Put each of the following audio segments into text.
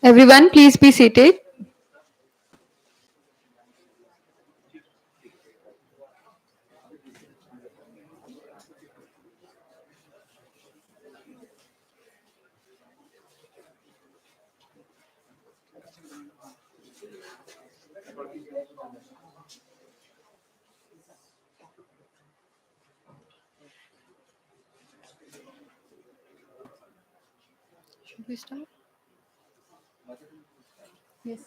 Everyone, please be seated. Should we start? Yes.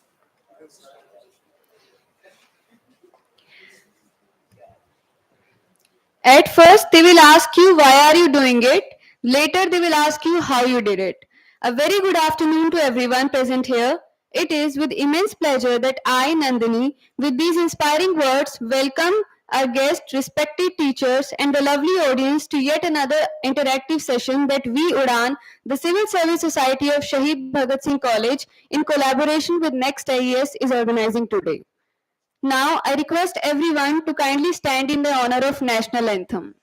At first, they will ask you why are you doing it. Later, they will ask you how you did it. A very good afternoon to everyone present here. It is with immense pleasure that I, Nandini, with these inspiring words, welcome our guests, respected teachers, and the lovely audience to yet another interactive session that we, Udaan, the Civil Service Society of Shaheed Bhagat Singh College, in collaboration with Next IES, is organizing today. Now, I request everyone to kindly stand in the honor of National Anthem.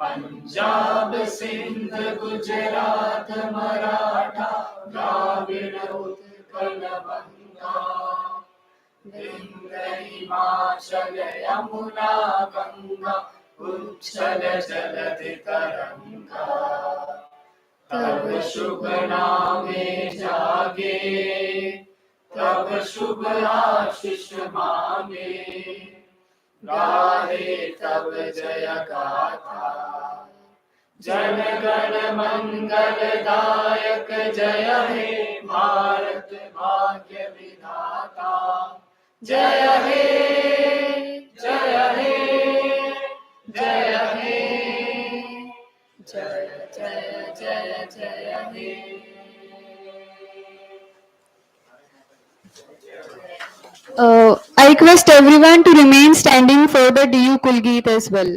Punjab Sindh Gujarat Maratha Dravida Utkal बंगा विंध्य हिमाचल यमुना गंगा उच्छल जलधि तरंगा तब शुभ नामे जागे तब शुभ आशीष मांगे गाहे तब जय गाथा जन गण मंगल दायक जय हे भारत भाग्य विधाता जय हे जय हे जय हे जय जय जय जय हे I request everyone to remain standing for the DU Kulgeet as well.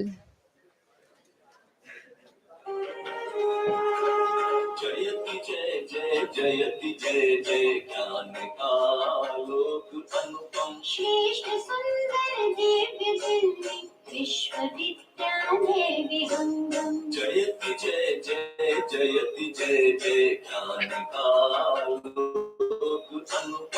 जयति जय जय जयति जय जय ज्ञान का लोक अनुपम श्रेष्ठ सुंदर दिव्य दिव्य विश्वविद्यालय विहंगम जयति जय जय जयति जय जय ज्ञान का लोक अनुपम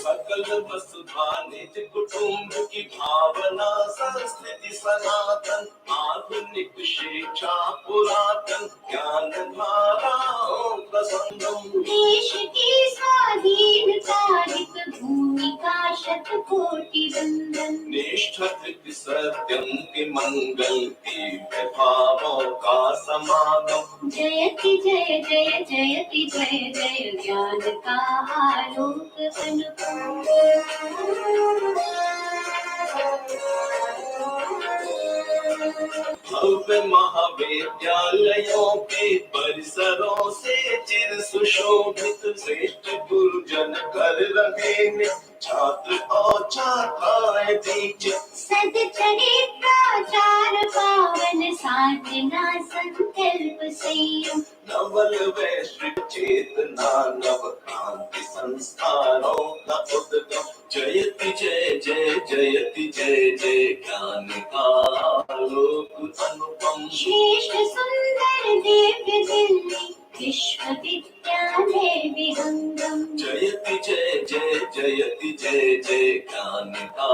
सकल वसुधा निज कुटुंब की भावना संस्कृति सनातन आधुनिक शिक्षा पुरातन ज्ञान धाराओं का संगम देश की स्वाधीनता भूमिका शतकोटि वंदन निष्ठ सत्यम के मंगल दिव्य भावों का समागम जयति जय जय जयति जय जय ज्ञान का आलोक अनुपम भव्य महाविद्यालयों के परिसरों से चिर सुशोभित श्रेष्ठ गुरुजन कर रहे ने छात्र और छात्राएं दीक्षित सदचरित्राचार पावन साधना संकल्प संयम नवल वैश्विक चेतना नव क्रांति संस्कारों का उद्गम जयति जय जय जयति जय जय ज्ञान का लोक अनुपम श्रेष्ठ सुंदर दिव्य दिल्ली विश्वविद्यालय विहंगम जयति जय जय जयति जय जय ज्ञान का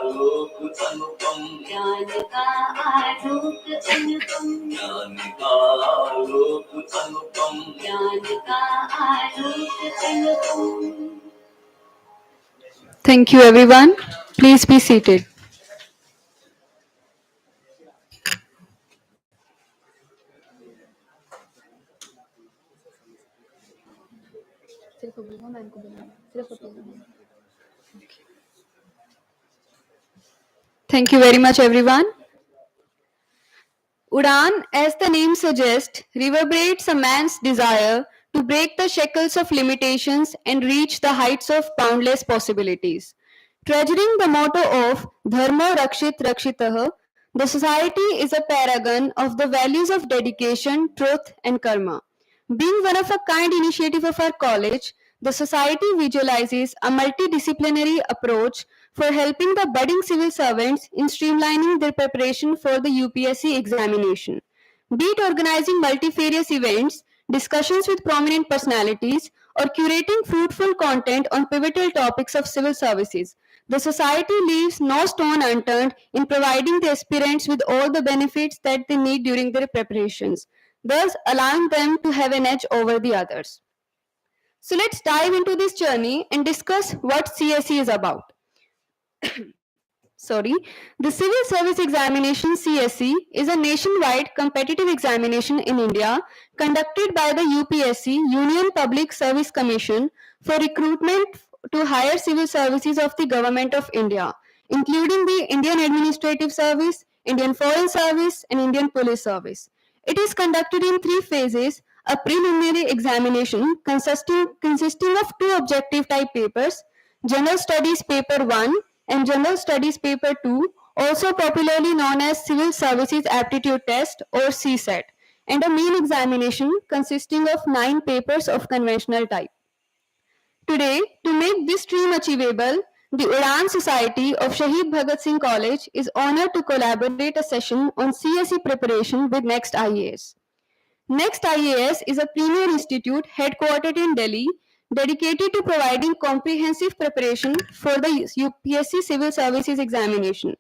लोक अनुपम ज्ञान का आलोक अनुपम ज्ञान का आलोक अनुपम ज्ञान का आलोक अनुपम Thank you, everyone. Please be seated. Thank you very much, everyone. Udaan, as the name suggests, reverberates a man's desire to break the shackles of limitations and reach the heights of boundless possibilities. Treasuring the motto of Dharma Rakshit Rakshitah, the society is a paragon of the values of dedication, truth, and karma. Being one of a kind initiative of our college, the society visualizes a multidisciplinary approach for helping the budding civil servants in streamlining their preparation for the UPSC examination. Be it organizing multifarious events, discussions with prominent personalities, or curating fruitful content on pivotal topics of civil services, the society leaves no stone unturned in providing the aspirants with all the benefits that they need during their preparations, thus allowing them to have an edge over the others. So let's dive into this journey and discuss what CSE is about. Sorry, the Civil Service Examination CSE is a nationwide competitive examination in India conducted by the UPSC Union Public Service Commission for recruitment to higher civil services of the Government of India, including the Indian Administrative Service, Indian Foreign Service, and Indian Police Service. It is conducted in three phases: a preliminary examination consisting of two objective type papers, General Studies Paper 1 and General Studies Paper 2, also popularly known as Civil Services Aptitude Test or CSAT, and a main examination consisting of 9 papers of conventional type. Today, to make this dream achievable, the Udaan Society of Shaheed Bhagat Singh College is honored to collaborate a session on CSE preparation with Next IAS. Next IAS is a premier institute headquartered in Delhi dedicated to providing comprehensive preparation for the UPSC Civil Services examination.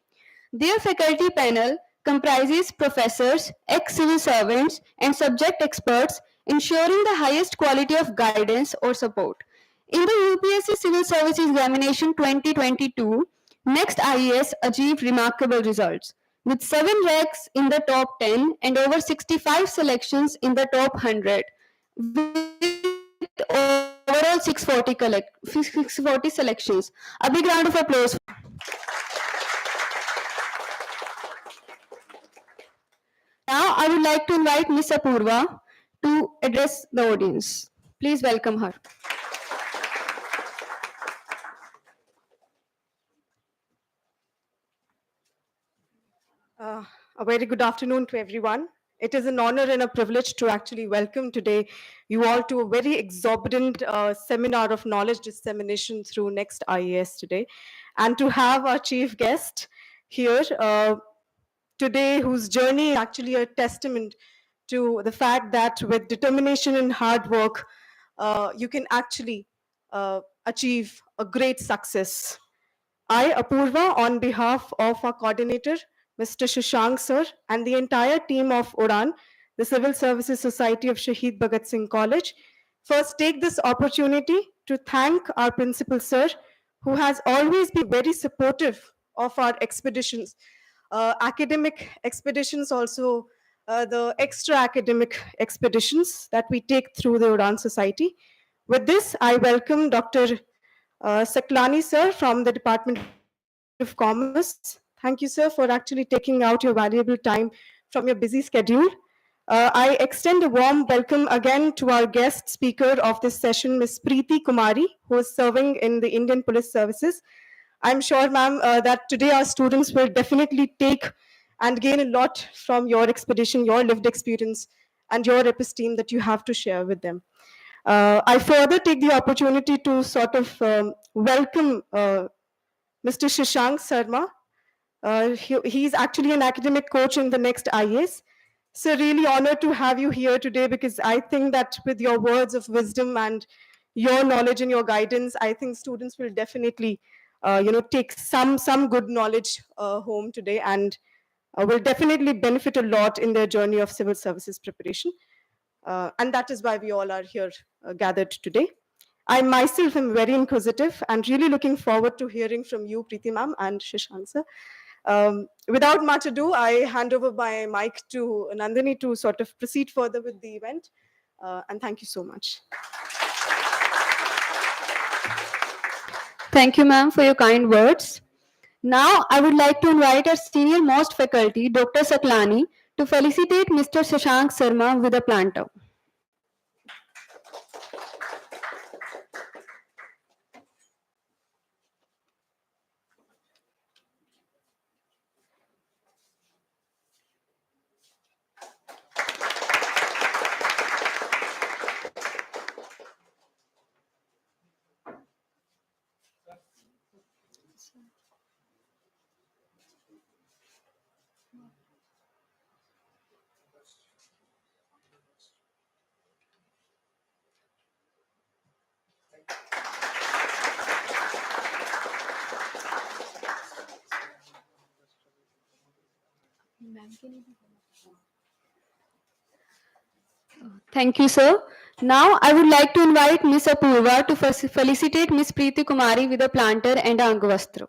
Their faculty panel comprises professors, ex-civil servants, and subject experts, ensuring the highest quality of guidance or support. In the UPSC Civil Services Examination 2022, Next IAS achieved remarkable results, with 7 ranks in the top 10 and over 65 selections in the top 100, with overall 640 selections. A big round of applause. Now, I would like to invite Ms. Apurva to address the audience. Please welcome her. A very good afternoon to everyone. It is an honor and a privilege to actually welcome today you all to a very exorbitant seminar of knowledge dissemination through Next IAS today, and to have our chief guest here today, whose journey is actually a testament to the fact that with determination and hard work, you can actually achieve a great success. I, Apurva, on behalf of our coordinator, Mr. Shashank sir, and the entire team of Udaan, the Civil Services Society of Shaheed Bhagat Singh College, first take this opportunity to thank our principal sir, who has always been very supportive of our expeditions, academic expeditions, also the extra academic expeditions that we take through the Udaan Society. With this, I welcome Dr. Saklani sir from the Department of Commerce. Thank you, sir, for actually taking out your valuable time from your busy schedule. I extend a warm welcome again to our guest speaker of this session, Ms. Preeti Kumari, who is serving in the Indian Police Services. I'm sure, ma'am, that today our students will definitely take and gain a lot from your expedition, your lived experience, and your episteme that you have to share with them. I further take the opportunity to sort of welcome Mr. Shashank Sarma. He's actually an academic coach in the Next IAS. So really honored to have you here today, because I think that with your words of wisdom and your knowledge and your guidance, I think students will definitely, take some good knowledge home today, and will definitely benefit a lot in their journey of civil services preparation. And that is why we all are here gathered today. I myself am very inquisitive and really looking forward to hearing from you, Preeti ma'am and Shashank sir. Without much ado, I hand over my mic to Nandini to sort of proceed further with the event. And thank you so much. Thank you, ma'am, for your kind words. Now, I would like to invite our senior most faculty, Dr. Saklani, to felicitate Mr. Shashank Sarma with a planter. Thank you, sir. Now, I would like to invite Miss Apurva to felicitate Miss Preeti Kumari with a planter and a Angavastra.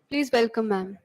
Please welcome, ma'am.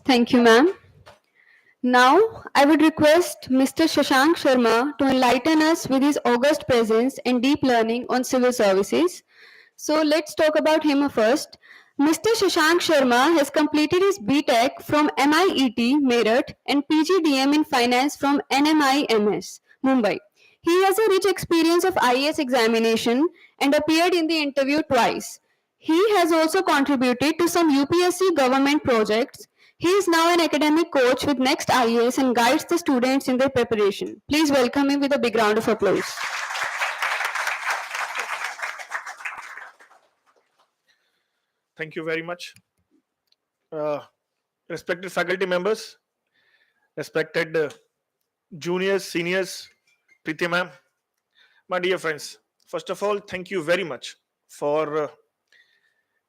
Thank you, ma'am. Now, I would request Mr. Shashank Sharma to enlighten us with his august presence and deep learning on civil services. So, let's talk about him first. Mr. Shashank Sharma has completed his BTech from MIET, Meerut, and PGDM in Finance from NMIMS, Mumbai. He has a rich experience of IAS examination and appeared in the interview twice. He has also contributed to some UPSC government projects. He is now an academic coach with Next IAS and guides the students in their preparation. Please welcome him with a big round of applause. Thank you very much. Respected faculty members, respected juniors, seniors, Preeti ma'am, my dear friends, first of all, thank you very much for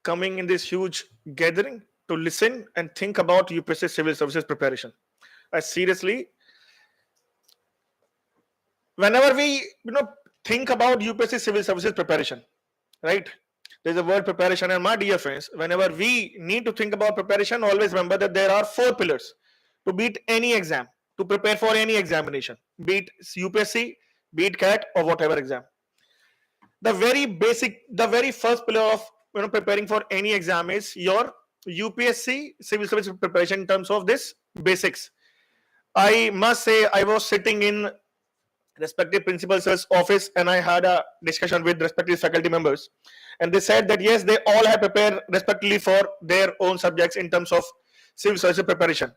coming in this huge gathering to listen and think about UPSC civil services preparation. Seriously, whenever we think about UPSC civil services preparation, right? There's a word preparation, and my dear friends, whenever we need to think about preparation, always remember that there are 4 pillars to beat any exam, to prepare for any examination, be it UPSC, be it CAT, or whatever exam. The very first pillar of preparing for any exam is your UPSC civil service preparation in terms of this basics. I must say, I was sitting in respective principal sir's office and I had a discussion with respective faculty members, and they said that yes, they all have prepared respectively for their own subjects in terms of civil service preparation.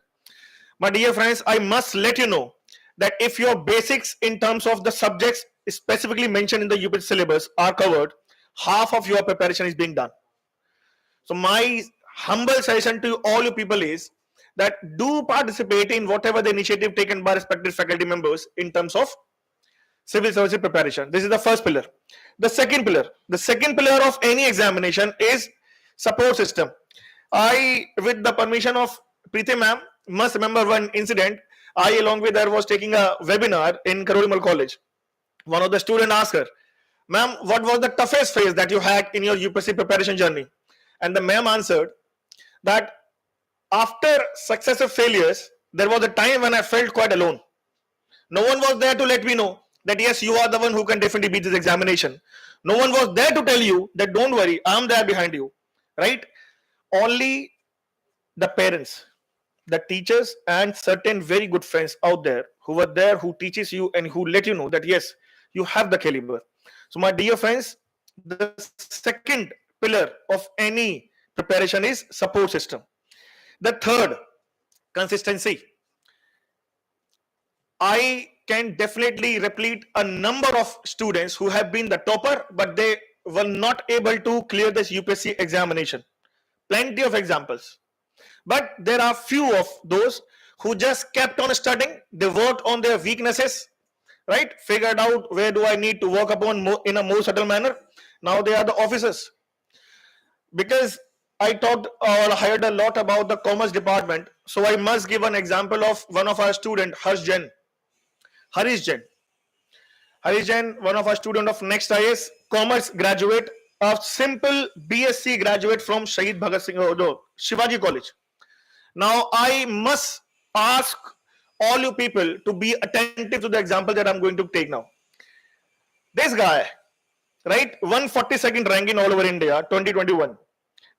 My dear friends, I must let you know that if your basics in terms of the subjects specifically mentioned in the UPSC syllabus are covered, half of your preparation is being done. So my humble suggestion to all you people is that do participate in whatever the initiative taken by respective faculty members in terms of civil services preparation. This is the first pillar. The second pillar of any examination is support system. I, with the permission of Preeti ma'am, must remember one incident. I, along with her, was taking a webinar in Karolimal College. One of the students asked her, "Ma'am, what was the toughest phase that you had in your UPSC preparation journey?" And the ma'am answered that after successive failures, there was a time when I felt quite alone. No one was there to let me know that yes, you are the one who can definitely beat this examination. No one was there to tell you that don't worry, I'm there behind you, right? Only the parents, the teachers, and certain very good friends out there who were there, who teaches you and who let you know that yes, you have the caliber. So my dear friends, the second pillar of any preparation is support system. The third, consistency. I can definitely repeat a number of students who have been the topper, but they were not able to clear this UPSC examination. Plenty of examples. But there are few of those who just kept on studying. They worked on their weaknesses, right? Figured out where do I need to work upon in a more subtle manner. Now they are the officers. Because I talked or heard a lot about the commerce department, so I must give an example of one of our student, Harish Jain, one of our student of Next IAS, commerce graduate, a simple BSc graduate from Shaheed Bhagat Singh, Shivaji College. Now I must ask all you people to be attentive to the example that I'm going to take now. This guy, right, 142nd ranking all over India, 2021.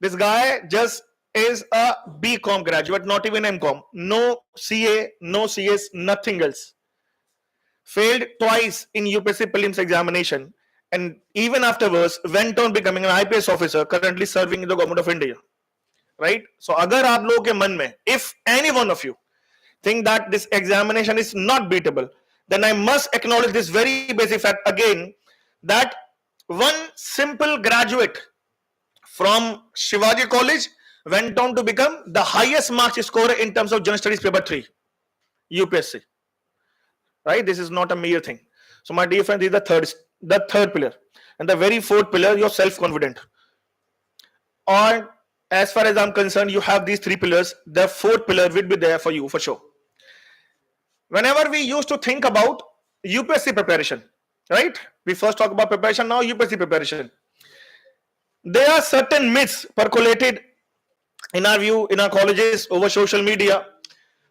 This guy just is a BCom graduate, not even MCom. No CA, no CS, nothing else. Failed twice in UPSC prelims examination, and even afterwards went on becoming an IPS officer, currently serving in the government of India. right? So अगर आप लोगों के मन में, if any one of you think that this examination is not beatable, then I must acknowledge this very basic fact again, that one simple graduate from Shivaji College went on to become the highest marks scorer in terms of General Studies Paper 3, UPSC. Right? This is not a mere thing. So, my dear friends, this is the third pillar. And the very fourth pillar, you're self-confident. Or as far as I'm concerned, you have these three pillars. The fourth pillar will be there for you for sure. Whenever we used to think about UPSC preparation, right? We first talk about preparation, now UPSC preparation. There are certain myths percolated in our view, in our colleges, over social media.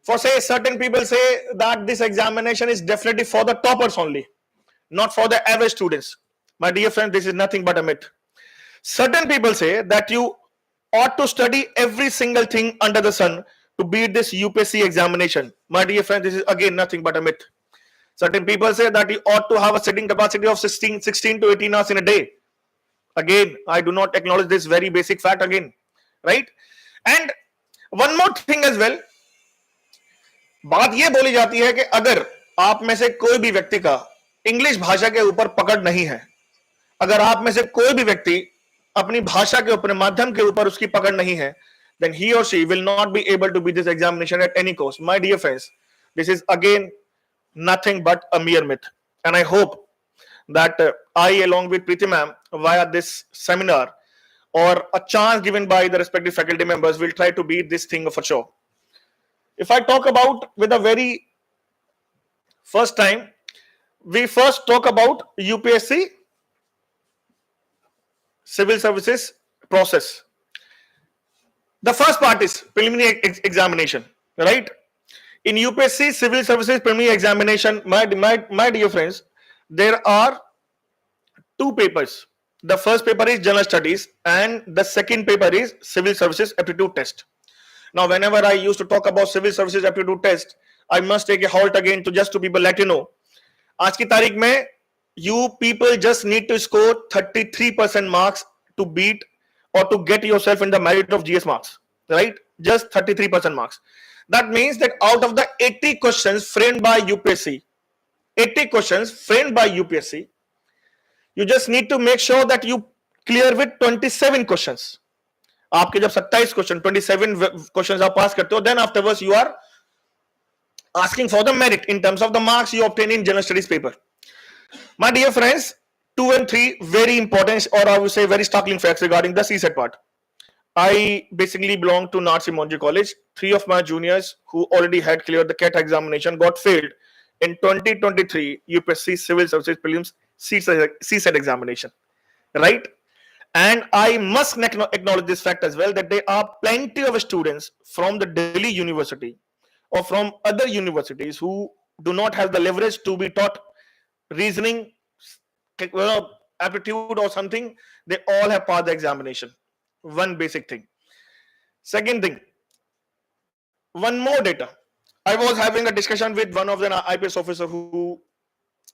For say, certain people say that this examination is definitely for the toppers only, not for the average students. My dear friend, this is nothing but a myth. Certain people say that you ought to study every single thing under the sun to beat this UPSC examination. My dear friend, this is again nothing but a myth. Certain people say that you ought to have a sitting capacity of 16 to 18 hours in a day. Again, I do not acknowledge this very basic fact again, right? And one more thing as well, बात यह बोली जाती है कि अगर आप में से कोई भी व्यक्ति का इंग्लिश भाषा के ऊपर पकड़ नहीं है, अगर आप में से कोई भी व्यक्ति अपनी भाषा के ऊपर, माध्यम के ऊपर उसकी पकड़ नहीं है, then he or she will not be able to beat this examination at any cost. My dear friends, this is again nothing but a mere myth. And I hope that I, along with Preeti ma'am, via this seminar or a chance given by the respective faculty members, will try to beat this thing for sure. If I talk about with the very first time, we first talk about UPSC civil services process. The first part is preliminary examination, right? In UPSC civil services preliminary examination, my dear friends, there are two papers. The first paper is general studies and the second paper is civil services aptitude test. Now, whenever I used to talk about civil services aptitude test, I must take a halt again to just to people let you know. आज की तारीख में you people just need to score 33% marks to beat or to get yourself in the merit of GS marks, right? Just 33% marks. That means that out of the 80 questions framed by UPSC, 80 questions framed by UPSC, you just need to make sure that you clear with 27 questions. आपके जब 27 question 27 question आप पास करते हो, then afterwards you are asking for the merit in terms of the marks you obtain in general studies paper. My dear friends, 2 and 3 very important, or I would say very startling facts regarding the CSET part. I basically belong to Narsi Monji College. 3 of my juniors who already had cleared the CAT examination got failed in 2023 UPSC Civil Services Prelims CSET examination, right? And I must acknowledge this fact as well, that there are plenty of students from the Delhi University or from other universities who do not have the leverage to be taught reasoning, aptitude or something. They all have passed the examination. One basic thing. Second thing, one more data. I was having a discussion with one of the IPS officer who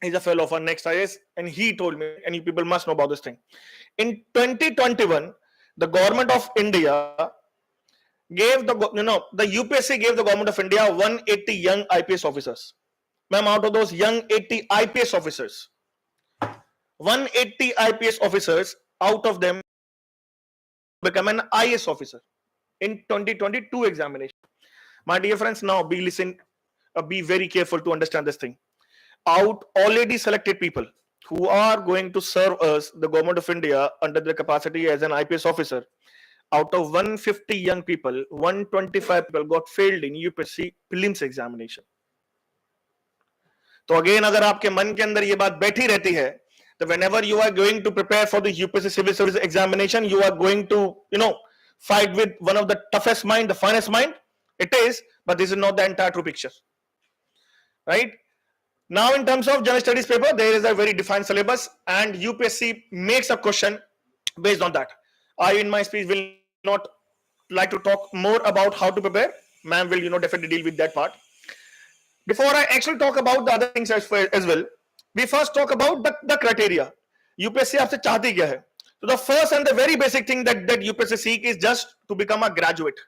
is a fellow of our next IS, and he told me, and you people must know about this thing. In 2021, the government of India gave the UPSC gave the government of India 180 young IPS officers. Ma'am, out of those young 80 IPS officers, 180 IPS officers, out of them become an IS officer in 2022 examination. My dear friends, now be very careful to understand this thing. Out already selected people who are going to serve us, the government of India, under their capacity as an IPS officer, out of 150 young people, 125 people got failed in UPSC prelims examination. तो again अगर आपके मन के अंदर ये बात बैठी रहती है, तो whenever you are going to prepare for the UPSC civil service examination, you are going to fight with one of the toughest mind, the finest mind. It is, but this is not the entire true picture, right? Now, in terms of general studies paper, there is a very defined syllabus, and UPSC makes a question based on that. I, in my speech, will not like to talk more about how to prepare. Ma'am will, definitely deal with that part. Before I actually talk about the other things as well, we first talk about the criteria. UPSC आपसे चाहती क्या है? So the first and the very basic thing that UPSC seek is just to become a graduate.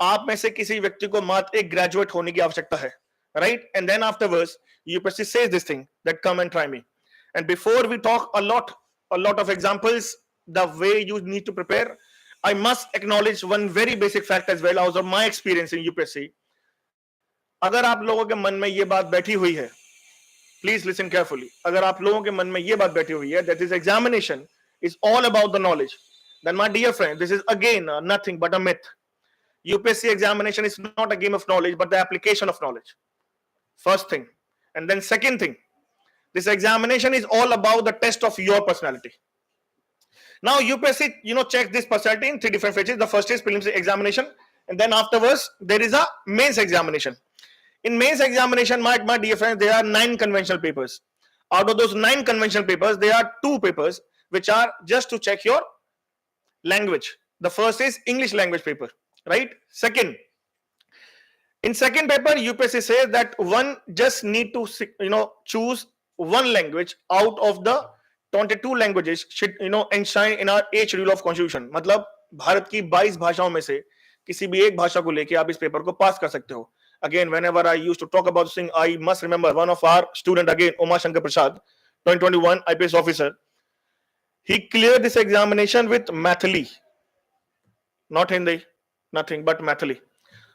आप में से किसी व्यक्ति को मात्र एक ग्रेजुएट होने की आवश्यकता है, right? And then afterwards UPSC says this thing that come and try me. And before we talk a lot of examples, the way you need to prepare, I must acknowledge one very basic fact as well out of my experience in UPSC. अगर आप लोगों के मन में ये बात बैठी हुई है, please listen carefully. अगर आप लोगों के मन में ये बात बैठी हुई है that this examination is all about the knowledge, then my dear friend, this is again nothing but a myth. UPSC examination is not a game of knowledge but the application of knowledge. First thing. And then second thing, this examination is all about the test of your personality. Now UPSC checks this personality in three different phases. The first is prelims examination, and then afterwards there is a mains examination. In mains examination, my dear friends, there are 9 conventional papers. Out of those 9 conventional papers, there are 2 papers which are just to check your language. The first is English language paper, right? In second paper, UPSC says that one just need to choose one language out of the 22 languages should enshrine in our 8th schedule of constitution. मतलब भारत की 22 भाषाओं में से किसी भी एक भाषा को लेके आप इस पेपर को पास कर सकते हो. Again, whenever I used to talk about this thing, I must remember one of our student, again, Uma Shankar Prasad, 2021 IPS officer. He cleared this examination with Mathili, not Hindi, nothing but Mathili.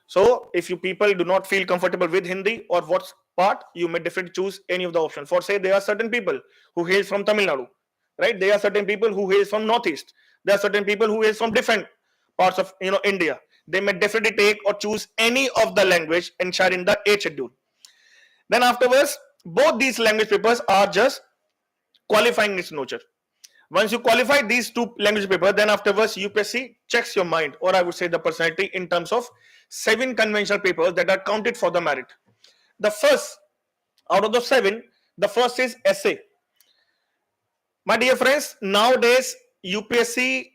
So if you people do not feel comfortable with Hindi or what part, you may definitely choose any of the options. For say, there are certain people who hail from Tamil Nadu, right? There are certain people who hail from Northeast. There are certain people who hail from different parts of India. They may definitely take or choose any of the language enshrined in the 8th schedule. Then afterwards, both these language papers are just qualifying its nature. Once you qualify these 2 language papers, then afterwards UPSC checks your mind, or I would say the personality, in terms of 7 conventional papers that are counted for the merit. The first, out of the 7, the first is essay. My dear friends, nowadays UPSC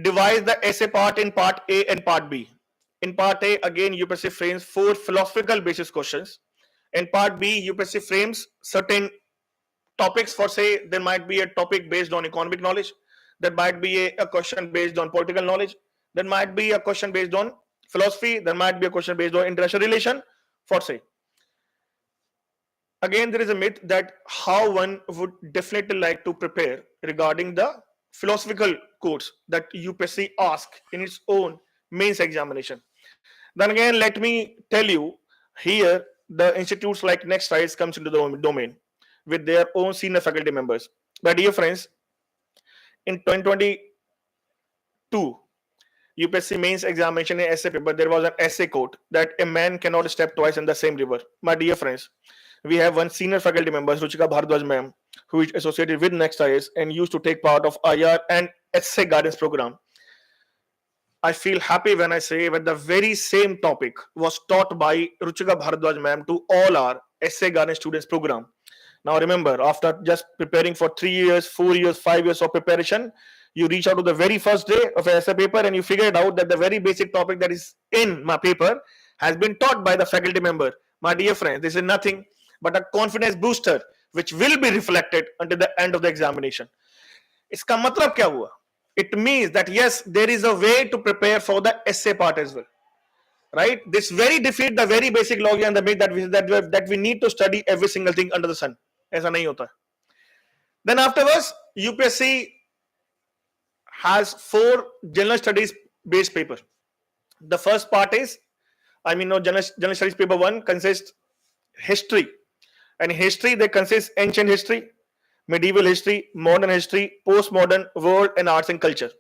divides the essay part in part A and part B. In part A, again, UPSC frames 4 philosophical basis questions. In part B, UPSC frames certain topics. For say, there might be a topic based on economic knowledge. There might be a question based on political knowledge. There might be a question based on philosophy. There might be a question based on international relation. For say, again, there is a myth that how one would definitely like to prepare regarding the philosophical course that UPSC asks in its own mains examination. Then again, let me tell you, here the institutes like Next Rise comes into the domain with their own senior faculty members. But dear friends, in 2022 UPSC mains examination in essay paper, there was an essay quote that a man cannot step twice in the same river. My dear friends, we have one senior faculty member, Ruchika Bharadwaj ma'am, who is associated with Next IS and used to take part of IR and essay guidance program. I feel happy when I say that the very same topic was taught by Ruchika Bharadwaj ma'am to all our essay guidance students program. Now remember, after just preparing for 3 years, 4 years, 5 years of preparation, you reach out to the very first day of an essay paper and you figured out that the very basic topic that is in my paper has been taught by the faculty member. My dear friends, this is nothing but a confidence booster which will be reflected until the end of the examination. इसका मतलब क्या हुआ? It means that yes, there is a way to prepare for the essay part as well, right? This very defeat the very basic logic and the myth that we need to study every single thing under the sun. ऐसा नहीं होता. Then afterwards, UPSC has 4 general studies based paper. The first part is, general studies paper 1 consists history. And in history, they consist ancient history, medieval history, modern history, postmodern, world and arts and culture.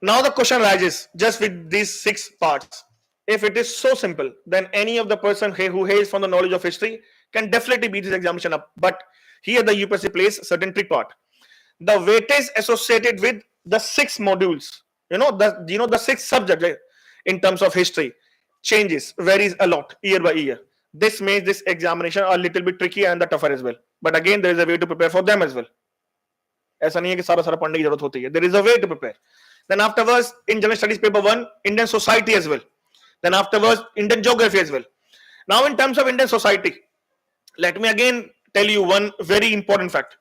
Now the question arises just with these 6 parts. If it is so simple, then any of the person who hails from the knowledge of history can definitely beat this examination up. But here the UPSC plays certain trick part. The weightage associated with the 6 modules, the 6 subjects in terms of history changes, varies a lot year by year. This makes this examination a little bit tricky and the tougher as well. But again, there is a way to prepare for them as well. ऐसा नहीं है कि सारा पढ़ने की जरूरत होती है. There is a way to prepare. Then afterwards, in general studies paper 1, Indian society as well. Then afterwards, Indian geography as well. Now in terms of Indian society, let me again tell you one very important fact.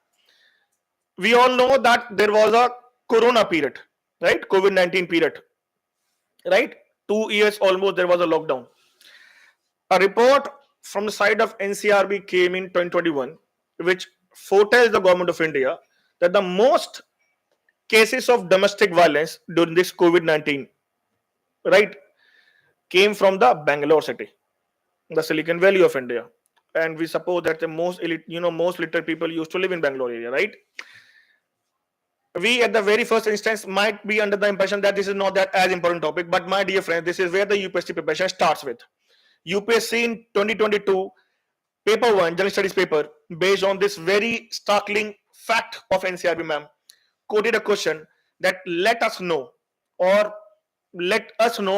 we all know that there was a corona period, right? COVID-19 period, right? 2 years almost there was a lockdown. A report from the side of NCRB came in 2021, which foretells the government of India that the most cases of domestic violence during this COVID-19, right, came from the Bangalore city, the Silicon Valley of India. And we suppose that the most elite, most literate people used to live in Bangalore area, right? We at the very first instance might be under the impression that this is not that as important topic, but my dear friends, this is where the UPSC preparation starts with. UPSC in 2022 paper 1 general studies paper, based on this very startling fact of NCRB ma'am, quoted a question that let us know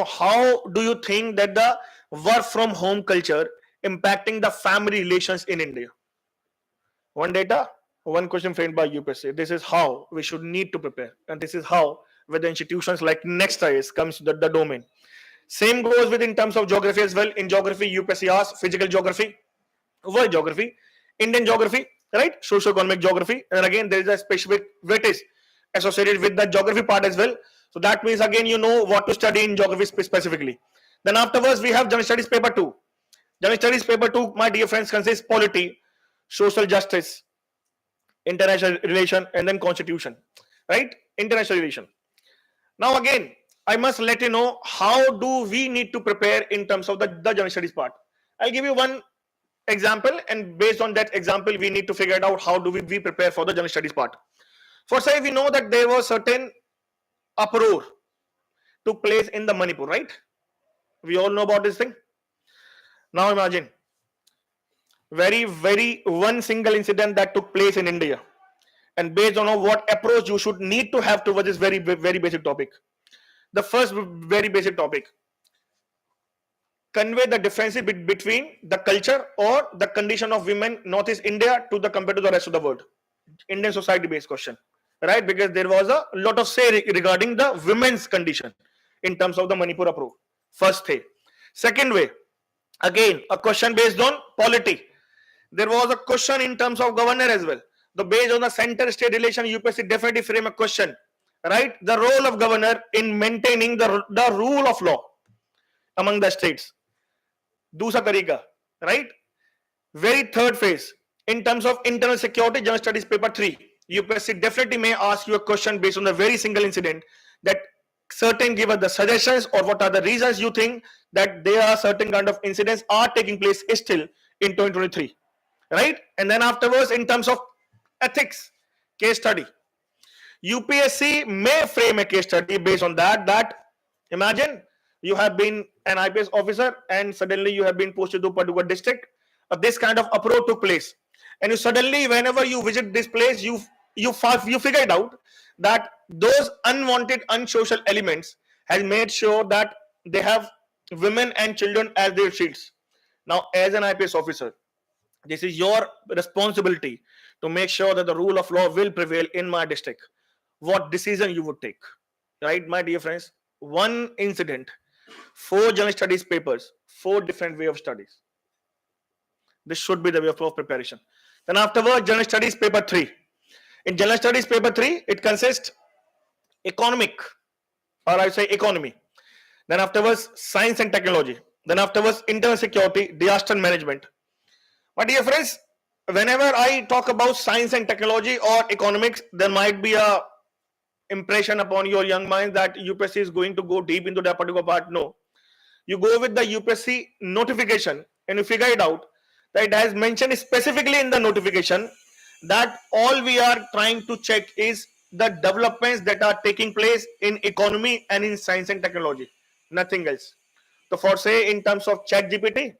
how do you think that the work from home culture impacting the family relations in India. One data, one question framed by UPSC. This is how we should need to prepare, and this is how whether institutions like Next IS comes to the domain. Same goes with in terms of geography as well. In geography, UPSC asks physical geography, world geography, Indian geography, right? Socio-economic geography, and again there is a specific weightage associated with the geography part as well. So that means again you know what to study in geography specifically. Then afterwards we have general studies paper 2. General studies paper 2, my dear friends, consists polity, social justice, international relation, and then constitution, right? International relation. Now again, I must let you know how do we need to prepare in terms of the general studies part. I'll give you one example, and based on that example we need to figure it out how do we prepare for the general studies part. For say we know that there was certain uproar took place in the Manipur, right? We all know about this thing. Now imagine very one single incident that took place in India, and based on what approach you should need to have towards this very basic topic. The first very basic topic, convey the differences between the culture or the condition of women Northeast India to the compared to the rest of the world. Indian society based question, right? Because there was a lot of say regarding the women's condition in terms of the Manipur approach. First thing. Second way, again a question based on polity. There was a question in terms of governor as well. The based on the center state relation, UPSC definitely frame a question, right? The role of governor in maintaining the rule of law among the states. दूसरा तरीका, right? Very third phase, in terms of internal security, general studies paper 3, UPSC definitely may ask you a question based on a very single incident that certain give us the suggestions or what are the reasons you think that there are certain kind of incidents are taking place still in 2023, right? And then afterwards in terms of ethics case study, UPSC may frame a case study based on that imagine you have been an IPS officer and suddenly you have been posted to a particular district. This kind of approach took place, and you suddenly, whenever you visit this place, you figure it out that those unwanted, unsocial elements has made sure that they have women and children as their shields. Now, as an IPS officer, this is your responsibility to make sure that the rule of law will prevail in my district. What decision you would take, right, my dear friends? One incident, 4 general studies papers, 4 different way of studies. This should be the way of preparation. Then afterwards, general studies paper 3. In general studies paper 3, it consists economic, or I say economy. Then afterwards, science and technology. Then afterwards, internal security, disaster management. My dear friends, whenever I talk about science and technology or economics, there might be a impression upon your young mind that UPSC is going to go deep into that particular part. No, you go with the UPSC notification and you figure it out that it has mentioned specifically in the notification that all we are trying to check is the developments that are taking place in economy and in science and technology, nothing else. So for say in terms of ChatGPT,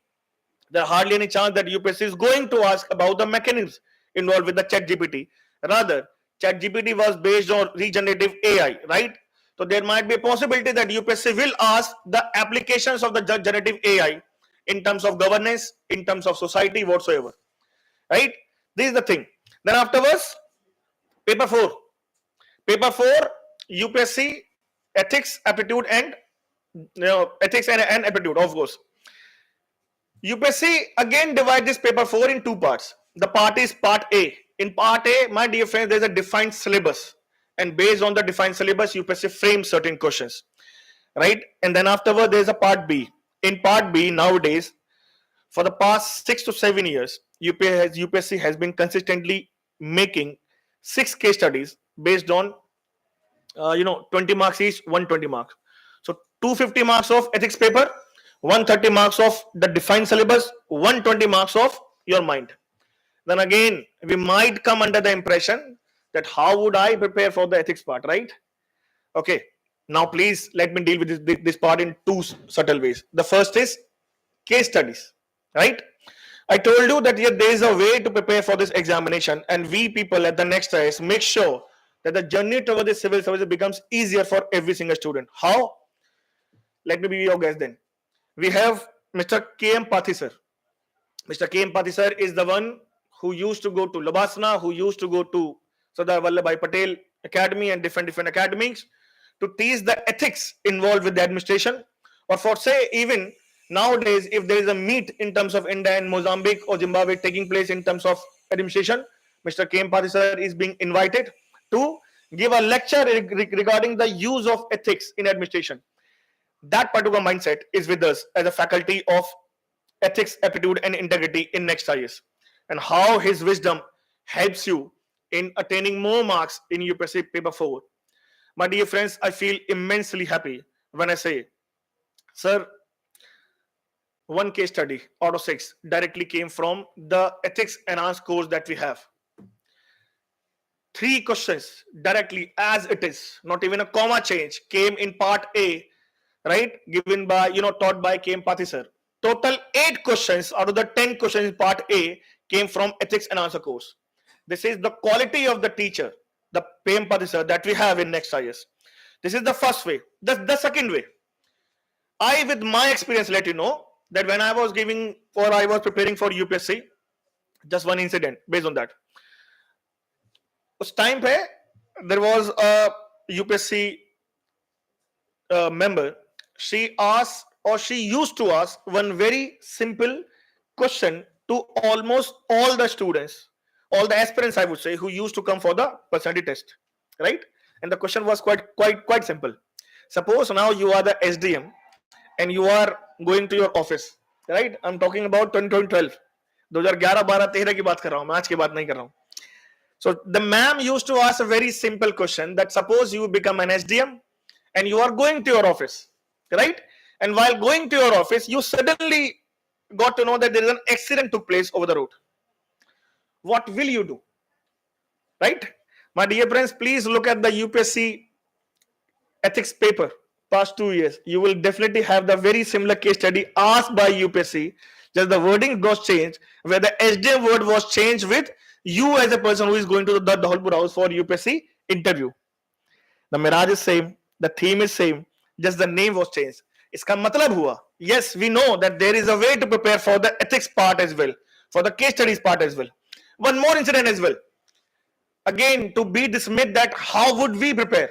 there hardly any chance that UPSC is going to ask about the mechanisms involved with the ChatGPT. Rather, ChatGPT was based on regenerative AI, right? So there might be a possibility that UPSC will ask the applications of the generative AI in terms of governance, in terms of society, whatsoever, right? This is the thing. Then afterwards, paper 4. Paper 4, UPSC ethics, aptitude, and ethics and aptitude, of course. UPSC again divide this paper 4 in 2 parts. The part is part A, In part A, my dear friends, there's a defined syllabus, and based on the defined syllabus, UPSC frames certain questions, right? And then afterward, there's a part B. In part B, nowadays, for the past 6 to 7 years, UPSC has been consistently making 6 case studies based on 20 marks each, 120 marks. So 250 marks of ethics paper, 130 marks of the defined syllabus, 120 marks of your mind. Then again, we might come under the impression that how would I prepare for the ethics part, right? Okay, now please let me deal with this part in two subtle ways. The first is case studies, right? I told you that there is a way to prepare for this examination, and we people at the next IS make sure that the journey toward the civil service becomes easier for every single student. How? Let me be your guest then. We have Mr. K.M. Pathi sir. Mr. K.M. Pathi sir is the one who used to go to Labasna, who used to go to Sardar Vallabhbhai Patel Academy and different academies to teach the ethics involved with the administration. Or for say, even nowadays, if there is a meet in terms of India and Mozambique or Zimbabwe taking place in terms of administration, Mr. K.M. Pathi sir is being invited to give a lecture regarding the use of ethics in administration. That particular mindset is with us as a faculty of ethics, aptitude, and integrity in next IS, and how his wisdom helps you in attaining more marks in UPSC paper 4. My dear friends, I feel immensely happy when I say, sir, one case study out of 6 directly came from the ethics enhanced course that we have. 3 questions directly as it is, not even a comma change, came in part A, right? Given by, taught by K.M. Pathi sir. Total 8 questions out of the 10 questions in part A came from ethics and answer course. This is the quality of the teacher, the K.M. Pathi sir that we have in next IS. This is the first way. The second way, I with my experience let you know that when I was preparing for UPSC, just one incident based on that. उस time पे there was a UPSC member. She asked, or she used to ask, one very simple question to almost all the students, all the aspirants, I would say, who used to come for the personality test, right? And the question was quite simple. Suppose now you are the SDM and you are going to your office, right? I'm talking about 2012, 2011, 12, 13 की बात कर रहा हूं मैं, आज की बात नहीं कर रहा हूं. So the ma'am used to ask a very simple question that suppose you become an SDM and you are going to your office, right? And while going to your office, you suddenly got to know that there is an accident took place over the road. What will you do? Right? My dear friends, please look at the UPSC ethics paper past 2 years. You will definitely have the very similar case study asked by UPSC. Just the wording was changed, where the SDM word was changed with you as a person who is going to the Dholpur house for UPSC interview. The mirage is same, the theme is same, just the name was changed. इसका मतलब हुआ, yes, we know that there is a way to prepare for the ethics part as well, for the case studies part as well. One more incident as well. Again, to beat this myth that how would we prepare?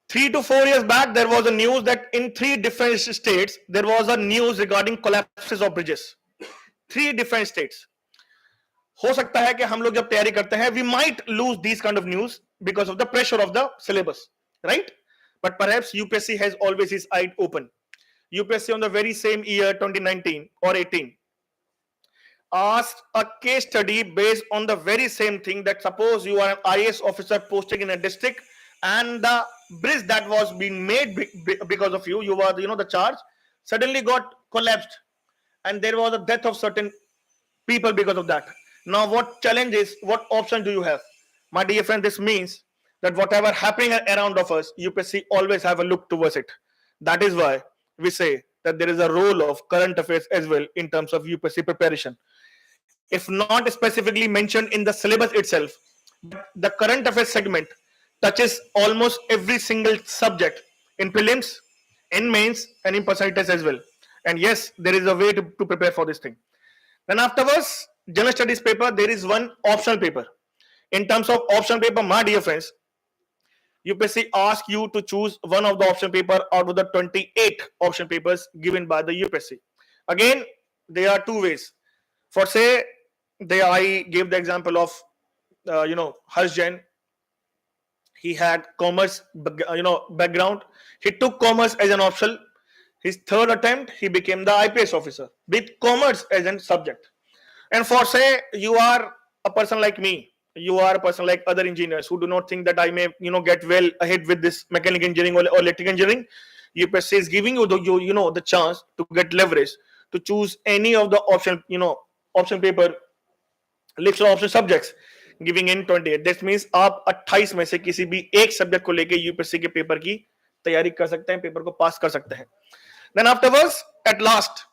3 to 4 years back, there was a news that in 3 different states, there was a news regarding collapses of bridges. 3 different states. हो सकता है कि हम लोग जब तैयारी करते हैं, we might lose these kind of news because of the pressure of the syllabus, right? But perhaps UPSC has always its eye open. UPSC on the very same year, 2019 or 18, asked a case study based on the very same thing, that suppose you are an IAS officer posted in a district and the bridge that was being made because of you were the charge, suddenly got collapsed and there was a death of certain people because of that. Now what challenge is, what option do you have? My dear friend, this means that whatever happening around of us, UPSC always have a look towards it. That is why we say that there is a role of current affairs as well in terms of UPSC preparation. If not specifically mentioned in the syllabus itself, the current affairs segment touches almost every single subject in prelims, in mains, and in personality test as well. And yes, there is a way to prepare for this thing. Then afterwards, general studies paper, there is one optional paper. In terms of optional paper, my dear friends, UPSC asks you to choose one of the option paper out of the 28 option papers given by the UPSC. Again, there are 2 ways. For say, There I gave the example of Harsh Jain. He had commerce background. He took commerce as an option. His third attempt, he became the IPS officer with commerce as a subject. And for say you are a person like me, you are a person like other engineers who do not think that I may get well ahead with this mechanical engineering or electrical engineering. UPSC is giving you the chance to get leverage to choose any of the option paper list option subjects giving in 28. This means आप 28 में से किसी भी एक subject को लेके UPSC के paper की तैयारी कर सकते हैं, पेपर को पास कर सकते हैं. Then afterwards at last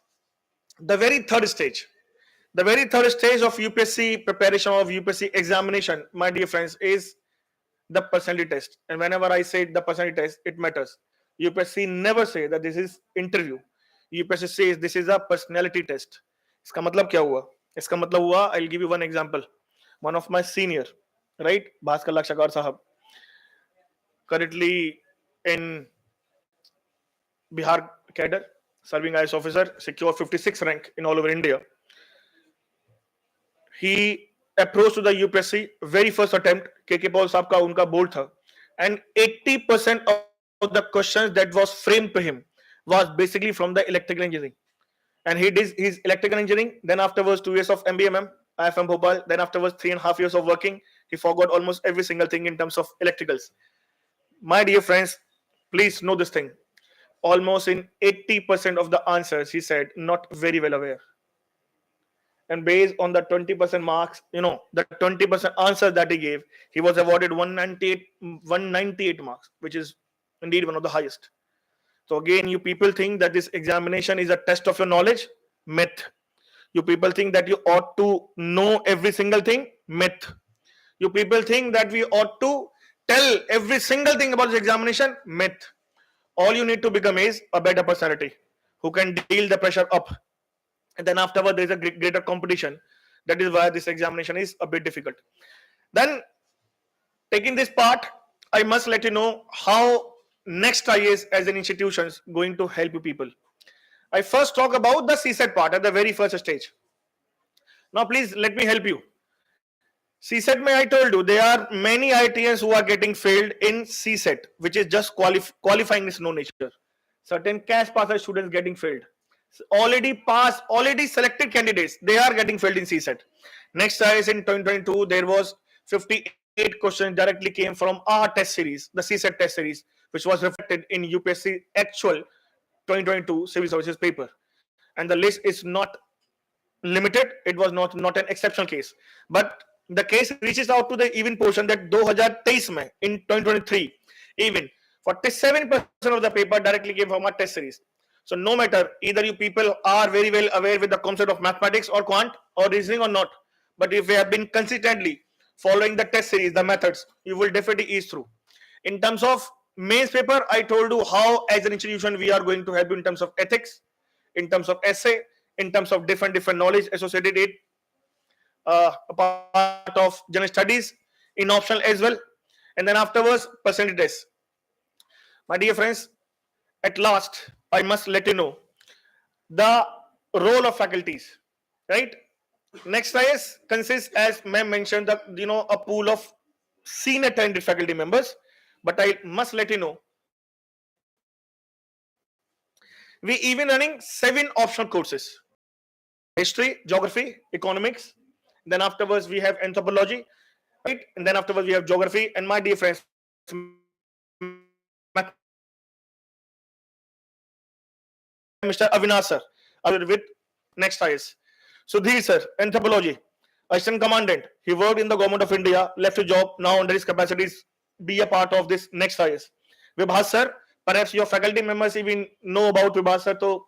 the very third stage, the very third stage of UPSC preparation, of UPSC examination, my dear friends, is the personality test. And whenever I say the personality test, it matters. UPSC never say that this is interview. UPSC says this is a personality test. इसका मतलब क्या हुआ? इसका मतलब हुआ, I'll give you one example. One of my senior, right, Bhaskar Lakshkar साहब, currently in Bihar cadre, serving IS officer, secure 56 rank in all over India. He approached to the UPSC very first attempt. KK Paul साहब का उनका board था, and 80% of the questions that was framed to him was basically from the electrical engineering. And he did his electrical engineering. Then afterwards 2 years of MBMM, IFM Bhopal. Then afterwards 3.5 years of working. He forgot almost every single thing in terms of electricals. My dear friends, please know this thing. Almost in 80% of the answers, he said not very well aware. And based on the 20% marks, the 20% answers that he gave, he was awarded 198 marks, which is indeed one of the highest. So again, you people think that this examination is a test of your knowledge. Myth. You people think that you ought to know every single thing. Myth. You people think that we ought to tell every single thing about this examination. Myth. All you need to become is a better personality who can deal the pressure up. And then afterward, there is a greater competition. That is why this examination is a bit difficult. Then, taking this part, I must let you know how next IAS as an institution is going to help you people. I first talk about the CSET part at the very first stage. Now, please let me help you. CSET, may I told you, there are many IITians who are getting failed in CSET, which is just qualifying is no nature. Certain cash passer students getting failed. Already passed, already selected candidates, they are getting failed in CSET. Next IAS in 2022, there was 58 questions directly came from our test series, the CSET test series, which was reflected in UPSC actual 2022 civil services paper. And the list is not limited, it was not an exceptional case, but the case reaches out to the even portion that 2023 mein, in 2023, even 47% of the paper directly came from our test series. So no matter, either you people are very well aware with the concept of mathematics or quant or reasoning or not, but if you have been consistently following the test series, the methods, you will definitely ease through. In terms of mains paper, I told you how as an institution we are going to help you in terms of ethics, in terms of essay, in terms of different knowledge associated with a part of general studies, in optional as well. And then afterwards, percentage test. My dear friends, at last, I must let you know the role of faculties, right? Next IS consists, as ma'am mentioned, a pool of senior talented faculty members. But I must let you know, we even running 7 optional courses: history, geography, economics. Then afterwards we have anthropology, right? And then afterwards we have geography. And my dear friends, Mr. Avinash sir, with next IS. Sudhir sir, anthropology, assistant commandant. He worked in the government of India, left his job, now under his capacities, be a part of this next IS. Vibhas sir, perhaps your faculty members even know about Vibhas sir, so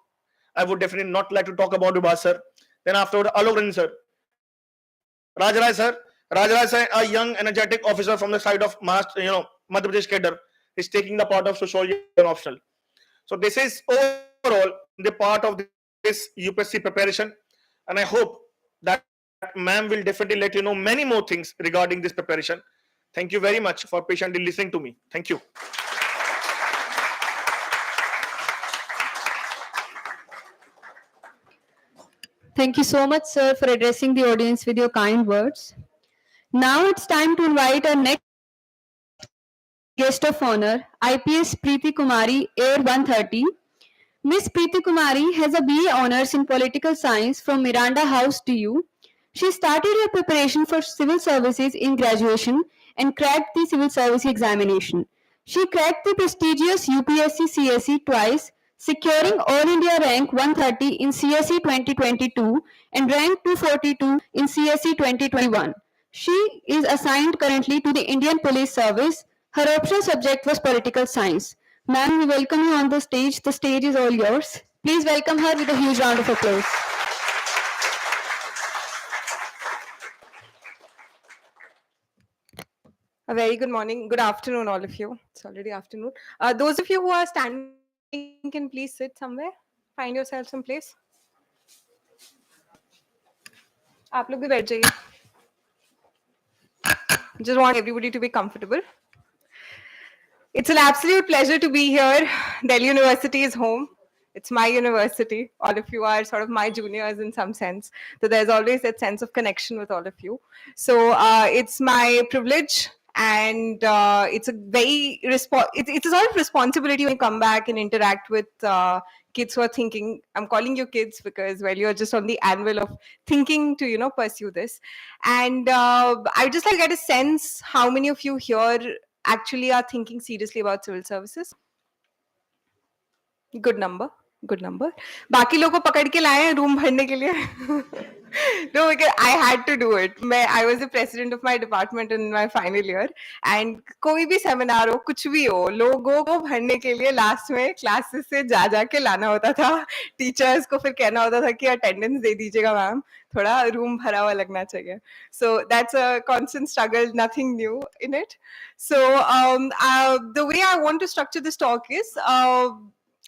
I would definitely not like to talk about Vibhas sir. Then afterward, Alok Ranjan sir. Rajrai sir, a young energetic officer from the side of Madhya Pradesh cadre, is taking the part of sociology and optional. So this is overall the part of this UPSC preparation, and I hope that ma'am will definitely let you know many more things regarding this preparation. Thank you very much for patiently listening to me. Thank you. Thank you so much, sir, for addressing the audience with your kind words. Now it's time to invite our next guest of honor, IPS Preeti Kumari, Air 130. Miss Preeti Kumari has a BA Honours in Political Science from Miranda House, DU. She started her preparation for civil services in graduation and cracked the civil service examination. She cracked the prestigious UPSC CSE twice, securing All India rank 130 in CSE 2022 and rank 242 in CSE 2021. She is assigned currently to the Indian Police Service. Her optional subject was political science. Ma'am, we welcome you on the stage. The stage is all yours. Please welcome her with a huge round of applause. A very good morning, good afternoon, all of you. It's already afternoon. Those of you who are standing can please sit somewhere. Find yourself some place. आप लोग भी बैठ जाइए. Just want everybody to be comfortable. It's an absolute pleasure to be here. Delhi University is home. It's my university. All of you are sort of my juniors in some sense. So there's always that sense of connection with all of you. So it's my privilege, and it's a very it's a sort of responsibility when you come back and interact with kids who are thinking. I'm calling you kids because, well, you're just on the anvil of thinking to pursue this. And I just like to get a sense how many of you here actually are thinking seriously about civil services. Good number. Good number. बाकी लोगों को पकड़ के लाए हैं room भरने के लिए. No, because I had to do it. I was the president of my department in my final year, and कोई भी सेमिनार हो, कुछ भी हो, लोगों को भरने के लिए लास्ट में क्लासेस से जा के लाना होता था. टीचर्स को फिर कहना होता था कि अटेंडेंस दे दीजिएगा मैम, थोड़ा रूम भरा हुआ लगना चाहिए. So that's a constant struggle, nothing new in it. So the way I want to structure this talk is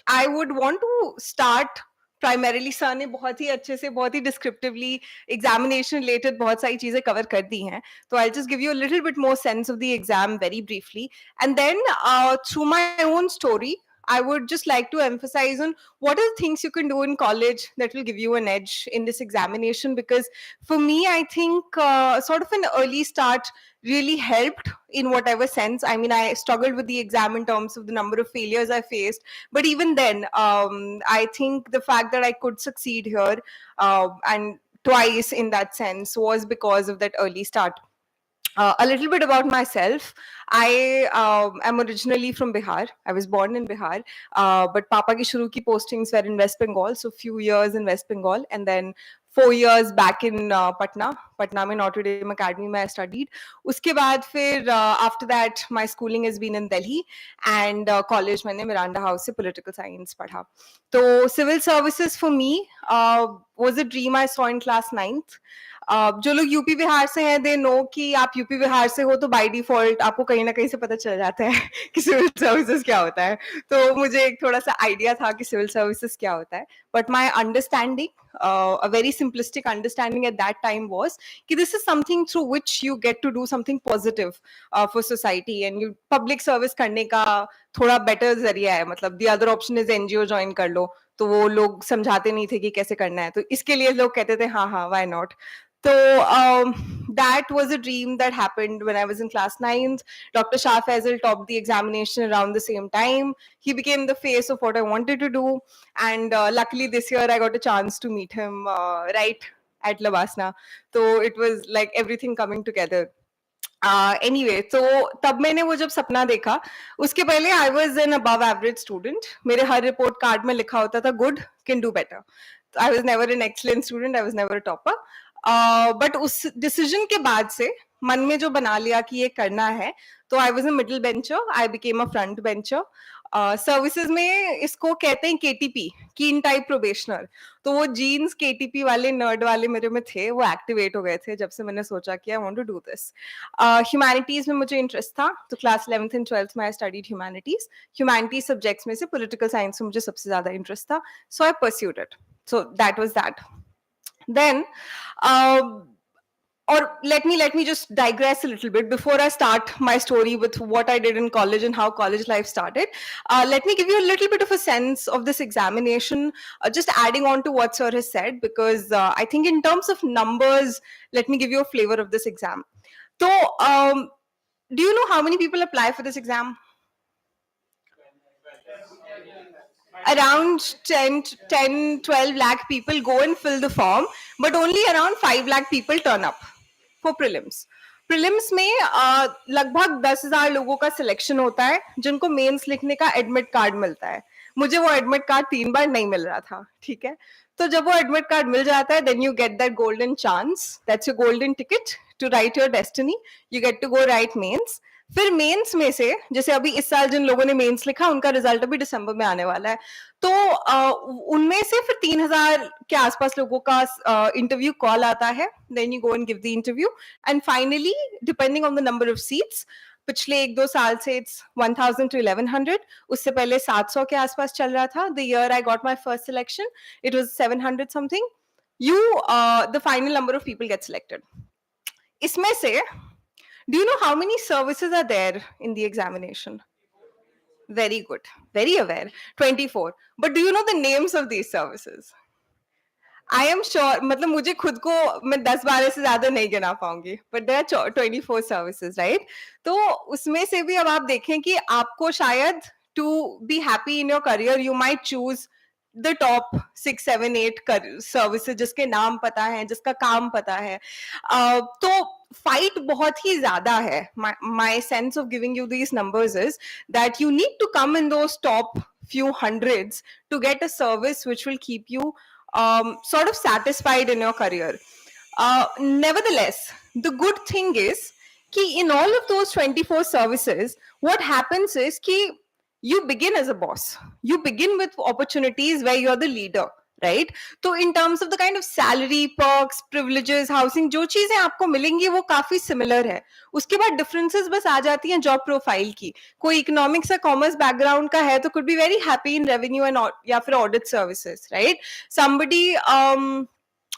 I would want to start primarily. Sir ने बहुत ही अच्छे से बहुत ही descriptively examination related बहुत सारी चीजें cover कर दी हैं. So I'll just give you a little bit more sense of the exam very briefly, and then through my own story, I would just like to emphasize on what are the things you can do in college that will give you an edge in this examination. Because for me, I think sort of an early start really helped in whatever sense. I mean, I struggled with the exam in terms of the number of failures I faced, but even then, I think the fact that I could succeed here and twice in that sense was because of that early start. A little bit about myself. I am originally from Bihar. I was born in Bihar, but Papa ki shuru ki postings were in West Bengal, so few years in West Bengal, and then 4 years back in Patna. Patna mein Notre Dame Academy mein I studied. Uske baad fir after that my schooling has been in Delhi, and college मैंने Miranda House से political science पढ़ा. So civil services for me was a dream I saw in class 9th. जो लोग UP Bihar से हैं they know कि आप UP Bihar से हो तो बाय डिफॉल्ट आपको कहीं ना कहीं से पता चल जाता है कि सिविल सर्विसेज क्या होता है. तो मुझे एक थोड़ा सा आइडिया था कि सिविल सर्विसेज क्या होता है, but my understanding, a very simplistic understanding at that time was कि this is something through which you get to do something positive for society, and you public service करने का थोड़ा better जरिया है. मतलब the other option is NGO join कर लो, तो वो लोग समझाते नहीं थे कि कैसे करना है, तो इसके लिए लोग कहते थे हाँ हाँ why not. So that was a dream that happened when I was in class 9th. Dr. Shah Faisal topped the examination around the same time. He became the face of what I wanted to do. And luckily this year I got a chance to meet him right at Labasna. So it was like everything coming together. Anyway, so तब मैंने वो जब सपना देखा, उसके पहले I was an above average student. मेरे हर report card में लिखा होता था good, can do better. I was never an excellent student. I was never a topper. But उस decision के बाद से मन में जो बना लिया कि ये करना है, तो I was a middle bencher. I became a front bencher. Services में इसको कहते हैं केटीपी, कीन टाइप प्रोबेशनर. तो वो जीन्स केटीपी वाले नर्ड वाले मेरे में थे, वो एक्टिवेट हो गए थे जब से मैंने सोचा कि I want to do this. Humanities में मुझे इंटरेस्ट था, तो क्लास 11th एंड 12th में I studied humanities. Humanities subjects में से पॉलिटिकल साइंस में मुझे सबसे ज्यादा इंटरेस्ट था, so I pursued it. So that was that. Then or let me just digress a little bit before I start my story with what I did in college and how college life started. Let me give you a little bit of a sense of this examination, just adding on to what sir has said, because I think in terms of numbers, let me give you a flavor of this exam. So, do you know how many people apply for this exam? Around 12 lakh people go and fill the form, but only around 5 lakh people turn up for prelims. Prelims में लगभग 10,000 लोगों का selection होता है जिनको mains लिखने का admit card मिलता है. मुझे वो एडमिट कार्ड 3 बार नहीं मिल रहा था, ठीक है. तो जब वो एडमिट कार्ड मिल जाता है, then you get that golden chance, that's your golden ticket to write your destiny. You get to go write mains. फिर मेंस में से, जैसे अभी इस साल जिन लोगों ने मेंस लिखा उनका रिजल्ट अभी दिसंबर में आने वाला है, तो उनमें से फिर 3,000 के आसपास लोगों का इंटरव्यू कॉल आता है. Then you go and give the interview, and finally depending on the number of seats, पिछले 1-2 साल से इट्स 1000 to 1100. उससे पहले 700 के आसपास चल रहा था. The year I got my first selection it was 700 something. The final number of people get selected. इसमें से, do you know how many services are there in the examination? Very good, very aware. 24. But do you know the names of these services? I am sure, मतलब मुझे खुद को मैं 10-12 से ज्यादा नहीं गिना पाऊंगी, but there are 24 services, right? तो उसमें से भी अब आप देखें कि आपको शायद to be happy in your career, you might choose the top 6, 7, 8 services जिसके नाम पता है, जिसका काम पता है. तो fight बहुत ही ज्यादा है. My sense of giving you these numbers is that you need to come in those top few hundreds to get a service which will keep you sort of satisfied in your career. Nevertheless, the good thing is कि in all of those 24 services, what happens is कि you begin as a boss. You begin with opportunities where you're the leader, right? तो in terms of the kind of salary, perks, privileges, housing, जो चीजें आपको मिलेंगी वो काफी similar है. उसके बाद differences बस आ जाती हैं job profile की. कोई economics या commerce background का है तो could be very happy in revenue and या फिर audit services, right? Somebody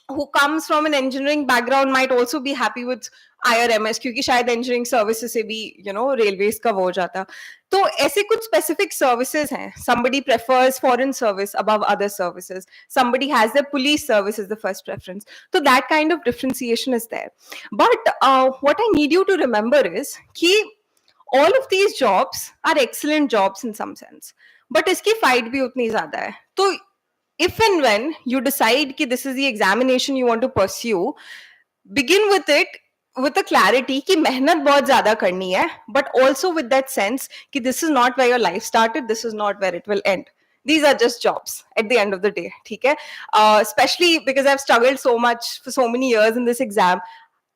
who comes from an engineering background might also be happy with IRMS, क्योंकि शायद engineering services से भी railways का वो हो जाता. तो ऐसे कुछ specific services हैं. Somebody prefers foreign service above other services. Somebody has their police service as the first preference. So that kind of differentiation is there. But what I need you to remember is कि all of these jobs are excellent jobs in some sense. But इसकी fight भी उतनी ज़्यादा है. तो if and when you decide कि this is the examination you want to pursue, begin with it with a clarity कि मेहनत बहुत ज़्यादा करनी है, but also with that sense कि this is not where your life started, this is not where it will end. These are just jobs at the end of the day, ठीक है? Especially because I've struggled so much for so many years in this exam.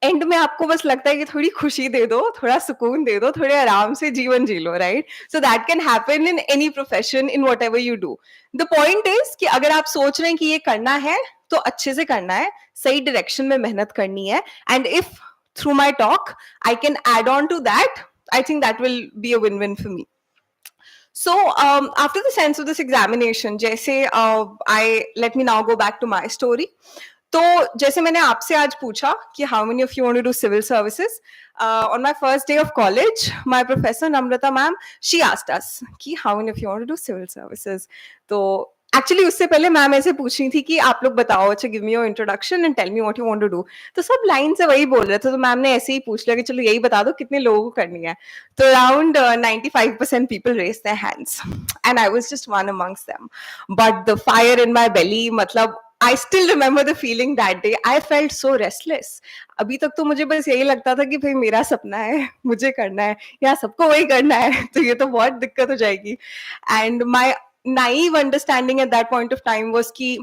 And में आपको बस लगता है कि थोड़ी खुशी दे दो, थोड़ा सुकून दे दो, थोड़े आराम से जीवन जी लो, right? So that can happen in any profession, in whatever you do. The point is कि अगर आप सोच रहे हैं कि ये करना है तो अच्छे से करना है, सही डायरेक्शन में मेहनत करनी है. And if through my talk I can add on to that, I think that will be a win-win for me. So after the sense of this examination, जैसे let me now go back to my story. तो जैसे मैंने आपसे आज पूछा कि how many of you want to do civil services, on my first day of college, my professor Namrata ma'am, she asked us कि how many of you want to do civil services. तो actually उससे पहले ma'am ऐसे पूछ रही थी कि आप लोग बताओ, अच्छा give me your introduction and tell me what you want to do. तो सब लाइन से वही बोल रहे थे, तो मैम ने ऐसे ही पूछ लिया कि चलो यही बता दो कितने लोगों को करनी है. तो around 95% people raise their hands and I was just one amongst them. But the fire in my belly, मतलब I still remember the feeling that day. I felt so restless. अभी तक तो मुझे बस यही लगता था कि भाई मेरा सपना है, मुझे करना है, या सबको वही करना है, तो ये तो बहुत दिक्कत हो जाएगी. And my naive understanding at that point of time was कि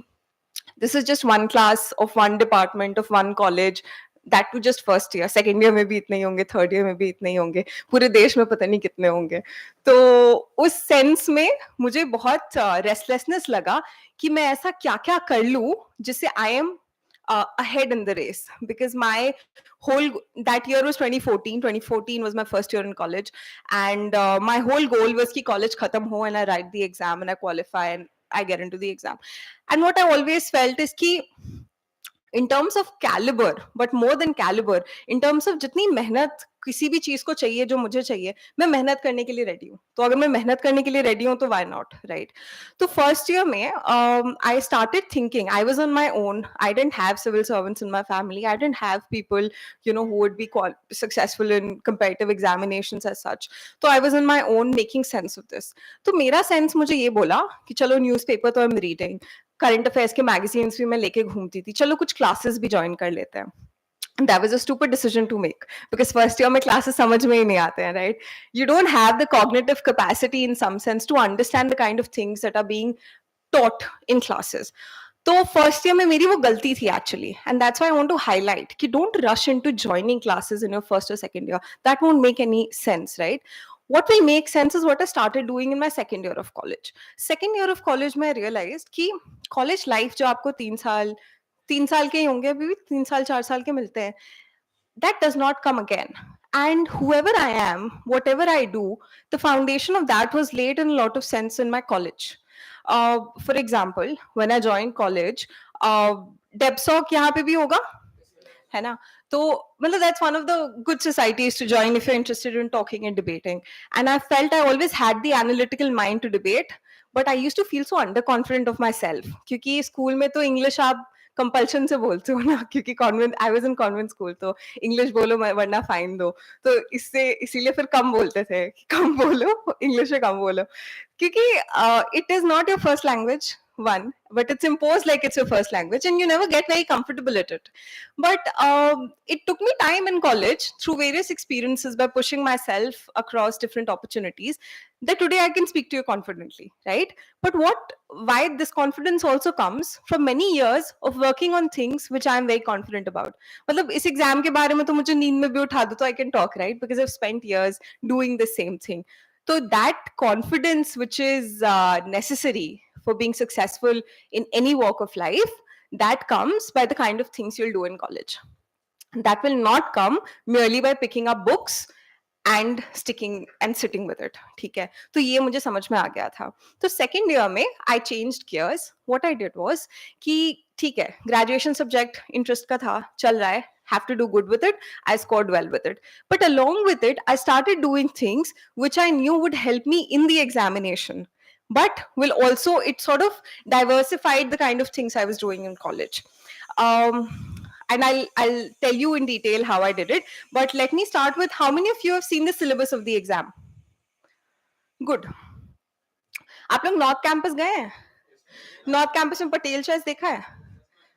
this is just one class of one department of one college. That to just first year, second year में भी इतने ही होंगे, third year में भी इतने ही होंगे, पूरे देश में पता नहीं कितने होंगे. तो उस सेंस में मुझे बहुत रेस्टलेसनेस लगा कि मैं ऐसा क्या क्या कर लूं जिससे I am ahead in the race, because my whole that year was 2014 was my first year in college, and my whole goal was कि college khatam ho and I write the exam and I qualify and I get into the exam. And what I always felt is कि in terms of caliber, but more than caliber, in terms of जितनी मेहनत किसी भी चीज को चाहिए जो मुझे चाहिए, मैं मेहनत करने के लिए रेडी हूँ. तो अगर मैं मेहनत करने के लिए रेडी हूँ तो why not, right? तो फर्स्ट ईयर में I started thinking. I was on my own. I didn't have civil servants in my family. I didn't have people, you know, who would be successful in competitive examinations as such. So I was on my own making sense of this. तो मेरा sense मुझे ये बोला कि चलो newspaper तो I'm reading, current affairs के magazines भी मैं लेके घूमती थी, चलो कुछ क्लासेस भी ज्वाइन कर लेते हैं. That was a stupid decision to make because first year में classes समझ में ही नहीं आते हैं, right? You don't have the cognitive capacity in some sense to understand the kind of things that are being taught in classes. तो first year में मेरी वो गलती थी actually, and that's why I want to highlight कि don't rush into joining classes in your first और second year. That won't make any sense, right? What will make sense is what I started doing in my second year of college. Second year of college में I realized कि college life जो आपको 3 साल के ही होंगे, अभी भी 3 साल 4 साल के मिलते हैं, that does not come again. And whoever I am, whatever I do, the foundation of that was laid in a lot of sense in my college. For example, when I joined college, DebSoc यहाँ पे भी होगा, है ना? तो मतलब that's one of the good societies to join if you're interested in talking and debating. And I felt I always had the analytical mind to debate, but I used to feel so underconfident of myself क्योंकि school में तो English आप compulsion से बोलते हो ना, क्योंकि convent, I was in convent school, तो इंग्लिश बोलो वरना फाइन दो, तो इससे इसीलिए फिर कम बोलते थे कि कम बोलो इंग्लिश में, कम बोलो, क्योंकि it is not your first language, one, but it's imposed like it's your first language and you never get very comfortable at it. But it took me time in college through various experiences by pushing myself across different opportunities that today I can speak to you confidently, right? But why this confidence also comes from many years of working on things which I am very confident about. मतलब इस exam के बारे में तो मुझे नींद में भी उठा दो तो I can talk, right? Because I've spent years doing the same thing. So that confidence which is necessary for being successful in any walk of life, that comes by the kind of things you'll do in college. That will not come merely by picking up books and sticking and sitting with it. ठीक है, तो ये मुझे समझ में आ गया था. तो सेकेंड ईयर में I changed gears. What I did was कि ठीक है, ग्रेजुएशन सब्जेक्ट इंटरेस्ट का था, चल रहा है, have to do good with it. I scored well with it. But along with it, I started doing things which I knew would help me in the examination. But will also, it sort of diversified the kind of things I was doing in college. And I'll tell you in detail how I did it. But let me start with how many of you have seen the syllabus of the exam? Good. आप लोग north campus गए हैं? North campus में Patel chess देखा है?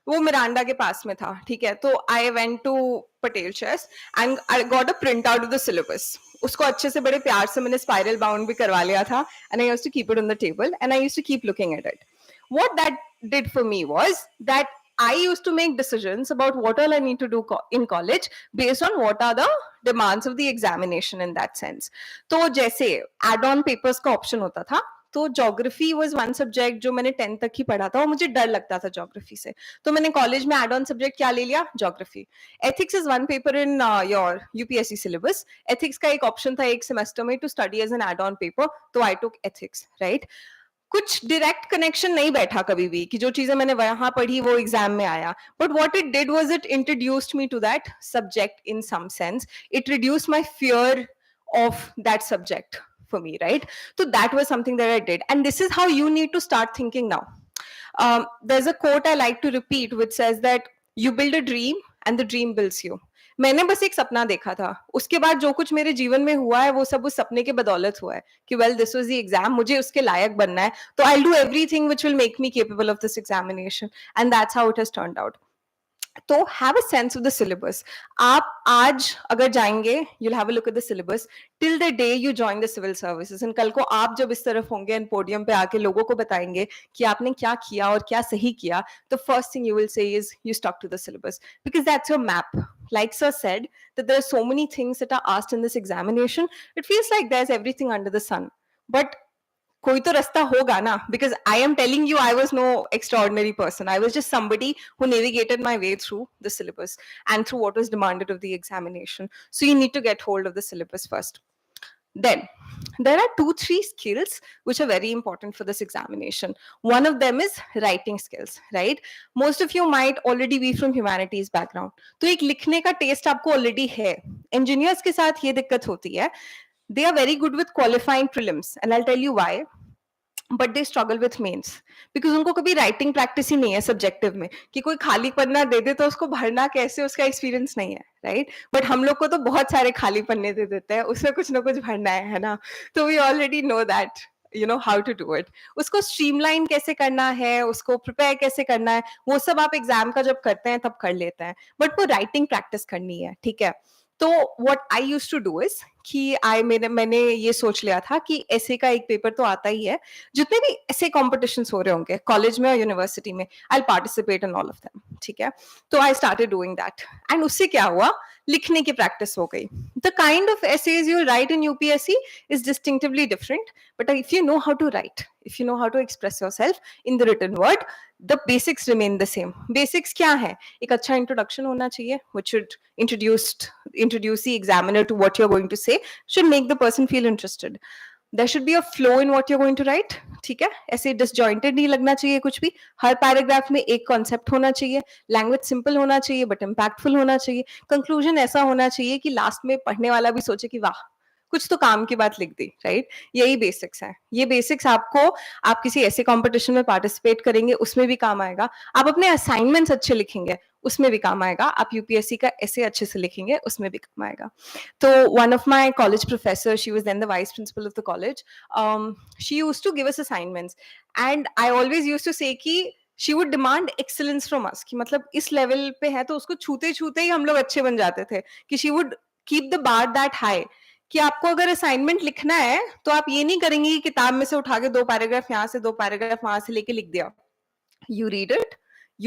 वो Miranda के पास में था, ठीक है? तो I went to Patel Chest and I got a print out of the syllabus. उसको अच्छे से बड़े प्यार से मैंने स्पाइरल बाउंड भी करवा लिया था, and I used to keep it on the table and I used to keep looking at it. What that did for me was that I used to make decisions about what all I need to do in college based on what are the demands of the examination in that sense. तो जैसे add-on papers का option होता था, तो geography was one subject जो मैंने 10th तक ही पढ़ा था और मुझे डर लगता था ज्योग्राफी से, तो मैंने कॉलेज में एड ऑन सब्जेक्ट क्या ले लिया? Geography. Ethics is one paper in your UPSC syllabus. Ethics का एक ऑप्शन था एक सेमेस्टर में to study as an add on paper, तो आई टुक एथिक्स, राइट? कुछ डायरेक्ट कनेक्शन नहीं बैठा कभी भी कि जो चीजें मैंने वहां पढ़ी वो एग्जाम में आया, but what it did was it introduced me to that subject in some sense. It reduced my fear of that subject for me, right? So that was something that I did, and this is how you need to start thinking now. There's a quote I like to repeat which says that you build a dream and the dream builds you. मैंने बस एक सपना देखा था, उसके बाद जो कुछ मेरे जीवन में हुआ है वो सब उस सपने के बदौलत हुआ है कि well this was the exam, मुझे उसके लायक बनना है, तो I will do everything which will make me capable of this examination, and that's how it has turned out. तो have a sense of the syllabus. आप आज अगर जाएंगे, you'll have a look at the syllabus till the day you join the civil services, and कल को आप जब इस तरफ होंगे एंड पोडियम पे आके लोगों को बताएंगे कि आपने क्या किया और क्या सही किया, the first thing you will say is you stuck to the syllabus because that's your map. Like sir said that there are so many things that are asked in this examination, it feels like there's everything under the sun, but कोई तो रास्ता होगा ना, because I am telling you I was no extraordinary person. I was just somebody who navigated my way through the syllabus and through what was demanded of the examination. So you need to get hold of the syllabus first. Then there are 2-3 skills which are very important for this examination. One of them is writing skills, right? Most of you might already be from humanities background. तो एक लिखने का test आपको already है. Engineers के साथ ये दिक्कत होती है. They are very good with qualifying prelims, and I'll tell you why. But they struggle with mains because उनको कभी राइटिंग प्रैक्टिस ही नहीं है सब्जेक्टिव में कि कोई खाली पन्ना दे दे तो उसको भरना कैसे, उसका एक्सपीरियंस नहीं है, राइट? बट हम लोग को तो बहुत सारे खाली पन्ने दे देते हैं, उसमें कुछ ना कुछ भरना है ना? तो we already know that you know how to do it. उसको स्ट्रीमलाइन कैसे करना है, उसको प्रिपेयर कैसे करना है, वो सब आप एग्जाम का जब करते हैं तब कर लेते हैं, बट वो राइटिंग प्रैक्टिस करनी है, ठीक है? तो what I used to do is कि मैंने ये सोच लिया था कि ऐसे का एक पेपर तो आता ही है, जितने भी ऐसे कॉम्पिटिशन्स हो रहे होंगे कॉलेज में और यूनिवर्सिटी में, I participate in all of them, ठीक है? तो I started doing that, and उससे क्या हुआ, लिखने की प्रैक्टिस हो गई. The kind of essays you write in UPSC is distinctively different, but if you know how to write, if you know how to express yourself in the written word, the basics remain the same. Basics क्या है? एक अच्छा introduction होना चाहिए, which should introduce the examiner to what you're going to say, should make the person feel interested. There should be a flow in what you're going to write, ठीक है? ऐसे disjointed नहीं लगना चाहिए कुछ भी. हर पैराग्राफ में एक कॉन्सेप्ट होना चाहिए, लैंग्वेज सिंपल होना चाहिए बट इम्पैक्टफुल होना चाहिए, कंक्लूजन ऐसा होना चाहिए कि लास्ट में पढ़ने वाला भी सोचे कि वाह, कुछ तो काम की बात लिख दी, राइट? यही बेसिक्स है. ये बेसिक्स आपको, आप किसी ऐसे कंपटीशन में पार्टिसिपेट करेंगे उसमें भी काम आएगा, आप अपने असाइनमेंट्स अच्छे लिखेंगे उसमें भी काम आएगा, आप यूपीएससी का ऐसे अच्छे से लिखेंगे उसमें भी काम आएगा. तो one of my college professor, she was then the vice principal of the college, she used to give us assignments, and I always used to say कि she would demand excellence from us, कि मतलब इस level पे है तो उसको छूते छूते ही हम लोग अच्छे बन जाते थे, कि she would keep the bar that high, कि आपको अगर असाइनमेंट लिखना है तो आप ये नहीं करेंगे कि किताब में से उठा के 2 पैराग्राफ यहाँ से 2 पैराग्राफ वहां से लेके लिख दिया. You read it,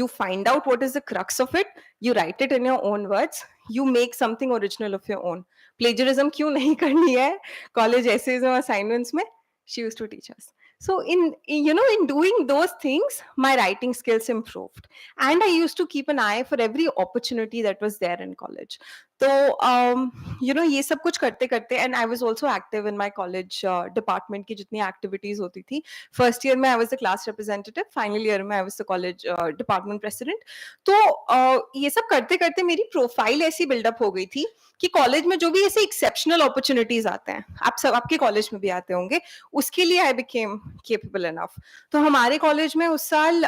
you find out what is the crux of it, you write it in your own words, you make something original of your own. Plagiarism क्यों नहीं करनी है college essays और assignments में? She used to teach us. So in doing those things, my writing skills improved, and I used to keep an eye for every opportunity that was there in college. तो ये सब कुछ करते करते, and I was also active in my college department की जितनी activities होती थी. फर्स्ट ईयर में I was the class representative, final year में I was the college department president. तो ये सब करते करते मेरी प्रोफाइल ऐसी बिल्डअप हो गई थी कि कॉलेज में जो भी ऐसे एक्सेप्शनल अपॉर्चुनिटीज आते हैं, आप सब आपके कॉलेज में भी आते होंगे, उसके लिए आई बिकेम केपेबल इनफ. तो हमारे कॉलेज में उस साल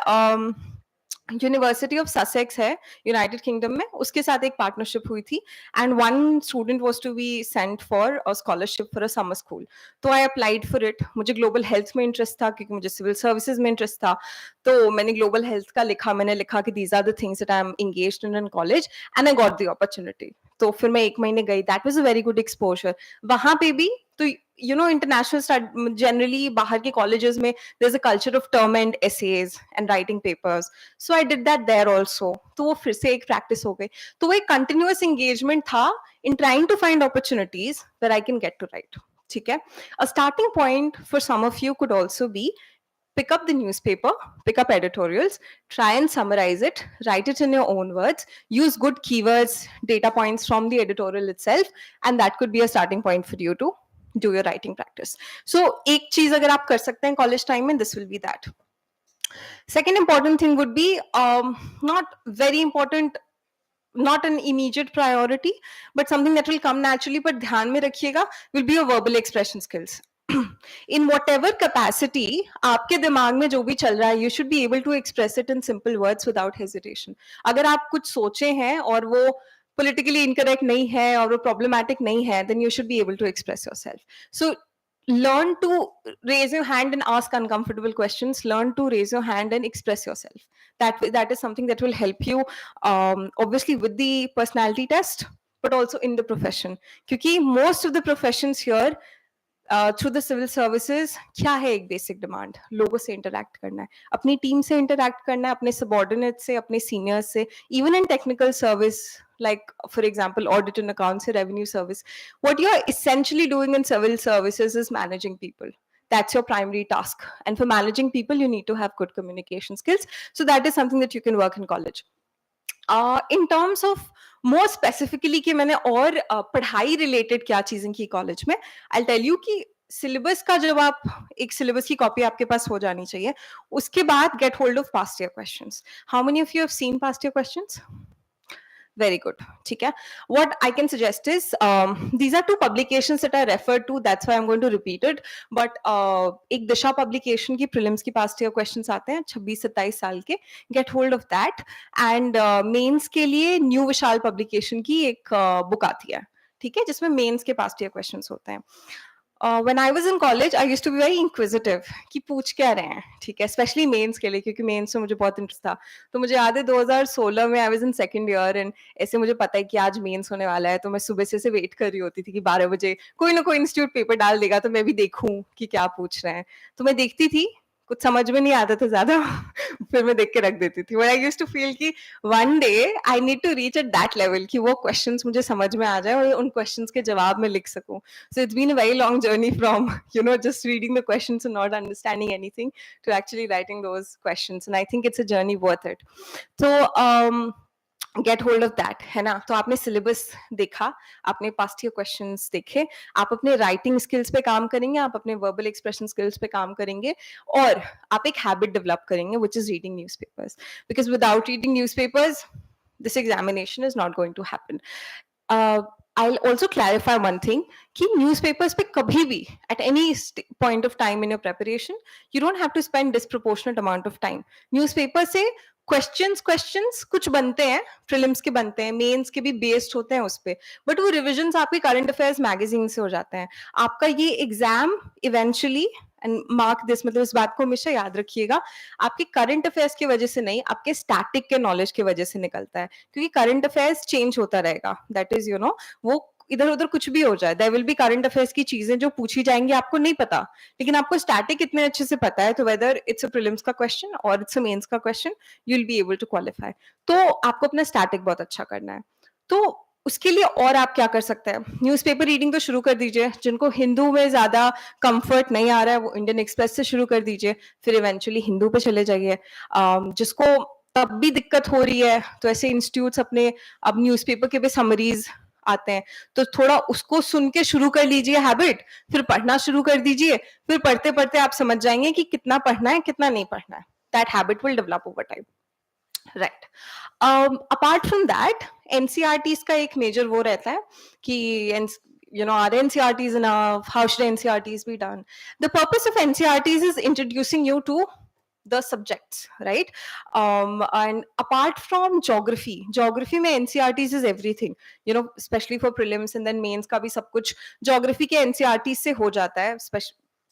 यूनिवर्सिटी ऑफ ससेक्स है यूनाइटेड किंगडम में, उसके साथ एक पार्टनरशिप हुई थी, and one student was to be sent for a scholarship for a summer school. तो आई अप्लाइड फॉर इट. मुझे ग्लोबल हेल्थ में इंटरेस्ट था क्योंकि मुझे सिविल सर्विसेज में इंटरेस्ट था, तो मैंने ग्लोबल हेल्थ का लिखा, मैंने लिखा कि these are the things that I am engaged in college, and I got the opportunity. तो फिर मैं 1 महीने गई, that was a very good exposure. वहां पे भी तो इंटरनेशनल जनरली बाहर के कॉलेजेस में there is a culture of term end essays and writing papers, so I did that there also. तो वो फिर से एक प्रैक्टिस हो गई. तो वो एक कंटिन्यूअस एंगेजमेंट था in trying to find opportunities where I can get to write, ठीक है? A starting point for some of you could also be pick up the newspaper, pick up editorials, try and summarize it, write it in your own words, use good keywords, data points from the editorial itself, and that could be a starting point for you to do your writing practice. So एक चीज अगर आप कर सकते हैं college time में, this will be that. Second important thing would be not very important, not an immediate priority, but something that will come naturally, but ध्यान में रखिएगा, will be your verbal expression skills. In whatever capacity आपके दिमाग में जो भी चल रहा है, you should be able to express it in simple words without hesitation. अगर आप कुछ सोचे हैं और वो politically incorrect नहीं है और वो problematic नहीं है, then you should be able to express yourself. So learn to raise your hand and ask uncomfortable questions. Learn to raise your hand and express yourself. That is something that will help you, obviously with the personality test, but also in the profession. क्योंकि most of the professions here through the civil services क्या है, एक basic demand लोगों से interact करना है, अपनी team से इंटरैक्ट करना है, अपने सबॉर्डिनेट से, अपने सीनियर्स से, even in technical service like for example audit and accounts or revenue service. What you're essentially doing in civil services is managing people. That's your primary task, and for managing people you need to have good communication skills. So that is something that you can work in college. In terms of more specifically कि मैंने और पढ़ाई related क्या चीजें की college में, आई tell you कि syllabus का जब आप एक सिलेबस की कॉपी आपके पास हो जानी चाहिए, उसके बाद get hold of past year questions. How many of you have seen past year questions? Very good. ठीक है. What I can suggest is these are two publications that I referred to. That's why I'm going to repeat it. But एक दिशा publication की prelims की past year questions आते हैं 26-27 साल के. Get hold of that. And mains के लिए New विशाल publication की एक book आती है. ठीक है, जिसमें मेंस के पास्ट ईयर क्वेश्चंस होते हैं. When I was in college, I used to be very inquisitive कि पूछ क्या रहे हैं, ठीक है, स्पेशली मेंस के लिए, क्योंकि मेंस में मुझे बहुत इंटरेस्ट था. तो मुझे याद है 2016 में I was in second year and ऐसे मुझे पता है कि आज मेंस होने वाला है, तो मैं सुबह से वेट कर रही होती थी कि 12 बजे कोई ना कोई इंस्टीट्यूट पेपर डाल देगा तो मैं भी देखूं कि क्या पूछ रहे हैं. तो मैं देखती थी, कुछ समझ में नहीं आता था ज्यादा फिर मैं देख के रख देती थी. But I used to feel कि one day I need to reach at that level कि वो क्वेश्चंस मुझे समझ में आ जाए और उन क्वेश्चंस के जवाब में लिख सकूं. So it's been a very long journey from, you know, just reading the questions and not understanding anything to actually writing those questions. And I think it's a journey worth it. So, get hold of that, है ना. तो आपने syllabus देखा, आपने past year questions देखे, आप अपने writing skills पे काम करेंगे, आप अपने वर्बल एक्सप्रेशन स्किल्स पे काम करेंगे, और आप एक हैबिट डेवलप करेंगे which is reading newspapers. Because without reading newspapers this examination is not going to happen. I'll also clarify one thing कि newspapers पे कभी भी at any point of time in your preparation you don't have to spend disproportionate amount of time. Newspaper से questions कुछ बनते हैं, prelims के बनते हैं, mains के भी based होते हैं उस पे, but वो revisions आपके current affairs magazine से हो जाते हैं. आपका ये exam eventually, and mark this, मतलब इस बात को हमेशा याद रखिएगा, आपके करंट अफेयर्स की वजह से नहीं, आपके स्टैटिक के नॉलेज की वजह से निकलता है, क्योंकि करंट अफेयर्स चेंज होता रहेगा. दैट इज, यू नो, वो इधर उधर कुछ भी हो जाए, there will be current affairs की चीजें जो पूछी जाएंगी, आपको नहीं पता, लेकिन आपको स्टैटिक इतने अच्छे से पता है, तो वेदर इट्स अ प्रीलिम्स का क्वेश्चन और इट्स अ मेंस का question, you will be able to qualify. तो आपको अपना स्टैटिक बहुत अच्छा करना है. तो उसके लिए और आप क्या कर सकते हैं, न्यूज़पेपर रीडिंग तो शुरू कर दीजिए. जिनको हिंदू में ज्यादा कंफर्ट नहीं आ रहा है वो इंडियन एक्सप्रेस से शुरू कर दीजिए, फिर इवेंचुअली हिंदू पे चले जाइए. जिसको तब भी दिक्कत हो रही है तो ऐसे इंस्टीट्यूट्स अपने अब न्यूज़पेपर के भी समरीज आते हैं, तो थोड़ा उसको सुन के शुरू कर लीजिए हैबिट, फिर पढ़ना शुरू कर दीजिए, फिर पढ़ते पढ़ते आप समझ जाएंगे कि कितना पढ़ना है कितना नहीं पढ़ना है. That habit will develop over time. Right. Apart from that NCERTs का एक मेजर वो रहता है कि you know, are NCERTs enough? How should NCERTs be done? The purpose of NCERTs is introducing you to the subjects, right? And apart from geography में NCERTs is everything, you know, especially for prelims and then mains का भी सब कुछ geography के NCERTs से हो जाता है,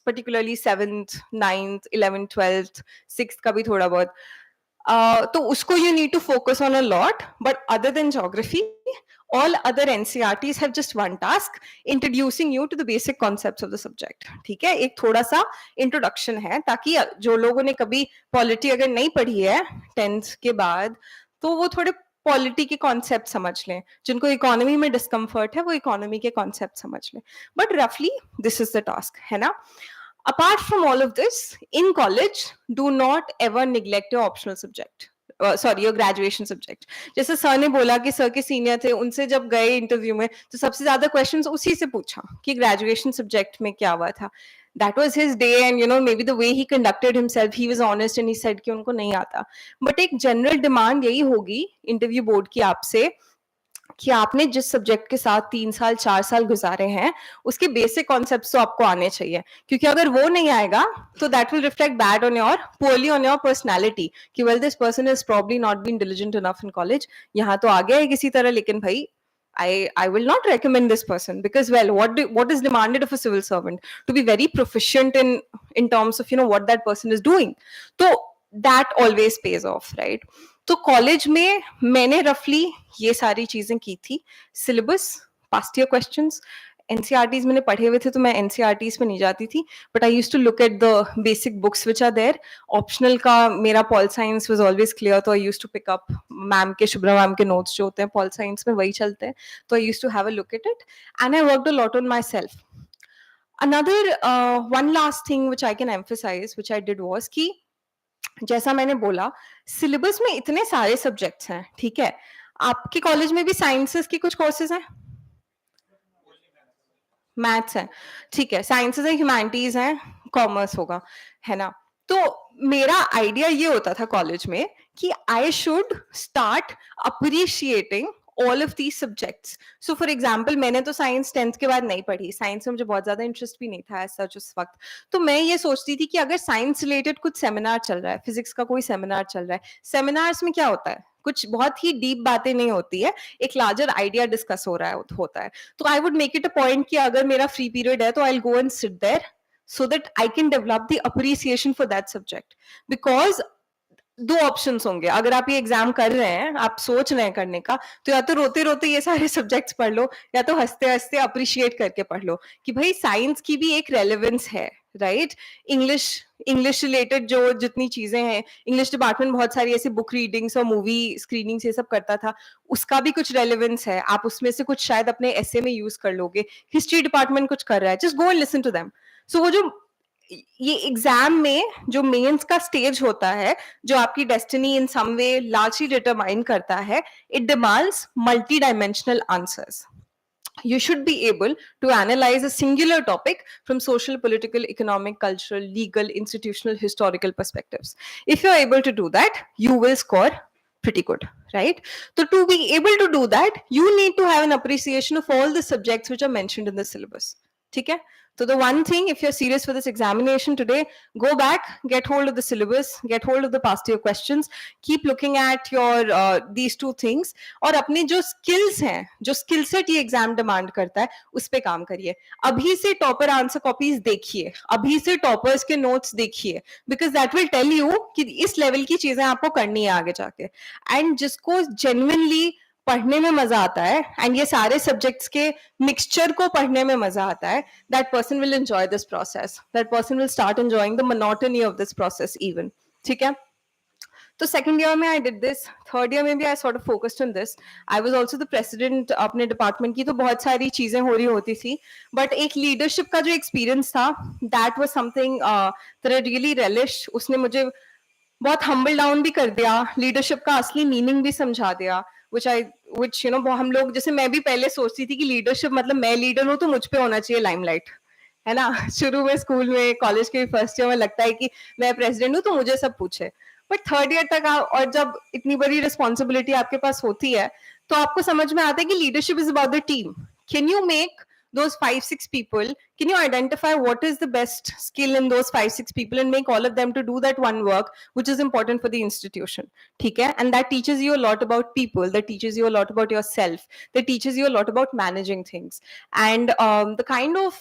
particularly 7th, 9th, 11th, 12th, 6th का भी थोड़ा बहुत. तो उसको you need to focus on a lot, but other than geography, all other NCERTs have just one task, introducing you to the basic concepts of the subject. ठीक है, एक थोड़ा सा introduction है, ताकि जो लोगों ने कभी पॉलिटी अगर नहीं पढ़ी है 10th के बाद, तो वो थोड़े पॉलिटी के कॉन्सेप्ट समझ लें. जिनको इकोनॉमी में डिस्कम्फर्ट है वो इकोनॉमी के कॉन्सेप्ट समझ लें. बट रफली दिस इज द टास्क, है ना. Apart from all of this, in college, do not ever neglect your optional subject. Sorry, your graduation subject. जैसे सर ने बोला कि सर के सीनियर थे, उनसे जब गए इंटरव्यू में तो सबसे ज्यादा क्वेश्चंस उसी से पूछा कि ग्रेजुएशन सब्जेक्ट में क्या हुआ था. That was his day, and you know, maybe the way he conducted himself, he was honest and he said कि उनको नहीं आता. But एक जनरल डिमांड यही होगी इंटरव्यू बोर्ड की आपसे कि आपने जिस सब्जेक्ट के साथ 3 साल 4 साल गुजारे हैं उसके बेसिक कॉन्सेप्ट्स तो आपको आने चाहिए, क्योंकि अगर वो नहीं आएगा तो that will reflect bad on your poorly on your personality कि well this person is probably not been diligent enough in college. यहाँ तो आ गया है किसी तरह, लेकिन भाई I will not recommend this person because, well, what is demanded of a civil servant? To be very proficient in terms of, you know, what that person is doing. So that always pays off, right? तो college में मैंने रफली ये सारी चीजें की थी. Syllabus, past year questions, NCERTs मैंने पढ़े हुए थे तो मैं एनसीईआरटीज पे नहीं जाती थी, but I used to look at the basic books which are there. Optional का मेरा pol science was always clear, तो I used to pick up ma'am के, शुभ्रा मैम के नोट्स जो होते हैं पॉल साइंस में वही चलते हैं, तो I used to have a look at it and I worked a lot on myself. Another one last thing which I can emphasise which I did was कि जैसा मैंने बोला सिलेबस में इतने सारे सब्जेक्ट्स हैं, ठीक है. आपके कॉलेज में भी साइंसेस की कुछ कोर्सेज हैं? मैथ्स है, ठीक है, साइंसेस है, ह्यूमैनिटीज है, कॉमर्स होगा, है ना? तो मेरा आइडिया ये होता था कॉलेज में कि I should start appreciating all of these subjects. So for example मैंने तो साइंस 10th के बाद नहीं पढ़ी, साइंस में मुझे बहुत ज्यादा इंटरेस्ट भी नहीं था सच उस वक्त. तो मैं ये सोचती थी कि अगर साइंस रिलेटेड कुछ सेमिनार चल रहा है, फिजिक्स का कोई सेमिनार चल रहा है, सेमिनार्स में क्या होता है, कुछ बहुत ही डीप बातें नहीं होती है, एक लार्जर आइडिया डिस्कस हो रहा है होता है. तो I would make it a point कि अगर मेरा फ्री पीरियड है तो I go and sit there so that I can develop the appreciation for that subject. Because दो ऑप्शंस होंगे, अगर आप ये एग्जाम कर रहे हैं, आप सोच रहे हैं करने का, तो या तो रोते रोते ये सारे सब्जेक्ट्स पढ़ लो, या तो हंसते हंसते अप्रिशिएट करके पढ़ लो कि भाई साइंस की भी एक रेलेवेंस है, राइट? इंग्लिश रिलेटेड जो जितनी चीजें हैं, इंग्लिश डिपार्टमेंट बहुत सारी ऐसी बुक रीडिंग्स और मूवी स्क्रीनिंग्स ये सब करता था, उसका भी कुछ रेलेवेंस है, आप उसमें से कुछ शायद अपने एसे में यूज कर लोगे. हिस्ट्री डिपार्टमेंट कुछ कर रहा है, just go and listen to them. So वो जो ये एग्जाम में जो मेंस का स्टेज होता है, जो आपकी destiny in some way largely determine करता है, it demands multi dimensional answers. You should be able to analyze a singular topic from social, political, economic, cultural, legal, institutional, historical perspectives. If you're able to do that, you will score pretty good, right? So to be able to do that, you need to have an appreciation of all the subjects which are mentioned in the syllabus. Okay? So the one thing, if you're serious for this examination today, go back, get hold of the syllabus, get hold of the past year questions, keep looking at your these two things, और अपने जो skills हैं, जो skill set ये exam demand करता है, उस पे काम करिए. अभी से topper answer copies देखिए, अभी से toppers के notes देखिए, because that will tell you कि इस level की चीजें आपको करनी है आगे जाके. And जिसको genuinely पढ़ने में मजा आता है एंड ये सारे सब्जेक्ट्स के मिक्सचर को पढ़ने में मजा आता है, that person will enjoy this process, that person will start enjoying the monotony of this process even. ठीक है? तो सेकंड ईयर में I did this, third year में भी I sort of focused on this. I was also the president अपने department की, तो बहुत सारी चीजें हो रही होती थी, बट एक लीडरशिप का जो एक्सपीरियंस था, that was something that I really relish. उसने मुझे बहुत हम्बल डाउन भी कर दिया, लीडरशिप का असली मीनिंग भी समझा दिया, which you know, हम लोग जैसे मैं भी पहले सोचती थी कि लीडरशिप मतलब मैं लीडर हूँ तो मुझ पे होना चाहिए लाइमलाइट, है ना? शुरू में स्कूल में, कॉलेज के फर्स्ट ईयर में लगता है कि मैं प्रेसिडेंट हूँ तो मुझे सब पूछे, बट थर्ड ईयर तक और जब इतनी बड़ी रिस्पॉन्सिबिलिटी आपके पास होती है, तो आपको समझ में आता है कि leadership is about the team. Can you make those 5-6 people, can you identify what is the best skill in those 5-6 people and make all of them to do that one work which is important for the institution? ठीक है? And that teaches you a lot about people, that teaches you a lot about yourself, that teaches you a lot about managing things. And the kind of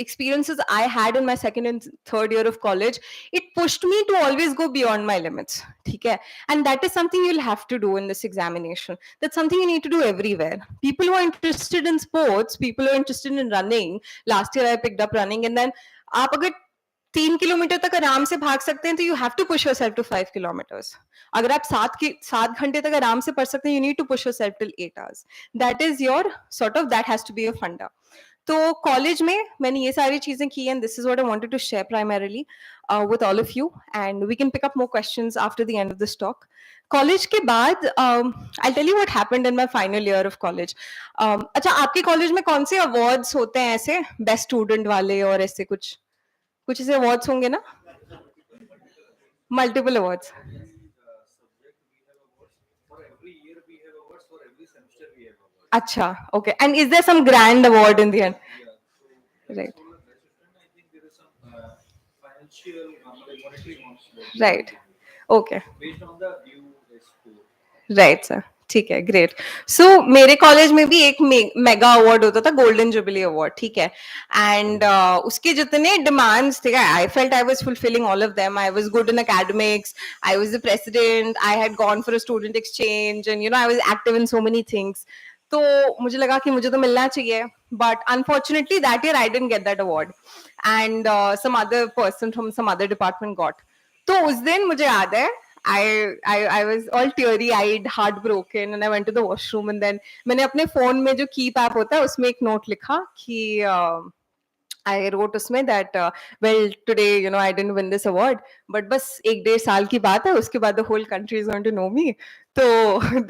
experiences I had in my second and third year of college, it pushed me to always go beyond my limits. Okay? And that is something you'll have to do in this examination. That's something you need to do everywhere. People who are interested in sports, people who are interested in running, last year I picked up running, and then आप अगर 3 kilometre तक आराम से भाग सकते हैं तो you have to push yourself to 5 kilometres. अगर आप 7 घंटे तक आराम से पढ़ सकते हैं, you need to push yourself till 8 hours. That is your sort of, that has to be your funda. तो कॉलेज में मैंने ये सारी चीजें की, and this is what I wanted to share primarily with all of you, and we can pick up more questions after the end of this talk. College के बाद I tell you what happened in my final year of college. अच्छा, आपके college में कौन से awards होते हैं ऐसे बेस्ट स्टूडेंट वाले, और ऐसे कुछ ऐसे अवार्ड्स होंगे ना? Multiple awards. अच्छा, okay. And is there some grand award in the end? Right. Right. Okay. Based on the due score. Right sir, ठीक है, ग्रेट. सो मेरे कॉलेज में भी एक मेगा अवार्ड होता था, गोल्डन जुबली अवार्ड. ठीक है? एंड उसके जितने डिमांड्स थे, I felt I was fulfilling all of them. I was good in academics, I was the president, I had gone for a student exchange, and you know I was active in so many things. तो मुझे लगा कि मुझे तो मिलना चाहिए, but unfortunately that year I didn't get that award, and some other person from some other department got. तो उस दिन मुझे याद है, I was all teary-eyed, heartbroken, and I went to the washroom, and then मैंने अपने phone में जो कीप ऐप होता है उसमें एक नोट लिखा कि I wrote उसमें that well today I didn't win this award but बस 1-1.5 साल की बात है उसके बाद the whole country is going to know me. So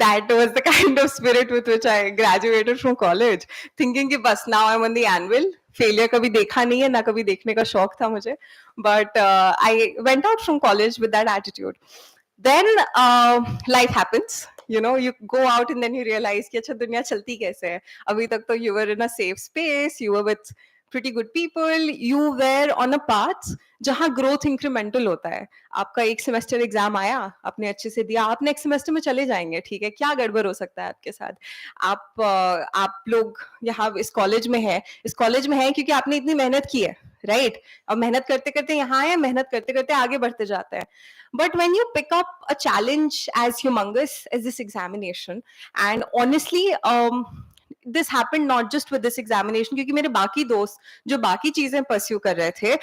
that was the kind of spirit with which I graduated from college, thinking कि बस now I'm on the anvil. Failure कभी देखा नहीं है ना कभी देखने का शौक था मुझे, but I went out from college with that attitude. Then life happens. You go out and then you realize कि अच्छा दुनिया चलती कैसे है. अभी तक तो you were in a safe space, you were with pretty good people, you were on a path जहाँ growth incremental होता है. आपका एक सेमेस्टर एग्जाम आया, आपने अच्छे से दिया, आप नेक्स्ट सेमेस्टर में चले जाएंगे, ठीक है, क्या गड़बड़ हो सकता है आपके साथ. आप लोग यहाँ इस कॉलेज में है क्योंकि आपने इतनी मेहनत की है, राइट. अब मेहनत करते करते यहाँ आए, मेहनत करते करते आगे बढ़ते जाते हैं. But when you pick up a challenge as humongous as this examination, and honestly, this happened not just with this examination, क्योंकि मेरे बाकी दोस्त जो बाकी चीजें pursue कर रहे थे,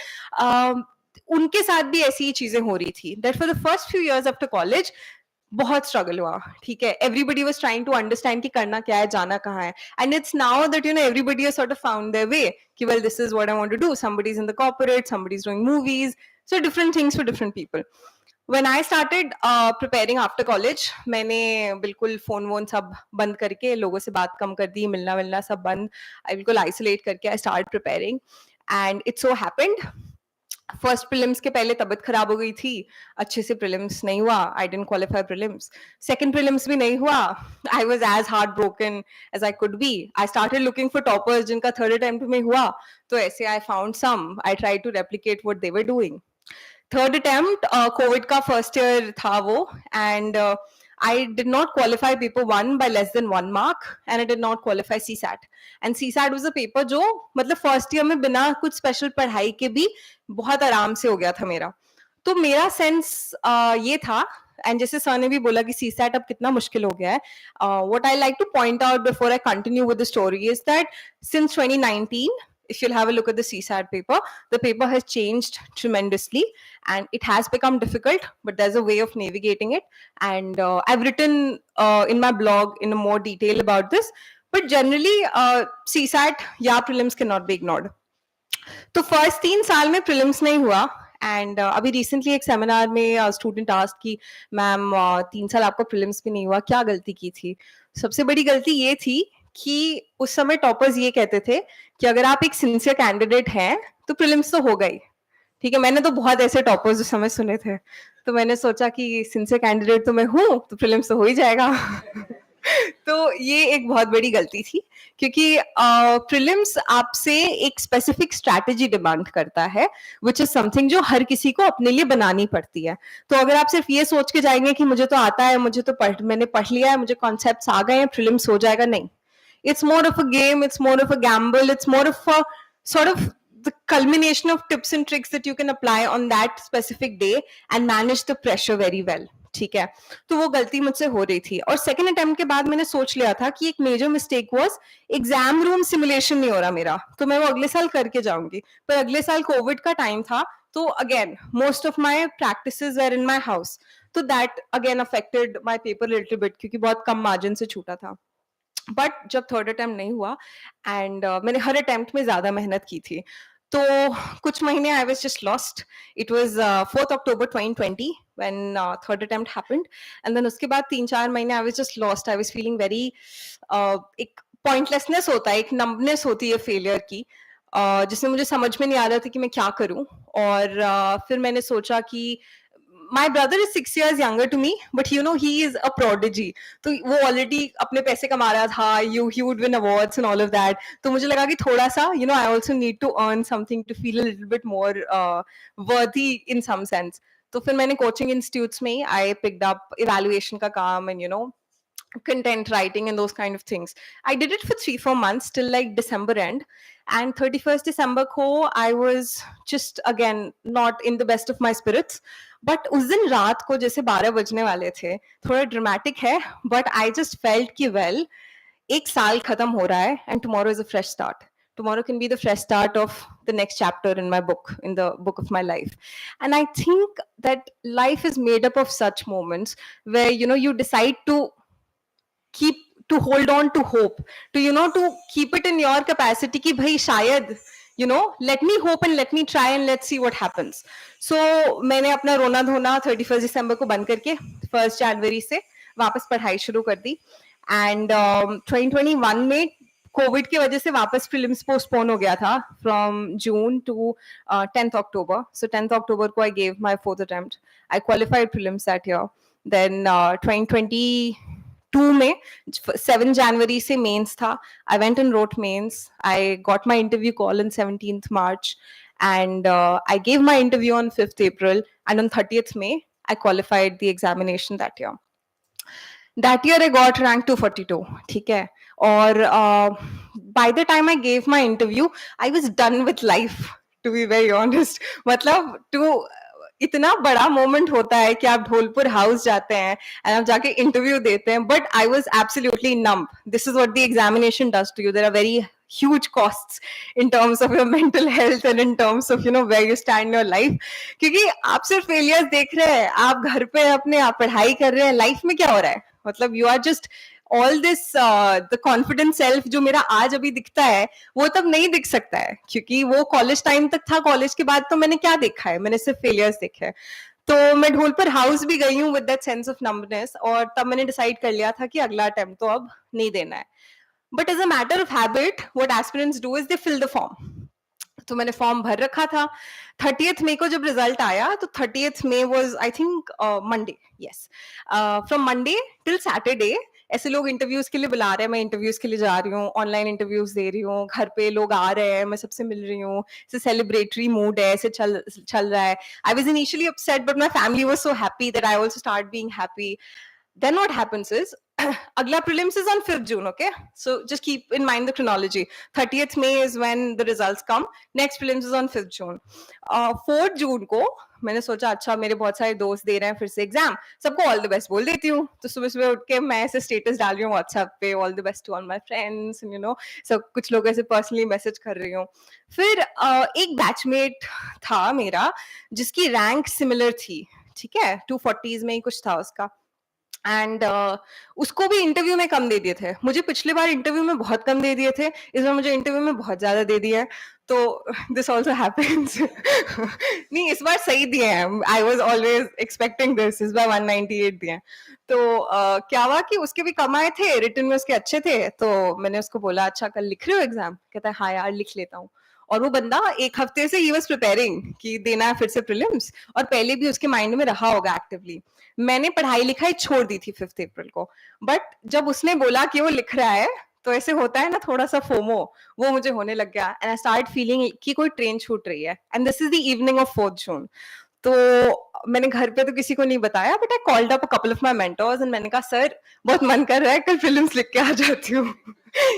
उनके साथ भी ऐसी ही चीजें हो रही थी. That for the first few years after college, बहुत स्ट्रगल हुआ, ठीक है. Everybody was trying to understand कि करना क्या है, जाना कहाँ है. And it's now that everybody has sort of found their way कि well this is what I want to do. Somebody is in the corporate, somebody is doing movies, so different things for different people. When I started preparing after college, मैंने बिल्कुल phone वोन सब बंद करके, लोगों से बात कम कर दी, मिलना मिलना सब बंद, आई बिल्कुल आइसोलेट करके I start preparing. And it so happened first prelims के पहले तबीयत खराब हो गई थी, अच्छे से प्रीलिम्स नहीं हुआ, I didn't qualify prelims. Second prelims भी नहीं हुआ, I was as heartbroken as I could be. I started looking for toppers जिनका थर्ड अटेम्प्ट में हुआ, तो ऐसे I found some, I try to replicate what they were doing. Third attempt covid का first year था वो, and I did not qualify paper 1 by less than 1 mark, and I did not qualify CSAT. And CSAT was a paper जो मतलब first year में बिना कुछ special पढ़ाई के भी बहुत आराम से हो गया था मेरा. तो मेरा सेंस ये था, एंड जैसे सर ने भी बोला कि CSAT अब कितना मुश्किल हो गया है. What I like to point out before I continue with the story is that since 2019, if you'll have a look at the CSAT paper, the paper has changed tremendously and it has become difficult, but there's a way of navigating it. And I've written in my blog in more detail about this, but generally CSAT या prelims cannot be ignored. तो first 3 साल में prelims नहीं हुआ, and अभी recently एक seminar में student ask कि मैम 3 साल आपका प्रीलिम्स भी नहीं हुआ, क्या गलती की थी. सबसे बड़ी गलती ये थी कि उस समय टॉपर्स ये कहते थे कि अगर आप एक सिंसियर कैंडिडेट हैं तो प्रीलिम्स तो होगा ही, ठीक है. मैंने तो बहुत ऐसे टॉपर्स उस समय सुने थे, तो मैंने सोचा कि सिंसियर कैंडिडेट तो मैं हूँ, तो प्रीलिम्स तो हो ही जाएगा. तो ये एक बहुत बड़ी गलती थी, क्योंकि प्रीलिम्स आपसे एक स्पेसिफिक स्ट्रैटेजी डिमांड करता है, विच इज समथिंग जो हर किसी को अपने लिए बनानी पड़ती है. तो अगर आप सिर्फ ये सोच के जाएंगे कि मुझे तो आता है, मुझे तो मैंने पढ़ लिया है, मुझे कॉन्सेप्ट्स आ गए हैं, प्रीलिम्स हो जाएगा, नहीं. It's more of a game, it's more of a gamble, it's more of a sort of the culmination of tips and tricks that you can apply on that specific day and manage the pressure very well. ठीक है, तो वो गलती मुझसे हो रही थी. और सेकंड अटेम्प्ट के बाद मैंने सोच लिया था कि एक major mistake was exam room simulation नहीं हो रहा मेरा, तो मैं वो अगले साल करके जाऊंगी. पर अगले साल कोविड का टाइम था, तो again most of my practices were in my house, तो that again affected my paper little bit, क्योंकि बहुत कम मार्जिन से छूटा था. बट जब थर्ड अटेम्प्ट नहीं हुआ, एंड मैंने हर अटेम्प्ट में ज्यादा मेहनत की थी, तो कुछ महीने आई was just lost. It was 4th October 2020 when third attempt happened, and then उसके बाद 3-4 महीने आई was just lost. I was feeling very, एक पॉइंटलेसनेस होता है, एक नंबनेस होती है फेलियर की, जिसमें मुझे समझ में नहीं आ रहा था कि मैं क्या करूं. और फिर मैंने सोचा कि my brother is 6 years younger to me, but he is a prodigy. तो वो already अपने पैसे कमा रहा था, he would win awards and all of that. तो मुझे लगा कि थोड़ा सा, I also need to earn something to feel a little bit more worthy in some sense. तो फिर मैंने coaching institutes में I picked up evaluation का काम and content writing and those kind of things. I did it for 3-4 months till like December end, and 31st December को I was just again not in the best of my spirits. But उस दिन रात को जैसे 12 बजने वाले थे, थोड़ा ड्रामेटिक है, but I just felt कि well, एक साल खत्म हो रहा है and tomorrow is a fresh start. Tomorrow can be the fresh start of the next chapter in my book, in the book of my life. And I think that life is made up of such moments where you decide to hold on to hope, to to keep it in your capacity कि भाई शायद you know, let me hope and let me try and let's see what happens. So मैंने अपना रोना धोना 31 दिसंबर को बंद करके 1 जनवरी से वापस पढ़ाई शुरू कर दी. एंड 2021 में कोविड की वजह से वापस प्रीलिम्स पोस्टपोन हो गया था from June to 10th October. So 10th October को I gave my fourth attempt. I qualified prelims that year. Then 2022 में 7 जनवरी से मेंस था. I went and wrote mains. I got my interview call on 17th March, and I gave my interview on 5th April, and on 30th May I qualified the examination that year. That year I got rank 242. ठीक है. और by the time I gave my interview, I was done with life, to be very honest. मतलब इतना बड़ा moment होता है कि आप ढोलपुर हाउस जाते हैं एंड आप जाके इंटरव्यू देते हैं, but I was absolutely numb. This is what the examination does to you. There are very huge costs in terms of your mental health and in terms of, you know, where you stand in your life. क्योंकि आप सिर्फ failures देख रहे हैं, आप घर पे अपने आप पढ़ाई कर रहे हैं, लाइफ में क्या हो रहा है. मतलब you are just all this the confident self जो मेरा आज अभी दिखता है वो तब नहीं दिख सकता है, क्योंकि वो कॉलेज टाइम तक था. कॉलेज के बाद तो मैंने क्या देखा है, मैंने सिर्फ फेलियर्स देखे हैं. तो मैं ढोलपुर हाउस भी गई हूँ with that sense of numbness, और तब मैंने डिसाइड कर लिया था कि अगला अटेम्प्ट तो अब नहीं देना है. But as a matter of habit what aspirants do is they fill the form. तो मैंने फॉर्म भर रखा था. 30th मई को जब रिजल्ट आया तो 30th May was I think Monday. Yes, from Monday till Saturday ऐसे लोग इंटरव्यूज के लिए बुला रहे हैं. मैं इंटरव्यूज के लिए जा रही हूँ, ऑनलाइन इंटरव्यूज दे रही हूँ, घर पे लोग आ रहे हैं, मैं सबसे मिल रही हूँ. ऐसे सेलिब्रेटरी मूड है, ऐसे चल रहा है. I was initially upset but my family was so happy that I also start being happy. Then what happens is agla prelims is on 5th June. Okay, so just keep in mind the chronology. 30th May is when the results come. Next prelims is on 5th June. 4th June को मैंने सोचा अच्छा मेरे बहुत सारे दोस्त दे रहे हैं फिर से एग्जाम, सबको ऑल द बेस्ट बोल देती हूँ. तो सुबह सुबह उठ के मैं ऐसे स्टेटस डाल रही हूँ व्हाट्सएप पे, all the best to all my friends, you know. सब कुछ लोग ऐसे पर्सनली मैसेज कर रही हूँ. फिर एक बैचमेट था मेरा जिसकी रैंक सिमिलर थी. ठीक है, 240s में ही कुछ था उसका. एंड उसको भी इंटरव्यू में कम दे दिए थे. मुझे पिछले बार इंटरव्यू में बहुत कम दे दिए थे, इस बार मुझे इंटरव्यू में बहुत ज्यादा दे दिया है. तो दिस ऑल्सो हैपेंस. नहीं, इस बार सही दिए हैं. I was always expecting this. इस बार 198 दिए हैं. तो क्या हुआ कि उसके भी कम आए थे, रिटन में उसके अच्छे थे. तो मैंने उसको बोला अच्छा कल लिख रहे हो एग्जाम? कहता है हाँ यार लिख लेता हूँ. और वो बंदा एक हफ्ते से ही वाज प्रिपेयरिंग कि देना है फिर से प्रीलिम्स, और पहले भी उसके माइंड में रहा होगा एक्टिवली. मैंने पढ़ाई लिखाई छोड़ दी थी 5th अप्रैल को, बट जब उसने बोला कि वो लिख रहा है तो ऐसे होता है ना थोड़ा सा फोमो, वो मुझे होने लग गया. एंड आई स्टार्ट फीलिंग कि कोई ट्रेन छूट रही है. And this is the evening of 4th जून. तो मैंने घर पे तो किसी को नहीं बताया, but I called up a couple of my mentors and मैंने कहा सर बहुत मन कर रहा है कल प्रीलिम्स लिख के आ जाती हूँ.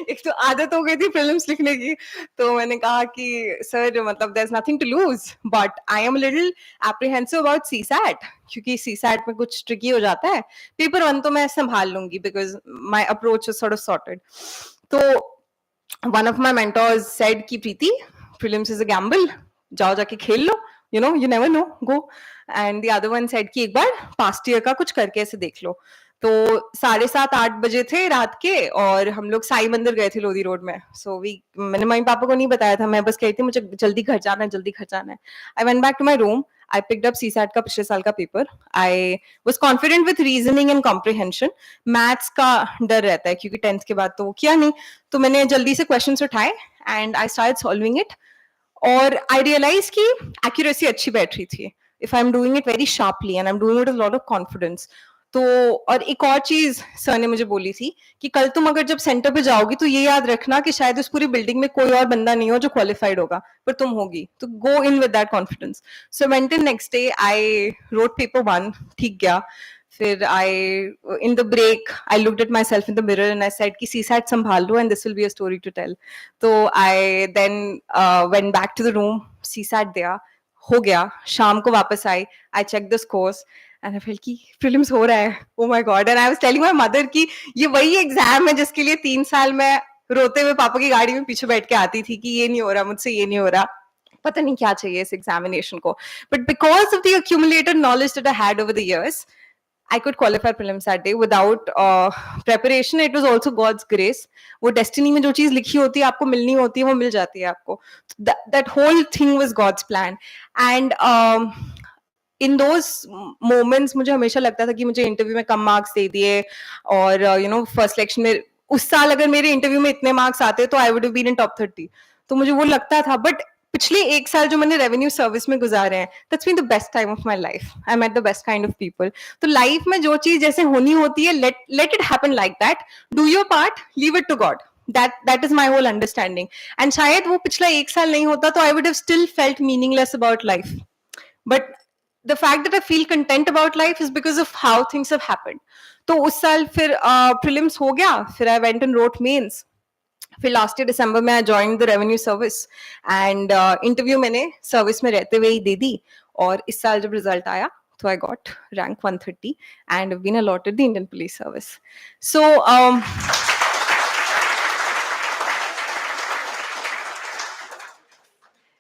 एक तो आदत हो गई थी प्रीलिम्स लिखने की. तो मैंने कहा कि सर मतलब there is nothing to lose, but I am little apprehensive about CSAT, क्योंकि सीसैट में कुछ ट्रिकी हो जाता है. पेपर 1 तो मैं संभाल लूंगी because my approach is sort of sorted. तो one of my mentors said कि Preeti prelims is a gamble, जाओ जाके खेल लो, you know, you never know, go. And the other one said कि एक बार past year का कुछ करके ऐसे देख लो. तो 7:30-8 बजे थे रात के, और हम लोग साई मंदिर गए थे लोधी रोड में. सो मैंने मम्मी पापा को नहीं बताया था, मैं बस कही थी मुझे जल्दी घर जाना है, जल्दी घर जाना है. I went back to my room. I picked up CSAT का पिछले साल का पेपर. I was confident with reasoning and comprehension. Maths का डर रहता है क्योंकि 10th के बाद तो वो किया नहीं. तो मैंने जल्दी से क्वेश्चंस उठाए and I started solving it. और आई रियलाइज कि एक्यूरेसी अच्छी बैठ रही थी. If I am doing it very sharply and I am doing it with lot of confidence. तो और एक और चीज सर ने मुझे बोली थी कि कल तुम अगर जब सेंटर पे जाओगी तो ये याद रखना कि शायद उस पूरी बिल्डिंग में कोई और बंदा नहीं हो जो क्वालिफाइड होगा, पर तुम होगी. तो go in with that confidence. So went in next day, I wrote paper 1, ठीक गया. फिर in the break I looked at myself in the mirror and I said कि CSAT संभाल लो and this will be a story to tell. तो I then went back to the room, CSAT दिया, हो गया. शाम को वापस आई, I checked the scores and I felt कि prelims हो रहा है. Oh my God. And I was telling my mother कि ये वही एग्जाम है जिसके लिए 3 साल मैं रोते हुए पापा की गाड़ी में पीछे बैठ के आती थी कि ये नहीं हो रहा मुझसे, ये नहीं हो रहा, पता नहीं क्या चाहिए इस एग्जामिनेशन को. But because of the accumulated knowledge that I had over the years, I could qualify prelims that day without preparation. It was also God's grace. वो destiny में जो चीज लिखी होती है आपको मिलनी होती है वो मिल जाती है आपको. That whole thing was God's plan. And in those moments मुझे हमेशा लगता था कि मुझे इंटरव्यू में कम मार्क्स दे दिए और फर्स्ट सिलेक्शन में उस साल अगर मेरे इंटरव्यू में इतने मार्क्स आते तो I would have been in top 30. तो मुझे वो लगता था. बट पिछले एक साल जो मैंने रेवेन्यू सर्विस में गुजारे हैं, that's been the best time of my life. I met the best kind of people. तो लाइफ में जो चीज जैसे होनी होती है, let it happen like that. Do your part, leave it to God. That is my whole understanding. And शायद वो पिछला एक साल नहीं होता तो I would have still felt meaningless about life. But the fact that I feel content about life is because of how things have happened. तो उस साल फिर prelims हो गया, फिर I went and wrote mains. फिर लास्ट ईयर दिसंबर में I join the revenue service and interview मैंने सर्विस में रहते हुए ही दे दी. और इस साल जब रिजल्ट आया तो I got rank 130 and been allotted the Indian police service.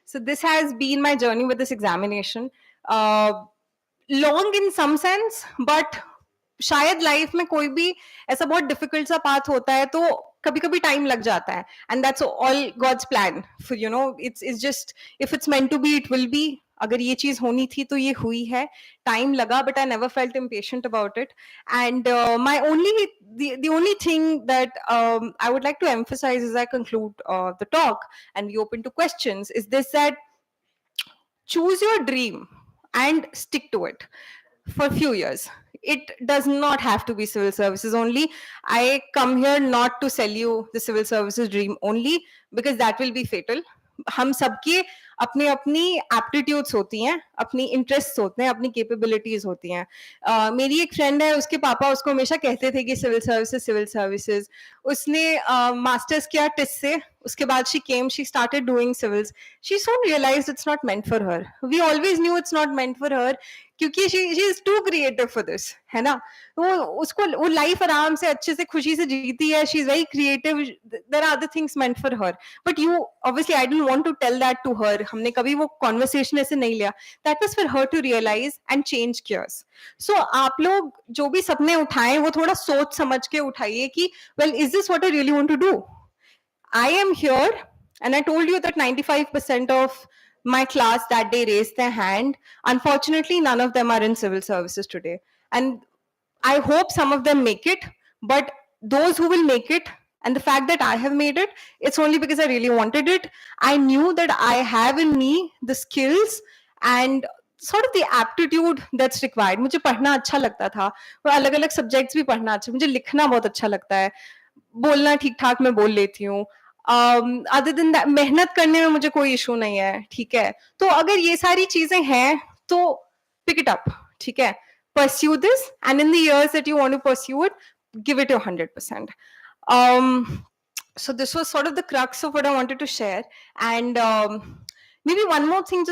So this has been my journey with this examination. Long in some sense, but शायद लाइफ में कोई भी ऐसा बहुत डिफिकल्ट सा पाथ होता है तो कभी कभी टाइम लग जाता है. And that's all God's plan. It's just if it's meant to be it will be. अगर ये चीज होनी थी तो ये हुई है. टाइम लगा but I never felt impatient about it. And my only the only thing that I would like to emphasize as I conclude the talk and we open to questions is this, that choose your dream and stick to it for a few years. It does not have to be civil services only. I come here not to sell you the civil services dream only because that will be fatal. हम सबके अपनी अपनी aptitudes होती हैं, अपनी interest होते हैं, अपनी कैपेबिलिटीज होती हैं. मेरी एक फ्रेंड है, उसके पापा उसको हमेशा कहते थे कि सिविल सर्विसेज. उसने मास्टर्स किया टिस से. उसके बाद she started doing civils. She soon realized it's not meant for her. We always knew it's not meant for her क्योंकि she is too creative for this, है ना. वो लाइफ आराम से अच्छे से खुशी से जीती है. She is very creative. There are other things meant for her. But obviously I didn't want to tell that to her. हमने कभी वो कॉन्वर्सेशन ऐसे नहीं लिया. That was for her to realize and change gears. So आप लोग जो भी सपने उठाएं वो थोड़ा सोच समझ के उठाइए कि well, is this what I really want to do? I am here and I told you that 95% of my class that day raised their hand. Unfortunately, none of them are in civil services today. And I hope some of them make it, but those who will make it, and the fact that I have made it, it's only because I really wanted it. I knew that I have in me the skills and sort of the aptitude that's required. मुझे पढ़ना अच्छा लगता था और अलग-अलग subjects भी पढ़ना अच्छा. मुझे लिखना बहुत अच्छा लगता है. बोलना ठीक ठाक मैं बोल लेती हूँ. अदर देन दैट मेहनत करने में मुझे कोई इशू नहीं है. ठीक है, तो अगर ये सारी चीजें हैं तो पिक इट अप. ठीक है, pursue this, and in the years that you want to pursue it, give it your 100%. So this was sort of the crux of what I wanted to share. And maybe one more thing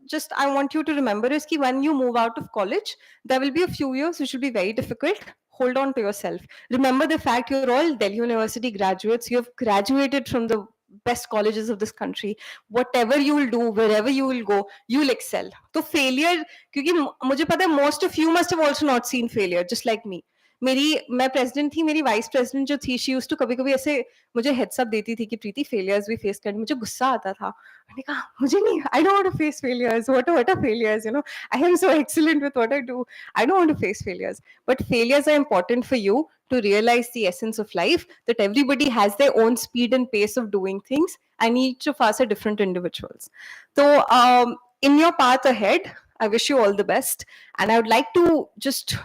just I want you to remember is that when you move out of college, there will be a few years which will be very difficult. Hold on to yourself. Remember the fact you're all Delhi University graduates. You have graduated from the best colleges of this country. Whatever you will do, wherever you will go, you will excel. So failure, क्योंकि मुझे पता है most of you must have also not seen failure, just like me. मैं president थी, मेरी vice president जो थी, she used to कभी-कभी ऐसे मुझे हेड्स अप देती थी कि प्रीति फेलियर्स भी फेस करनी. मुझे गुस्सा आता था. मैंने कहा मुझे नहीं, I don't want to face failures. What are failures, I am so excellent with what I do. I don't want to face failures. But failures are important for you to realize the essence of life, that everybody has their own speed and pace of doing things, and each of us are different individuals. So in your path ahead, I wish you all the best, and I would like to just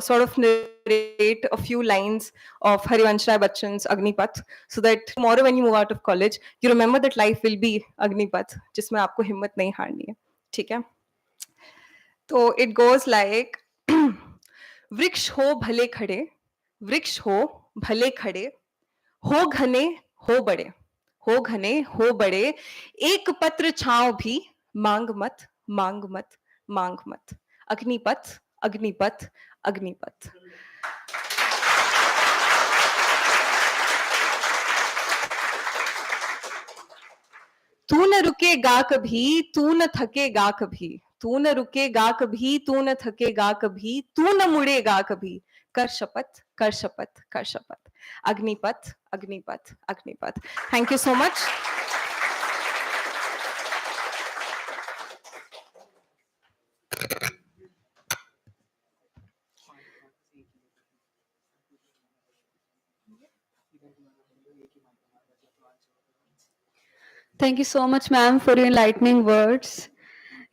sort of narrate a few lines of Harivansh Rai Bachchan's Agnipath, so that tomorrow when you move out of college, you remember that life will be Agnipath, जिसमें आपको हिम्मत नहीं हारनी है. ठीक है, तो it goes like वृक्ष हो भले खड़े, वृक्ष हो भले खड़े, हो घने हो बड़े, हो घने हो बड़े, एक पत्र छांव भी मांग मत, मांग मत, मांग मत. अग्निपथ, अग्निपथ, अग्निपथ. तू न रुकेगा कभी, तू न थकेगा कभी, तू न रुकेगा कभी, तू न थकेगा कभी, तू न मुड़ेगा कभी, कर शपथ, कर शपथ, कर शपथ. Agnipath, Agnipath, Agnipath. Thank you so much. Thank you so much, ma'am, for your enlightening words.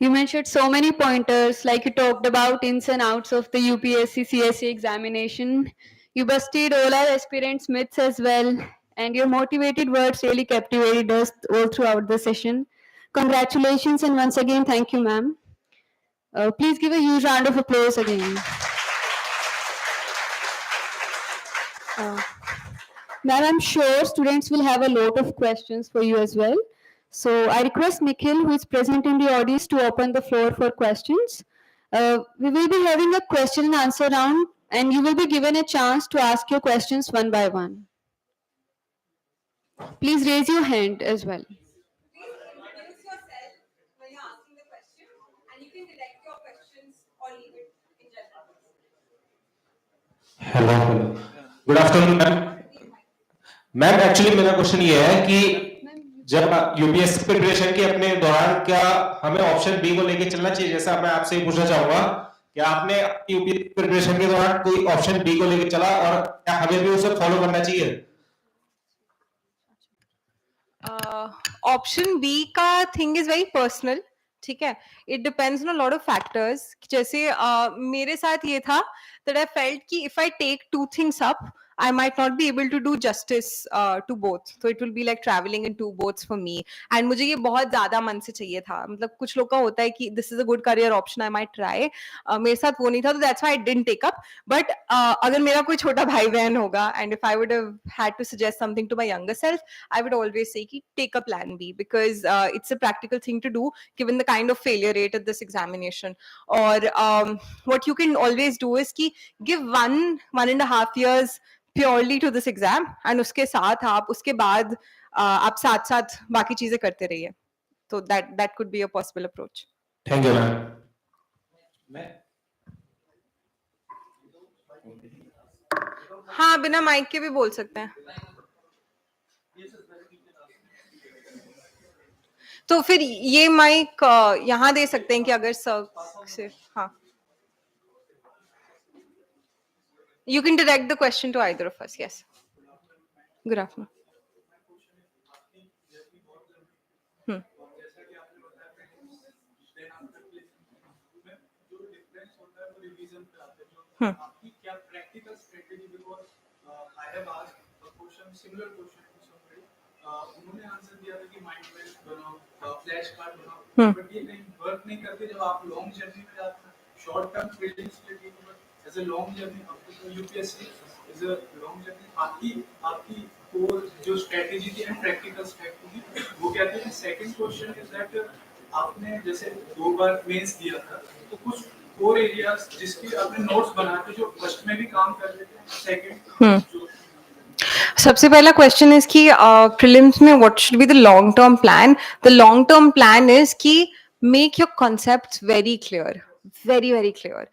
You mentioned so many pointers, like you talked about ins and outs of the UPSC CSE examination. You busted all our aspirants' myths as well, and your motivated words really captivated us all throughout the session. Congratulations, and once again, thank you, ma'am. Please give a huge round of applause again. Ma'am, I'm sure students will have a lot of questions for you as well. So I request Nikhil, who is present in the audience, to open the floor for questions. We will be having a question and answer round, and you will be given a chance to ask your questions one by one. Please raise your hand as well. Please introduce yourself when you're asking the question, and you can direct your questions or leave it in general. Hello hello good afternoon ma'am. Ma'am actually मेरा question ये है कि जब UPSC preparation के अपने दौरान क्या हमें ऑप्शन बी को लेके चलना चाहिए? जैसा मैं आपसे ये पूछना चाहूंगा कि आपने यूपीएससी प्रिपरेशन के दौरान कोई ऑप्शन बी को लेके चला और क्या हमें भी उसे फॉलो करना चाहिए? ऑप्शन बी का थिंग इज वेरी पर्सनल. ठीक है, it depends on a lot of factors. जैसे मेरे साथ ये था that I felt कि if I take two things up, I might not be able to do justice to both. So it will be like traveling in two boats for me. And मुझे ये बहुत ज्यादा मन से चाहिए था. मतलब कुछ लोग का होता है कि this is a good career option, I might try. मेरे साथ वो नहीं था, तो that's why I didn't take up. But अगर मेरा कोई छोटा भाई बहन होगा, and if I would have had to suggest something to my younger self, I would always say कि take a plan B, because it's a practical thing to do given the kind of failure rate at this examination. Or what you can always do is कि give 1.5 years purely to this exam, and उसके साथ आप उसके बाद आप साथ साथ बाकी चीजें करते रहिए. तो that could be a possible approach. Thank you ma'am. हाँ, बिना माइक के भी बोल सकते हैं. तो फिर ये माइक यहाँ दे सकते हैं कि अगर सर से. हाँ, you can direct the question to either of us. Yes. Good afternoon. आपकी क्या practical strategy, because I have asked a question, similar question to somebody, उन्होंने आंसर दिया था कि माइंड मैप बनाओ, फ्लैश कार्ड बनाओ, बट ये कहीं वर्क नहीं करते जब आप लॉन्ग जर्नी में जाते हैं. शॉर्ट टर्म प्रिलिम्स के लिए but as a long journey, अब तो UPSC is a long journey. आपकी कोर जो स्ट्रेटेजी थी एंड प्रैक्टिकल स्ट्रेटेजी वो क्या थी? सेकंड क्वेश्चन इज दैट आपने जैसे 2 बार मेंस दिया था, तो कुछ कोर एरियाज जिसके आपने नोट्स बनाते जो फर्स्ट में भी काम कर लेते हैं, सेकंड सबसे पहला क्वेश्चन इज कि प्रीलिम्स में what should be the long term plan. The long term plan is कि make your concepts very clear, very very clear.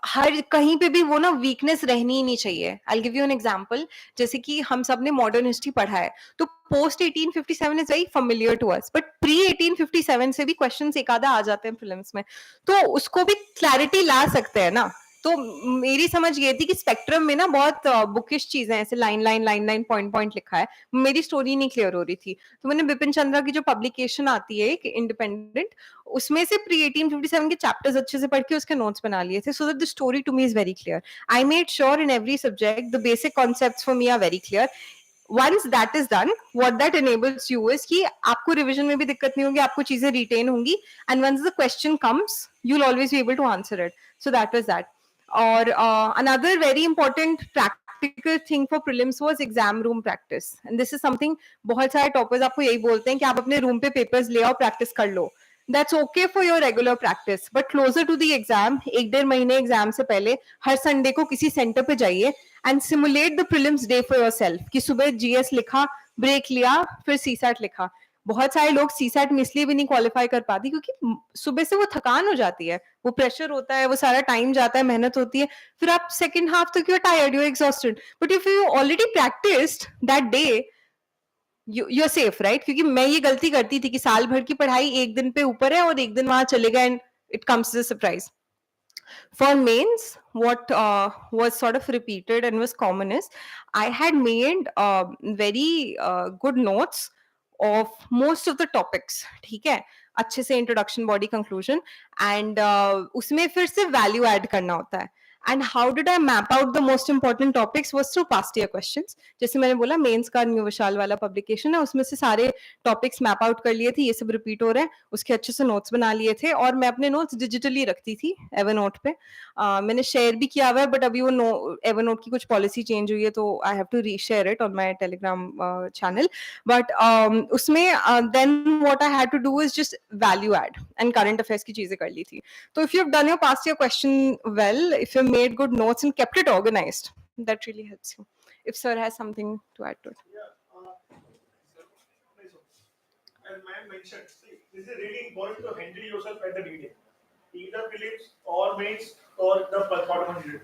हर कहीं पे भी वो ना वीकनेस रहनी ही नहीं चाहिए. I give you an example. जैसे कि हम सब ने मॉडर्न हिस्ट्री पढ़ा है, तो post 1857 is very familiar to us, but pre 1857 से भी क्वेश्चंस एक आधा आ जाते हैं प्रीलिम्स में, तो उसको भी क्लैरिटी ला सकते हैं ना. तो मेरी समझ ये थी कि स्पेक्ट्रम में ना बहुत बुकिश चीजें ऐसे line line line line point point लिखा है, मेरी स्टोरी नहीं क्लियर हो रही थी. तो मैंने बिपिन चंद्रा की जो पब्लिकेशन आती है इंडिपेंडेंट, उसमें से प्री 1857 के चैप्टर्स अच्छे से पढ़ के उसके नोट्स बना लिए थे, so that the story to me is very clear. I made sure in every subject the basic concepts for me are very clear. Once that is done, what that enables you is कि आपको revision में भी दिक्कत नहीं होगी, आपको चीजें retain होंगी, and once the question comes, you'll always be able to answer it. So that was that. Or another very important practical thing for prelims was exam room practice. And this is something बहुत सारे toppers आपको यही बोलते हैं कि आप अपने room पे papers ले आओ, practice कर लो. That's okay for your regular practice, but closer to the exam, 1-1.5 महीने एग्जाम से पहले हर संडे को किसी सेंटर पे जाइए and simulate the prelims day for yourself. कि सुबह GS लिखा, ब्रेक लिया, फिर CSAT लिखा. बहुत सारे लोग सीसैट में इसलिए भी नहीं क्वालिफाई कर पाती क्योंकि सुबह से वो थकान हो जाती है, वो प्रेशर होता है, वो सारा टाइम जाता है, मेहनत होती है, फिर आप सेकंड हाफ तक you are tired, you are exhausted, but if you already practised that day you are safe, right? क्योंकि मैं ये गलती करती थी कि साल भर की पढ़ाई एक दिन पे ऊपर है और एक दिन वहां चलेगा and it comes as a surprise. For mains, what was sort of repeated and was common is I had made very good notes of most of the topics. ठीक है, अच्छे से इंट्रोडक्शन, बॉडी, कंक्लूजन, एंड उसमें फिर से value add करना होता है. And how did I map out the most important topics was through past year questions. जैसे मैंने बोला, मेंस का न्यू विशाल वाला पब्लिकेशन है, उसमें से सारे टॉपिक्स मैप आउट कर लिए थे, ये सब रिपीट हो रहे हैं, उसके अच्छे से नोट्स बना लिए थे, और मैं अपने नोट्स डिजिटली रखती थी एवरनोट पे. मैंने शेयर भी किया हुआ है, बट अभी वो एवरनोट की कुछ पॉलिसी चेंज हुई है, तो I have to reshare it on my Telegram channel. But उसमें then what I had to do is just value add and current affairs की चीजें कर ली थी. तो if you have done your past year question well, if you made good notes and kept it organised, that really helps you. If sir has something to add to it. As ma'am mentioned, see, this is really important to handle yourself at the beginning, either prelims or mains or the part one review.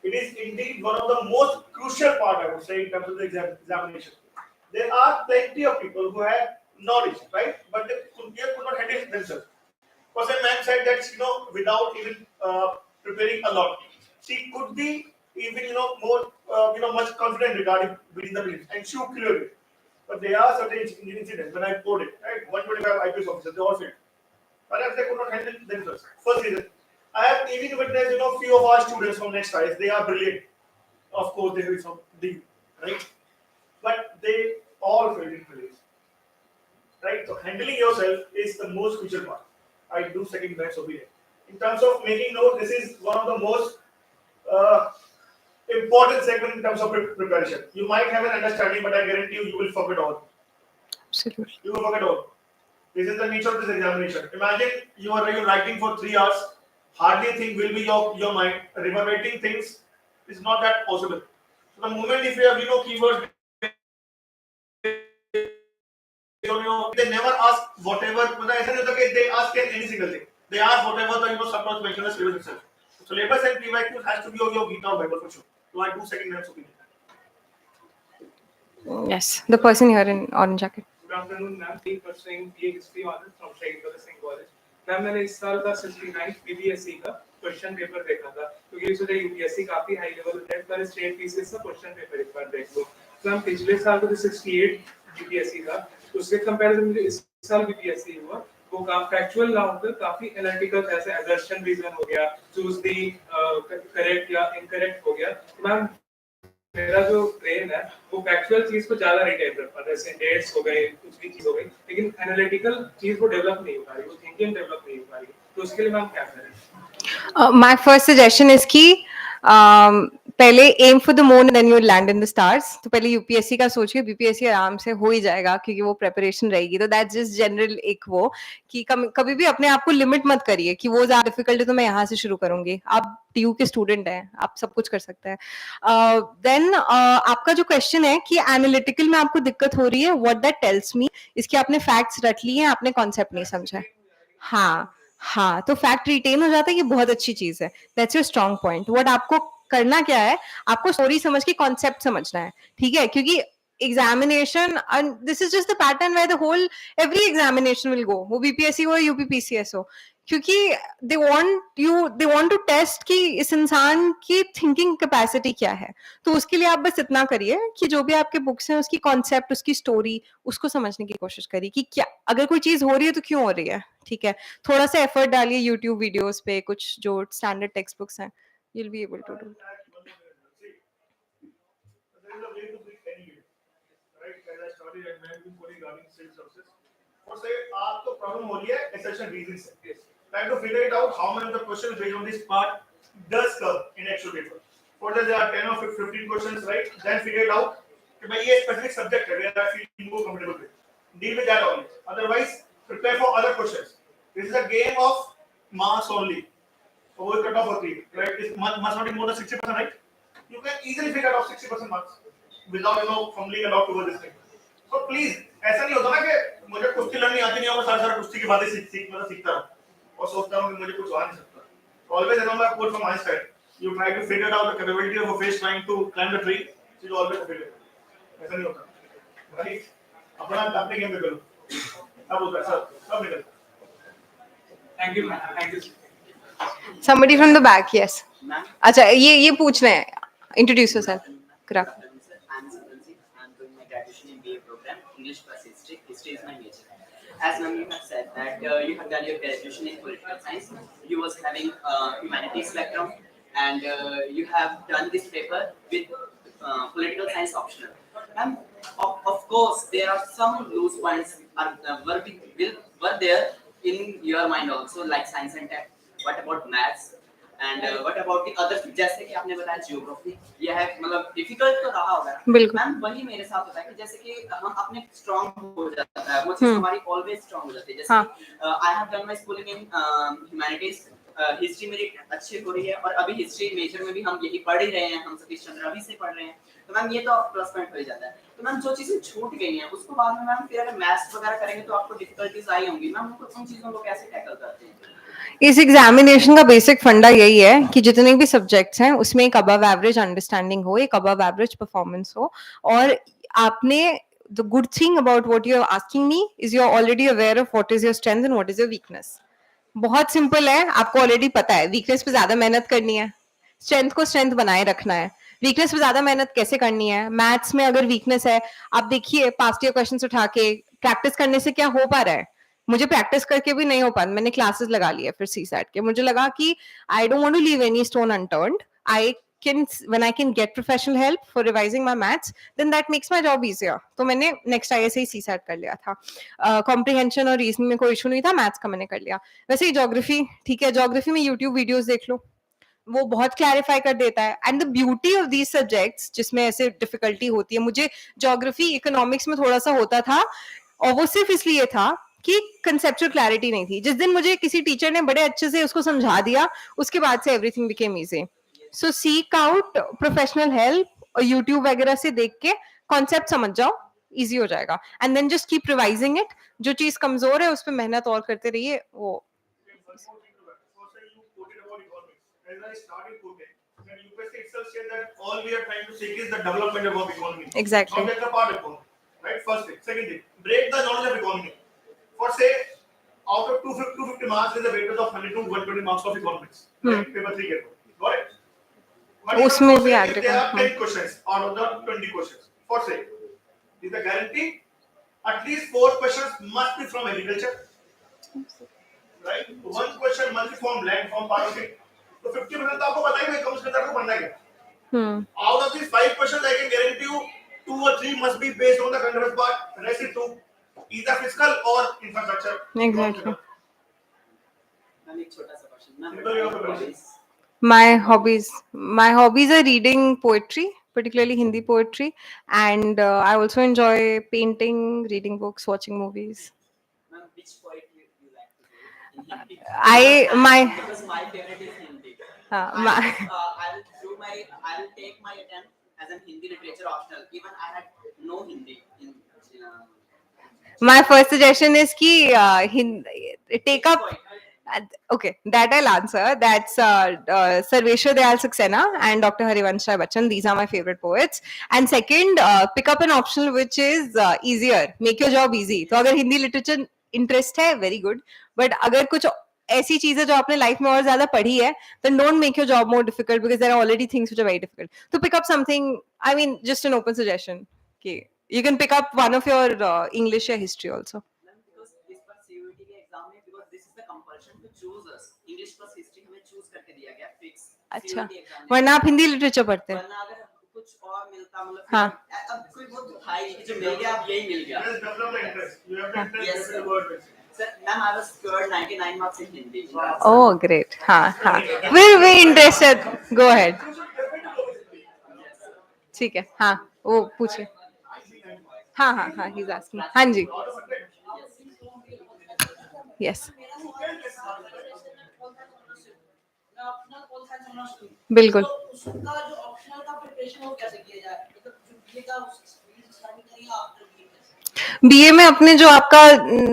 It is indeed one of the most crucial part, I would say, in terms of the examination. There are plenty of people who have knowledge, right, but they could not handle themselves. Because a man said that without even preparing a lot, she could be even more much confident regarding winning the prelims, and she would clear it. But there are certain incidents when I code it, right? 125 IQAC officers, they all failed. Perhaps they could not handle themselves. First reason, I have even witnessed, few of our students from next size, they are brilliant. Of course, they have some deep, right? But they all failed in prelims, right? So handling yourself is the most crucial part. I do second best opinion. In terms of making notes, this is one of the most important segment in terms of preparation. You might have an understanding, but I guarantee you will forget all. Absolutely. You will forget all. This is the nature of this examination. Imagine you are writing for 3 hours. Hardly a thing will be your mind. Reverberating things is not that possible. So the moment if you have keywords, they never ask whatever. They ask any single thing. They ask whatever the subconscious mention the syllabus itself. Syllabus and PYQ has to be of your Gita or Bible for sure. So I do second hands opinion. Yes, the person here in orange jacket. Good afternoon, ma'am. Team pursuing BA History Honors from Shaheed Singh College. Ma'am, मैंने इस साल का 69 BPSC का question paper देखा था, क्योंकि इस वजह यूपीएससी काफी हाई लेवल है, पर स्टेट पीसीएस का क्वेश्चन पेपर एक बार देख लो. तो हम पिछले साल का जो 68 बीपीएससी था, उसके कंपैरिजन में जो इस साल बीपीएससी हुआ, वो काफी फैक्चुअल ना होकर काफी एनालिटिकल, जैसे असर्शन रीजन हो गया, चूज दी करेक्ट या इनकरेक्ट हो गया. मैम, मेरा जो ब्रेन है वो फैक्चुअल चीज को ज्यादा रिटेन कर पा रहा है, जैसे डेट्स हो गए, कुछ भी चीज हो गई, लेकिन एनालिटिकल चीज वो डेवलप नहीं हो पा रही, वो थिंकिंग डेवलप नहीं हो पा रही. तो उसके लिए मैम क्या करें? My first suggestion is कि पहले aim for the moon then you land in the stars. तो पहले यूपीएससी का सोचिए, बीपीएससी आराम से हो ही जाएगा क्योंकि वो प्रिपरेशन रहेगी. तो दैट्स जस्ट जनरल एक वो कि कभी भी अपने आप को लिमिट मत करिए कि वो ज्यादा डिफिकल्ट है तो मैं यहाँ से शुरू करूंगी. आप टीयू के स्टूडेंट हैं, आप सब कुछ कर सकते हैं. देन आपका जो क्वेश्चन है कि एनालिटिकल में आपको दिक्कत हो रही है, व्हाट दैट टेल्स मी इसके आपने फैक्ट्स रट लिए हैं, आपने कॉन्सेप्ट नहीं समझा है. हाँ, तो फैक्ट रिटेन हो जाता है, ये बहुत अच्छी चीज है. That's your strong point. What आपको करना क्या है, आपको स्टोरी समझ के कॉन्सेप्ट समझना है, ठीक है? क्योंकि examination, and this is just the pattern where the whole every examination will go, वो बीपीएससी हो, यूपीपीसीएस हो, क्योंकि दे वांट टू टेस्ट कि इस इंसान की थिंकिंग कैपेसिटी क्या है. तो उसके लिए आप बस इतना करिए कि जो भी आपके बुक्स हैं उसकी कॉन्सेप्ट, उसकी स्टोरी, उसको समझने की कोशिश करिए कि क्या, अगर कोई चीज हो रही है तो क्यों हो रही है, ठीक है? थोड़ा सा एफर्ट डालिए यूट्यूब वीडियोस पे, कुछ जो स्टैंडर्ड टेक्स्ट बुक्स हैं, you'll be able to do. There is a way to break any game, right? As I started and when we were regarding sales services, for say, आपको problem हो रही है assertion reasons से. Try to figure it out how many of the questions based on this part does come in actual paper. For that, there are 10 or 15 questions, right? Then figure it out. कि भाई ये specific subject है where I feel more comfortable with. Deal with that only. Otherwise, prepare for other questions. This is a game of marks only. So we cut off for 3, right? It must not be more than 60%, right? You can easily figure out 60% marks without fumbling a lot over this thing. तो please ऐसा नहीं होता ना कि मुझे कुश्ती लड़नी आती नहीं है, मैं सारा सारा कुश्ती की बातें सीखता हूँ और सोचता हूँ कि मुझे कुछ आ नहीं सकता। Always remember a quote from my side, you try to figure out the capability of a fish trying to climb the tree, you always figure. ऐसा नहीं होता, राइट? अपना अपने गेम पे करो, सब होता है, सब निकल। Thank you, ma'am. Thank you. Somebody from the back, yes. अच्छा ये पूछ रहे हैं. Introduce yourself. Good afternoon. I'm Singh. I'm doing my graduation in BA program, English plus History. History is my major. As ma'am, you have said that you have done your graduation in political science. You was having humanities background, and you have done this paper with political science optional. Ma'am, of course, there are some loose points were there in your mind also, like science and tech. What about maths? And what about the other, जैसे कि आपने बताया geography, यह है मतलब difficult तो रहा होगा बिल्कुल। मैम। वही मेरे साथ होता है कि जैसे कि हम अपने स्ट्रांग हो जाता है, वो चीज हमारी ऑलवेज स्ट्रांग हो जाती है। जैसे I have done my schooling in humanities, history मेरी अच्छी हो रही है और अभी हिस्ट्री मेजर में भी हम यही पढ़ ही रहे हैं, हम सतीश चंद्र अभी से पढ़ रहे हैं, तो मैम ये तो प्लस पॉइंट हो ही जाता है। तो मैम जो चीजें छूट गई हैं उसको बाद में मैम फिर अगर मैथ्स वगैरह करेंगे तो आपको डिफिकल्टीज आई होंगी मैम, उन चीजों को कैसे टैकल करते हैं? इस एग्जामिनेशन का बेसिक फंडा यही है कि जितने भी सब्जेक्ट्स हैं उसमें एक अबव एवरेज अंडरस्टैंडिंग हो, एक अबव एवरेज परफॉर्मेंस हो, और आपने the good thing about what you are asking me is you are already aware of what is your strength and what is your weakness. बहुत simple है, आपको already पता है वीकनेस पे ज्यादा मेहनत करनी है, स्ट्रेंथ को स्ट्रेंथ बनाए रखना है। वीकनेस पे ज्यादा मेहनत कैसे करनी है? मैथ्स में अगर वीकनेस है, आप देखिए पास्ट ईयर क्वेश्चंस उठा के प्रैक्टिस करने से क्या हो पा रहा है। मुझे प्रैक्टिस करके भी नहीं हो पा, मैंने क्लासेस लगा लिए फिर सी सैट के, मुझे लगा कि I don't want to leave any stone unturned. I can when I can get professional help for revising my maths, then that makes my job easier. तो मैंने next ISA CSAT कर लिया था। comprehension और reasoning में कोई issue नहीं था, maths का मैंने कर लिया। वैसे ही geography, ठीक है, geography में YouTube videos देख लो, वो बहुत क्लैरिफाई कर देता है। And the beauty of these subjects जिसमें ऐसे डिफिकल्टी होती है, मुझे ज्योग्राफी इकोनॉमिक्स में थोड़ा सा होता था, और वो सिर्फ इसलिए था कि कंसेप्चुअल क्लैरिटी नहीं थी। जिस दिन मुझे किसी टीचर ने बड़े अच्छे से उसको समझा दिया, उसके बाद से एवरीथिंग बिकेम इजी। सो सीक आउट प्रोफेशनल हेल्प, और यूट्यूब वगैरह से देख के कॉन्सेप्ट समझ जाओ, इजी हो जाएगा। And then just keep revising it. जो चीज कमजोर है उस पर मेहनत और करते रहिए। वो As I started quoting, when UPSC itself said that all we are trying to seek is the development of economy. Exactly. Not just the part economy, right? First thing. Second thing, break the knowledge of economy. For say, out of 250 marks, there is a weightage of 100 to 120 marks of economics. Right? Paper 3 get. Got it? But उसमें भी if there are 10 questions out of the 20 questions, for say, is the guarantee at least 4 questions must be from agriculture. Right? One question must be from land, from farming. तो 50% तो आपको पता ही है कम से कम पढ़ना है। Out of these 5 questions, I can guarantee you 2 or 3 must be based on the controversial part. Rest is 2, either fiscal or infrastructure. Exactly. Ma'am एक छोटा सा question, My hobbies are reading poetry, particularly Hindi poetry, and I also enjoy painting, reading books, watching movies. Ma'am which poet you like to read in Hindi? Because my favorite is Hindi. I'll take my attempt as a Hindi literature optional. Even I had no Hindi in. My first suggestion is ki take up. Okay, that I'll answer. That's Sarveshwar Dayal Saxena and Dr. Harivansh Rai Bachchan. These are my favorite poets. And second, pick up an optional which is easier. Make your job easy. तो अगर Hindi literature interest है, very good, but अगर कुछ ऐसी चीजें जो आपने life में और ज्यादा पढ़ी है, then don't make your job more difficult because there are already things which are very difficult. So pick up something. I mean, just an open suggestion. Okay, you can pick up one of your English or history also. Because इस पर CUET के exam में, because this is the compulsion to choose us. English plus history हमें choose करके दिया गया fix. अच्छा, वरना आप हिंदी लिटरेचर पढ़ते हैं? वरना अगर कुछ और मिलता, मतलब हाँ, अब कोई वो तो था ही कि जो मिल गया अब यही मिल गया। Yes, develop the interest. You have the interest. Yes, in the word. Sir, ma'am, I was scored 99 marks in Hindi. Oh, great. हाँ. We're very interested. Go ahead. ठीक है, हाँ, वो पूछिए। हाँ, he's asking. हाँ जी. Yes. बिल्कुल. उसका जो ऑप्शनल का प्रिपरेशन वो कैसे किया जाए, मतलब जो बीए का स्टार्टिंग करेंगे आफ्टर बीए। बीए में अपने जो आपका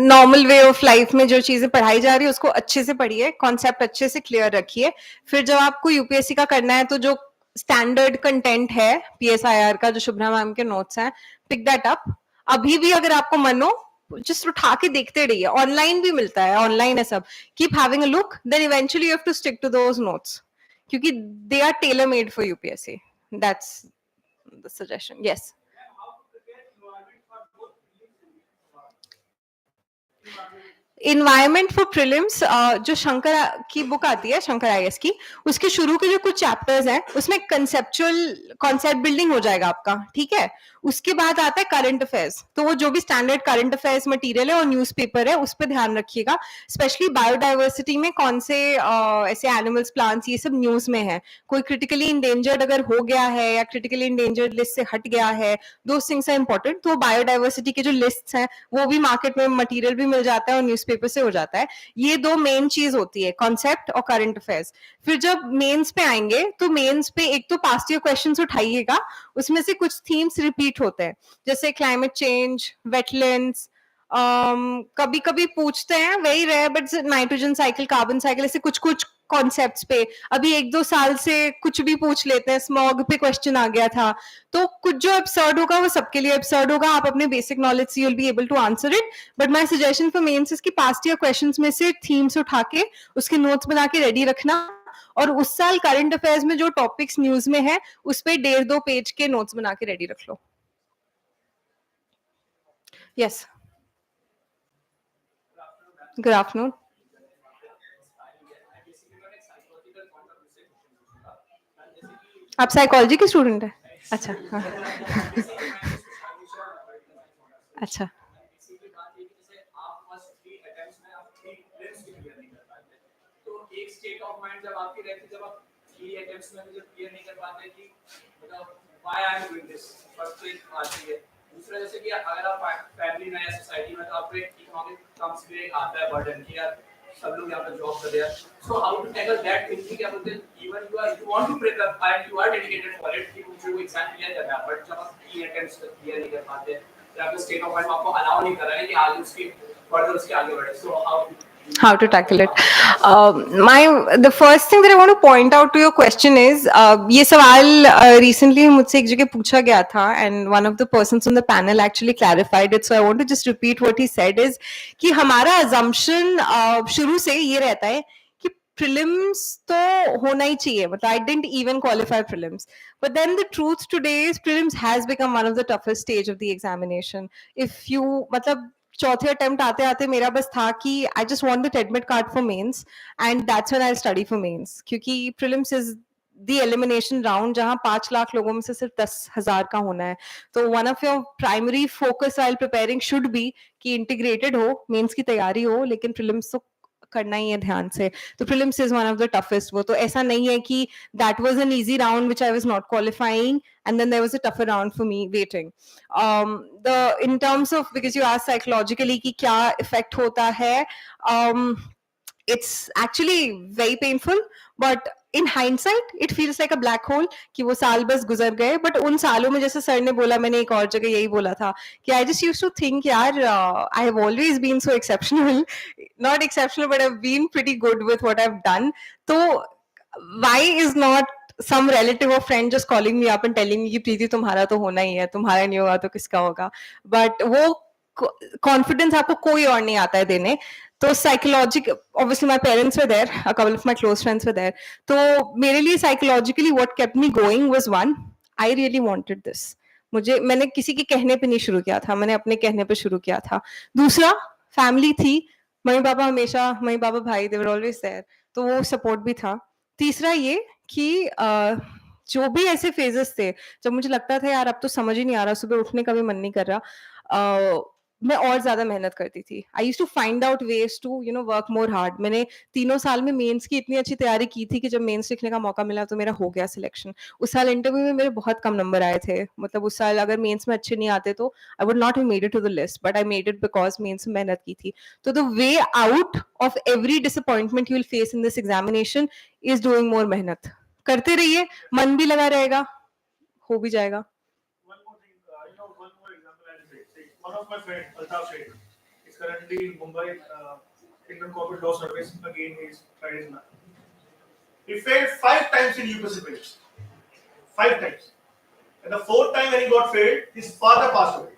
नॉर्मल वे ऑफ लाइफ में जो चीजें पढ़ाई जा रही है उसको अच्छे से पढ़िए, कॉन्सेप्ट अच्छे से क्लियर रखिए। फिर जब आपको यूपीएससी का करना है तो जो स्टैंडर्ड कंटेंट है पीएसआईआर का, जो शुभ्रा मैम के नोट्स हैं, पिक दैट अप। अभी भी अगर आपको मन हो जस्ट उठा के देखते रहिए, ऑनलाइन भी मिलता है, ऑनलाइन है सब। Keep having a look, then eventually you have to stick to those notes, क्योंकि they are tailor made for UPSC. That's the suggestion. Yes. Environment for prelims, जो शंकर की बुक आती है, शंकर आईएएस की, उसके शुरू के जो कुछ चैप्टर्स हैं उसमें कॉन्सेप्ट बिल्डिंग हो जाएगा आपका, ठीक है। उसके बाद आता है करंट अफेयर्स, तो वो जो भी स्टैंडर्ड करंट अफेयर्स मटेरियल है और न्यूज़पेपर है उस पर ध्यान रखिएगा। स्पेशली बायोडाइवर्सिटी में कौन से ऐसे एनिमल्स, प्लांट्स, ये सब न्यूज में है। कोई क्रिटिकली इंडेंजर्ड अगर हो गया है या क्रिटिकली इंडेंजर्ड लिस्ट से हट गया है, दो थिंग्स आर इंपॉर्टेंट। तो बायोडाइवर्सिटी के जो लिस्ट हैं वो भी मार्केट में मटेरियल भी मिल जाता है और न्यूज़पेपर से हो जाता है। ये दो मेन चीज होती है, कॉन्सेप्ट और करंट अफेयर्स। फिर जब मेंस पे आएंगे तो मेंस पे एक तो पास्ट ईयर क्वेश्चंस उठाइएगा, उसमें से कुछ थीम्स रिपीट होते हैं, जैसे क्लाइमेट चेंज, वेटलैंड्स, कभी कभी पूछते हैं, very rare, but nitrogen cycle, carbon cycle, ऐसे कुछ कुछ कॉन्सेप्ट्स पे अभी 1-2 साल से कुछ भी पूछ लेते हैं। स्मॉग पे क्वेश्चन आ गया था, तो कुछ जो एब्सर्ड होगा वो सबके लिए एब्सर्ड होगा। आप अपने बेसिक नॉलेज से you will be able to answer it, but my suggestion for mains is कि पास्ट ईयर क्वेश्चंस में से थीम्स उठा के उसके नोट्स बना के रेडी रखना, और उस साल करंट अफेयर्स में जो टॉपिक्स न्यूज में है उस पे 1.5-2 पेज के नोट्स बना के रेडी रख लो। Yes, good afternoon. आप साइकोलॉजी के स्टूडेंट हैं? अच्छा, हाँ। अच्छा, तो एक स्टेट ऑफ माइंड जब आपकी रहती, जब आप 3 अटेम्प्ट्स में जब क्लियर नहीं कर पाते कि मतलब why I am doing this, first thing आती है। दूसरा, जैसे कि अगर आप फैमिली में या सोसाइटी में, तो आपको एक इकोनॉमिक टर्म्स भी एक आता है बर्डन कि यार सब लोग यहाँ पे जॉब कर रहे हैं। So how to tackle that thinking, क्या बोलते हैं, even you want to prepare and you are dedicated for it कि मुझे वो एग्जाम क्लियर करना है, बट जब आप 3 अटेम्प्ट्स क्लियर नहीं कर पाते या फिर स्टेट ऑफ माइंड आपको अलाउ नहीं कर रहा है कि आगे उसके फर्दर उसके आगे बढ़े, सो how to tackle it. The first thing that I want to point out to your question is, ये सवाल recently मुझसे एक जगह पूछा गया था, and one of the persons on the panel actually clarified it, so I want to just repeat what he said is कि हमारा assumption शुरू से ये रहता है कि prelims तो होना ही चाहिए, मतलब I didn't even qualify prelims, but then the truth today is prelims has become one of the toughest stage of the examination. If you मतलब चौथे अटेम्प्ट आते आते मेरा बस था कि I just want that admit card for mains, and that's when I study for mains, क्योंकि prelims is the elimination round जहां 5 लाख लोगों में से सिर्फ 10,000 का होना है। तो one of your primary focus while preparing should be कि इंटीग्रेटेड हो, मेंस की तैयारी हो, लेकिन प्रीलिम्स तो करना ही है ध्यान से। तो prelims is one of the toughest. वो तो ऐसा नहीं है कि that was an easy round which I was not qualifying and then there was a tougher round for me waiting. In terms of, because you asked psychologically कि क्या effect होता है, it's actually very painful, but in hindsight it feels like a black hole कि वो साल बस गुजर गए। but उन सालों में, जैसे सर ने बोला, मैंने एक और जगह यही बोला था कि I just used to think यार I have always been so exceptional, not exceptional but I've been pretty good with what I've done, तो why is not some relative or friend just calling me up and telling me कि प्रीति तुम्हारा तो होना ही है, तुम्हारा नहीं होगा तो किसका होगा। but वो कॉन्फिडेंस आपको कोई और नहीं आता है देने। तो psychologic, obviously my parents were there, a couple of my close friends were there, तो मेरे लिए psychologically what kept me going was one, I really wanted this. मैंने किसी के कहने पे नहीं शुरू किया था, मैंने अपने कहने पे शुरू किया था। दूसरा, फैमिली थी, मम्मी पापा हमेशा, मम्मी पापा भाई, दे वर ऑलवेज देयर, तो वो सपोर्ट भी था। तीसरा ये कि जो भी ऐसे फेजेस थे जब मुझे लगता था यार अब तो समझ ही नहीं आ रहा, सुबह उठने का भी मन नहीं कर रहा, मैं और ज्यादा मेहनत करती थी। I used to find out ways to work more hard. मैंने 3 साल में मेंस की इतनी अच्छी तैयारी की थी कि जब मेंस लिखने का मौका मिला तो मेरा हो गया सिलेक्शन। उस साल इंटरव्यू में मेरे बहुत कम नंबर आए थे, मतलब उस साल अगर मेंस में अच्छे नहीं आते तो I would not have made it to the list, but I made it because mains में मेहनत की थी। तो the way out of every disappointment you will face in this examination is doing more मेहनत। करते रहिए, मन भी लगा रहेगा, हो भी जाएगा। One more thing, one more example I'll say. one of my friends, Altaf Shaheed, is currently in Mumbai, Indian Corporate Law Service. Again, he is tried his math. He failed 5 times in UPSC prelims. 5 times. And the 4th time when he got failed, his father passed away.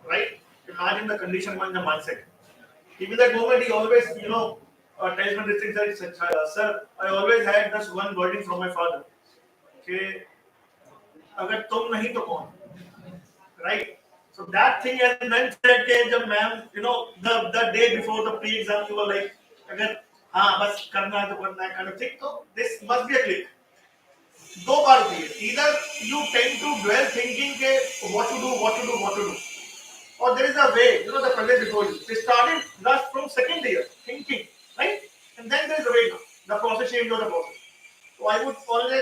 Right? Imagine the condition and the mindset. Even that moment, he always, tells me this thing that, sir, I always had this one wording from my father. कि अगर तुम नहीं तो कौन, right? So that thing has meant that जब ma'am, the day before the pre-exam, you were like, अगर हाँ बस करना है तो करना है kind of thing. So this must be a click. दो बार होती है. Either you tend to dwell thinking के what to do, or there is a way, the project before you. They started just from second year thinking, right? And then there is a way now. The process change or the process. So I would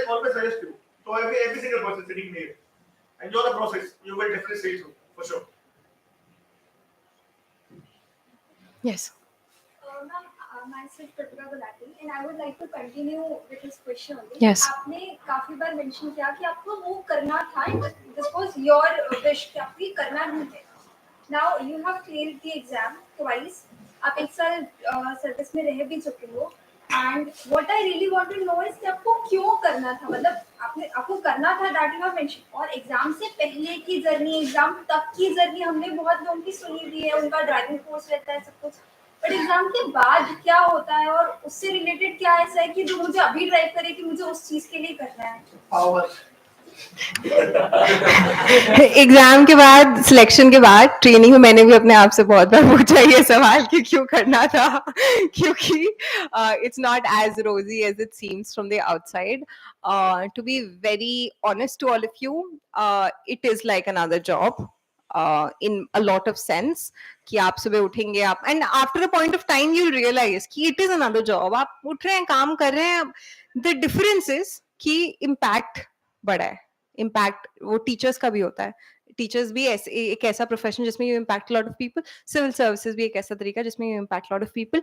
always suggest you. So every single person sitting here, enjoy the process. You will definitely stay through for sure. Yes. Ma'am, myself Pratibha Gulati, and I would like to continue with this question only. Yes. आपने काफी बार mention किया कि आपको move करना था, and this was your wish कि आपको ये करना नहीं है. Now you have cleared the exam twice. आप एक साल सर्विस में रह भी चुके हो. And what I really want to know is कि आपको क्यों करना था, मतलब आपको करना था, that you have mentioned. और एग्जाम से पहले की जर्नी, एग्जाम तक की जर्नी हमने बहुत लोगों की सुनी हुई है, उनका ड्राइविंग कोर्स रहता है, सब कुछ. बट एग्जाम के बाद क्या होता है और उससे रिलेटेड क्या ऐसा है कि जो मुझे अभी ड्राइव करे कि मुझे उस चीज के लिए करना है. Power. एग्जाम के बाद, सिलेक्शन के बाद, ट्रेनिंग में मैंने भी अपने आप से बहुत बार पूछा ये सवाल कि क्यों करना था, क्योंकि it's not as rosy as it seems from the outside. To be very honest to all of you, it is like another job in a lot of sense कि आप सुबह उठेंगे आप, and after a point of time you realize कि it is another job. आप उठ रहे हैं, काम कर रहे हैं. The difference is कि impact बड़ा है. इम्पैक्ट वो टीचर्स का भी होता है. टीचर्स भी ऐसे एक ऐसा प्रोफेशन जिसमें you impact lot of people. Civil services भी एक ऐसा तरीका जिसमें you impact lot of people.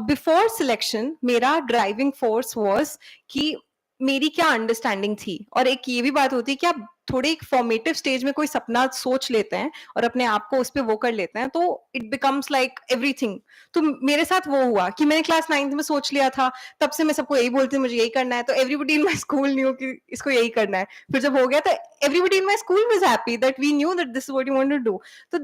Before selection मेरा ड्राइविंग फोर्स वाज कि मेरी क्या अंडरस्टैंडिंग थी. और एक ये भी बात होती है कि आप थोड़े एक फॉर्मेटिव स्टेज में कोई सपना सोच लेते हैं और अपने आप को उस पर वो कर लेते हैं, तो इट बिकम्स लाइक एवरीथिंग. तो मेरे साथ वो हुआ कि मैंने क्लास 9th में सोच लिया था, तब से मैं सबको यही बोलती हूँ मुझे यही करना है, तो everybody in my school new कि इसको यही करना है. फिर जब हो गया तो everybody in my school was happy that we knew that this is what you want to do. तो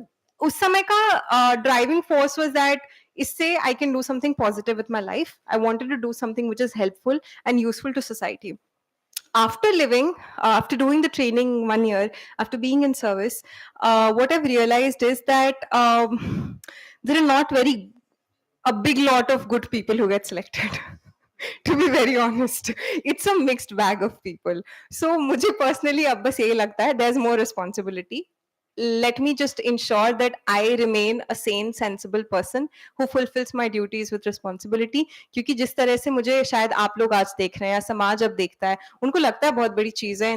उस समय का ड्राइविंग फोर्स वाज दैट इससे I can do something positive with my life. I wanted to do something which is helpful and useful to society. After doing the training 1 year, after being in service, what I've realized is that there are not a big lot of good people who get selected. To be very honest, it's a mixed bag of people. So मुझे personally अब बस यही लगता है there's more responsibility. Let me just ensure that I remain a sane, sensible person who fulfills my duties with responsibility. क्योंकि जिस तरह से मुझे शायद आप लोग आज देख रहे हैं या समाज अब देखता है, उनको लगता है बहुत बड़ी चीज है,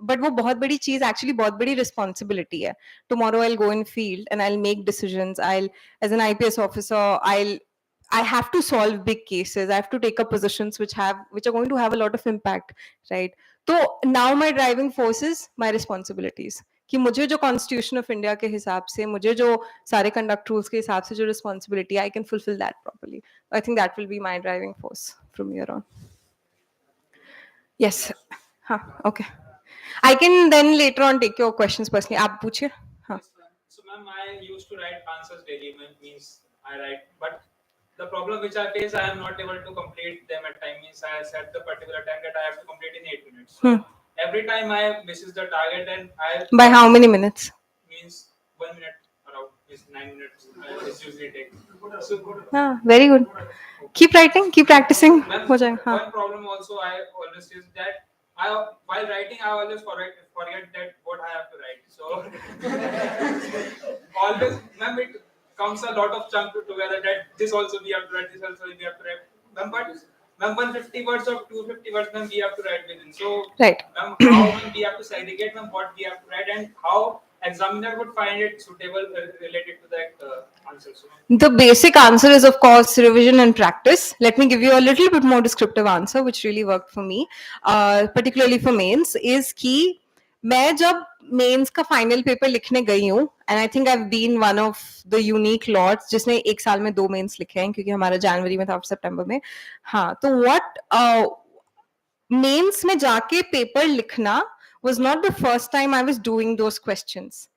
बट वो बहुत बड़ी चीज एक्चुअली बहुत बड़ी रिस्पॉन्सिबिलिटी है. Tomorrow I'll go in field and I'll make decisions. As an IPS officer, I have to solve big cases. I have to take up positions which are going to have a lot of impact, right? So now my driving force is my responsibilities. कि मुझे जो constitution of India के हिसाब से, मुझे जो सारे conduct rules के हिसाब से जो responsibility, I can fulfil that properly. I think that will be my driving force from here on. Yes, हाँ, okay. I can then later on take your questions personally. आप पूछिए. हाँ. So ma'am, I used to write answers daily, means I write, but the problem which I face, I am not able to complete them at time. Means I set the particular time that I have to complete in 8 minutes. So every time I misses the target, and I by how many minutes? Means 1 minute around is 9 minutes. It's usually take. So Very good. Keep writing, keep practicing. हो जाएगा. One problem also I always is that while writing I always forget that what I have to write. So always, ma'am, it comes a lot of chunk together that this also we have to write, this also we have to write. Ma'am, but 150 words or 250 words, ma'am, we have to write within. So right. Ma'am, how we have to segregate, ma'am, what we have to write, and how examiner would find it suitable related to that answer. So the basic answer is, of course, revision and practice. Let me give you a little bit more descriptive answer, which really worked for me, particularly for mains, is key. मैं जब mains का final paper लिखने गई हूँ and I think I have been one of the unique lots जिसने एक साल में 2 मेंस लिखे हैं क्योंकि हमारा जनवरी में था और सितंबर में. हाँ, तो व्हाट मेंस में जाके पेपर लिखना was not the first time I was doing those questions.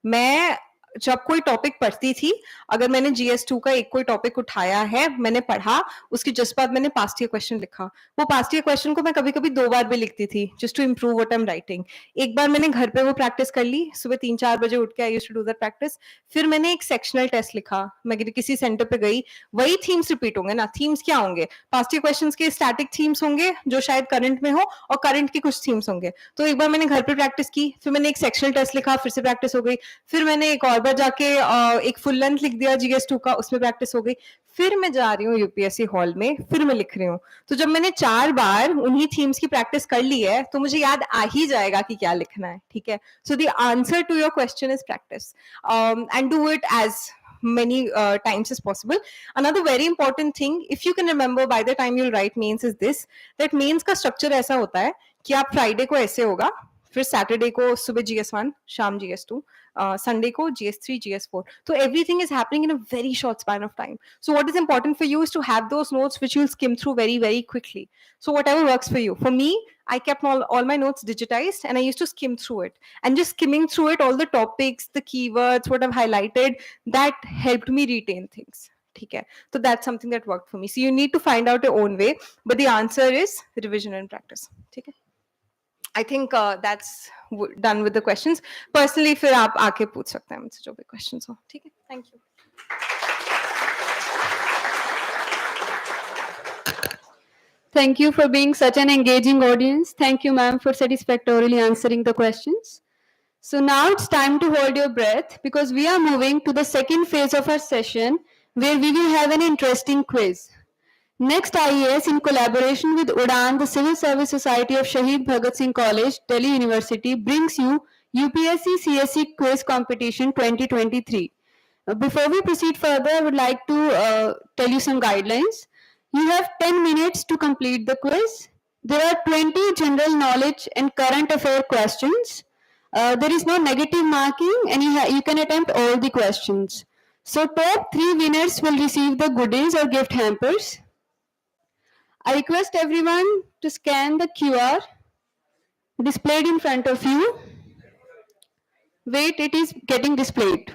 मैं जब कोई टॉपिक पढ़ती थी, अगर मैंने GS2 का एक कोई टॉपिक उठाया है, मैंने पढ़ा, उसके जस्ट बाद मैंने पास्ट ईयर क्वेश्चन लिखा. वो पास्ट ईयर क्वेश्चन को मैं कभी-कभी 2 बार भी लिखती थी, just to improve what I am writing. एक बार मैंने घर पे वो प्रैक्टिस कर ली, सुबह 3-4 बजे उठ के I used to do that practice. फिर मैंने एक सेक्शनल टेस्ट लिखा, मैं किसी सेंटर पे गई, वही थीम्स रिपीट होंगे ना. थीम्स क्या होंगे? पास्ट ईयर क्वेश्चंस के स्टैटिक थीम्स होंगे, जो शायद करंट में हो, और करंट के कुछ थीम्स होंगे. तो एक बार मैंने घर पे प्रैक्टिस की, फिर मैंने एक सेक्शनल टेस्ट लिखा, फिर से प्रैक्टिस हो गई. फिर मैंने एक और बार जाके एक फुल लेंथ लिख दिया GS2 का, उसमें प्रैक्टिस हो गई. फिर मैं जा रही हूँ यूपीएससी हॉल में, फिर मैं लिख रही हूँ. तो जब मैंने 4 बार उन्हीं थीम्स की प्रैक्टिस कर ली है, तो मुझे याद आ ही जाएगा कि क्या लिखना है. ठीक है. So the answer to your question is practice and do it as many times as possible. Another very important thing, if you can remember by the time you'll write mains, is this, that mains का structure ऐसा होता है कि आप Friday को ऐसे होगा, फिर Saturday को सुबह GS1, शाम GS2, Sunday को GS3, GS4. So everything is happening in a very short span of time. So what is important for you is to have those notes which you'll skim through very, very quickly. So whatever works for you. For me, I kept all my notes digitized and I used to skim through it. And just skimming through it, all the topics, the keywords, what I've highlighted, that helped me retain things. Okay. So that's something that worked for me. So you need to find out your own way, but the answer is revision and practice. Okay. I think that's done with the questions. Personally, फिर आप आके पूछ सकते हैं मुझसे जो भी questions हो. ठीक है. Thank you. Thank you for being such an engaging audience. Thank you, ma'am, for satisfactorily answering the questions. So now it's time to hold your breath because we are moving to the second phase of our session where we will have an interesting quiz. Next IAS, in collaboration with Udaan, the Civil Service Society of Shaheed Bhagat Singh College, Delhi University, brings you UPSC CSE Quiz Competition 2023. Before we proceed further, I would like to tell you some guidelines. You have 10 minutes to complete the quiz. There are 20 general knowledge and current affair questions. There is no negative marking and you can attempt all the questions. So top 3 winners will receive the goodies or gift hampers. I request everyone to scan the QR displayed in front of you. Wait, it is getting displayed.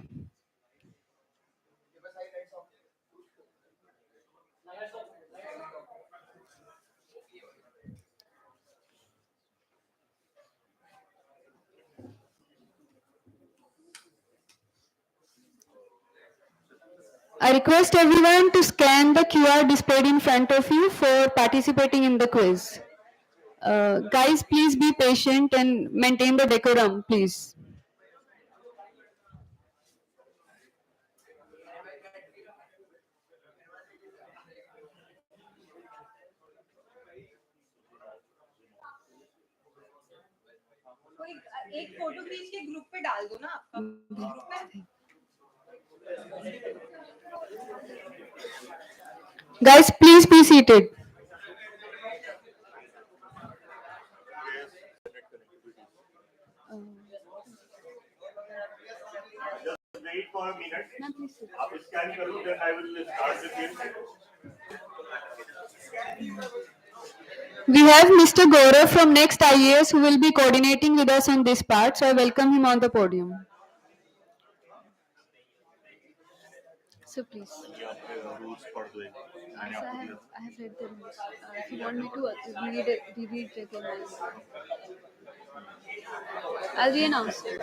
I request everyone to scan the QR displayed in front of you for participating in the quiz. Guys, please be patient and maintain the decorum, please. एक photo खींच के group पे डाल दो ना आपका group में. Guys, please be seated. Wait for a minute. आप scan करो, then I will start the game. We have Mr. Gaurav from Next IAS who will be coordinating with us on this part, so I welcome him on the podium. So please. Rules पढ़ दो एक. I have read the rules. If you want me to reread it again, I'll re-announce. Sir,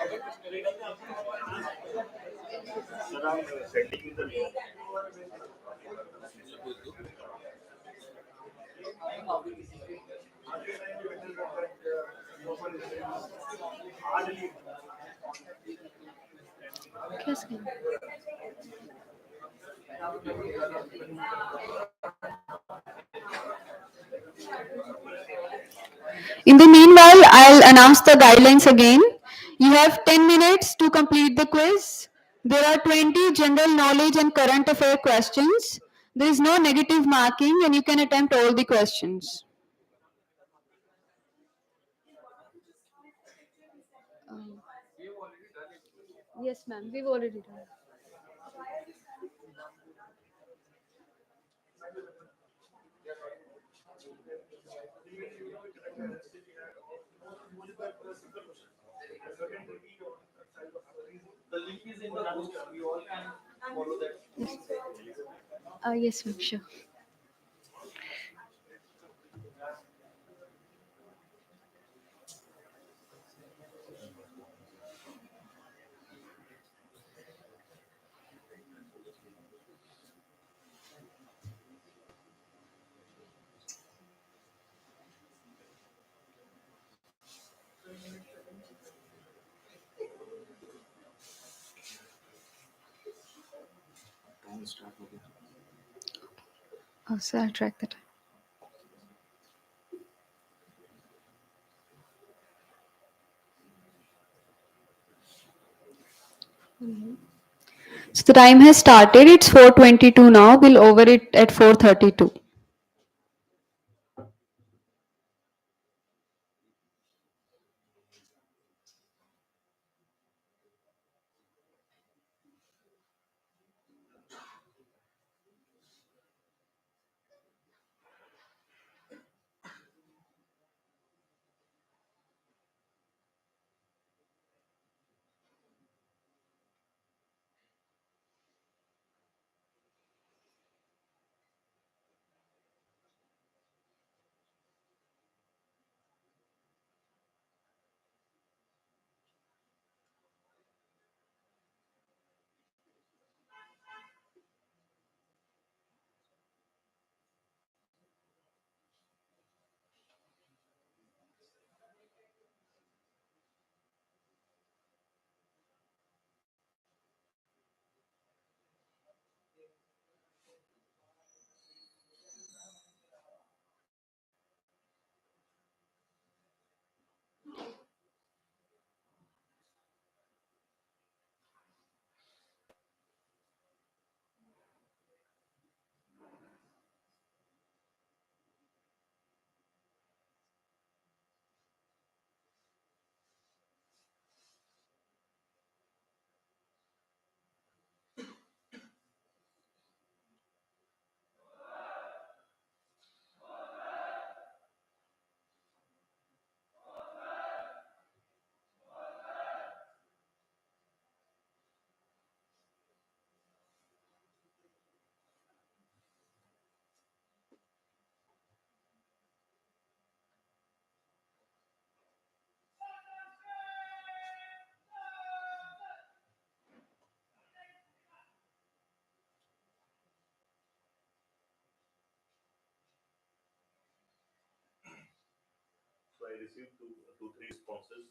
I'm sending you the link. In the meanwhile, I'll announce the guidelines again. You have 10 minutes to complete the quiz. There are 20 general knowledge and current affair questions. There is no negative marking and you can attempt all the questions. Yes, ma'am. We've already done. The link is in the post. We all can follow that. Yes, ma'am. Sure. Oh, so I'll track that. So the time has started. It's 4:22 now. We'll over it at 4:32. So I received two, three responses.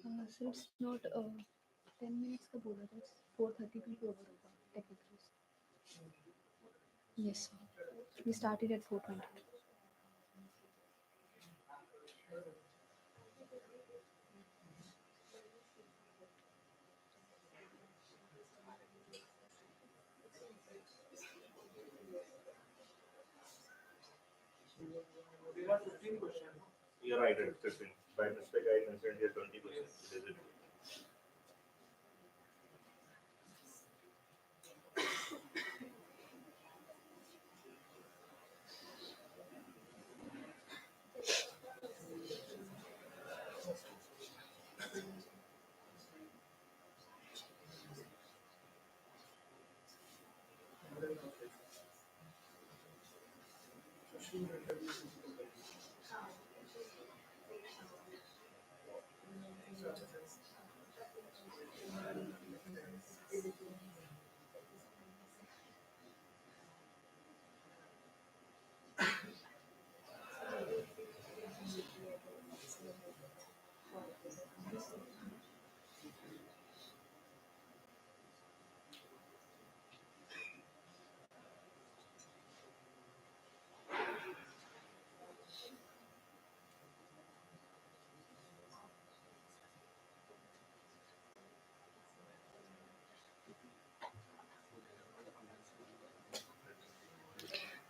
Sir it's not 10 minutes का बोला था 4:32 पे over होगा technically yes sir we started at 4:20 There are 15 questions. You're right, it's 15. By mistake, I mentioned here 20%. Is it?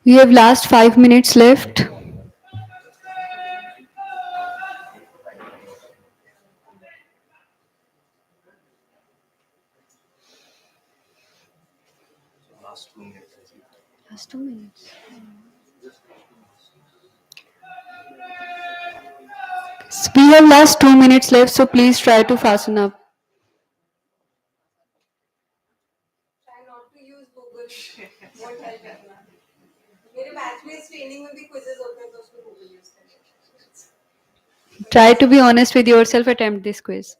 We have last 5 minutes left. Last 2 minutes. Last 2 minutes. We have last 2 minutes left, so please try to fasten up. Try not to use Google. Won't help करना. मेरे batch में इस training में भी quizzes होते हैं तो उसमें Google use करते हैं. Try to be honest with yourself, attempt this quiz.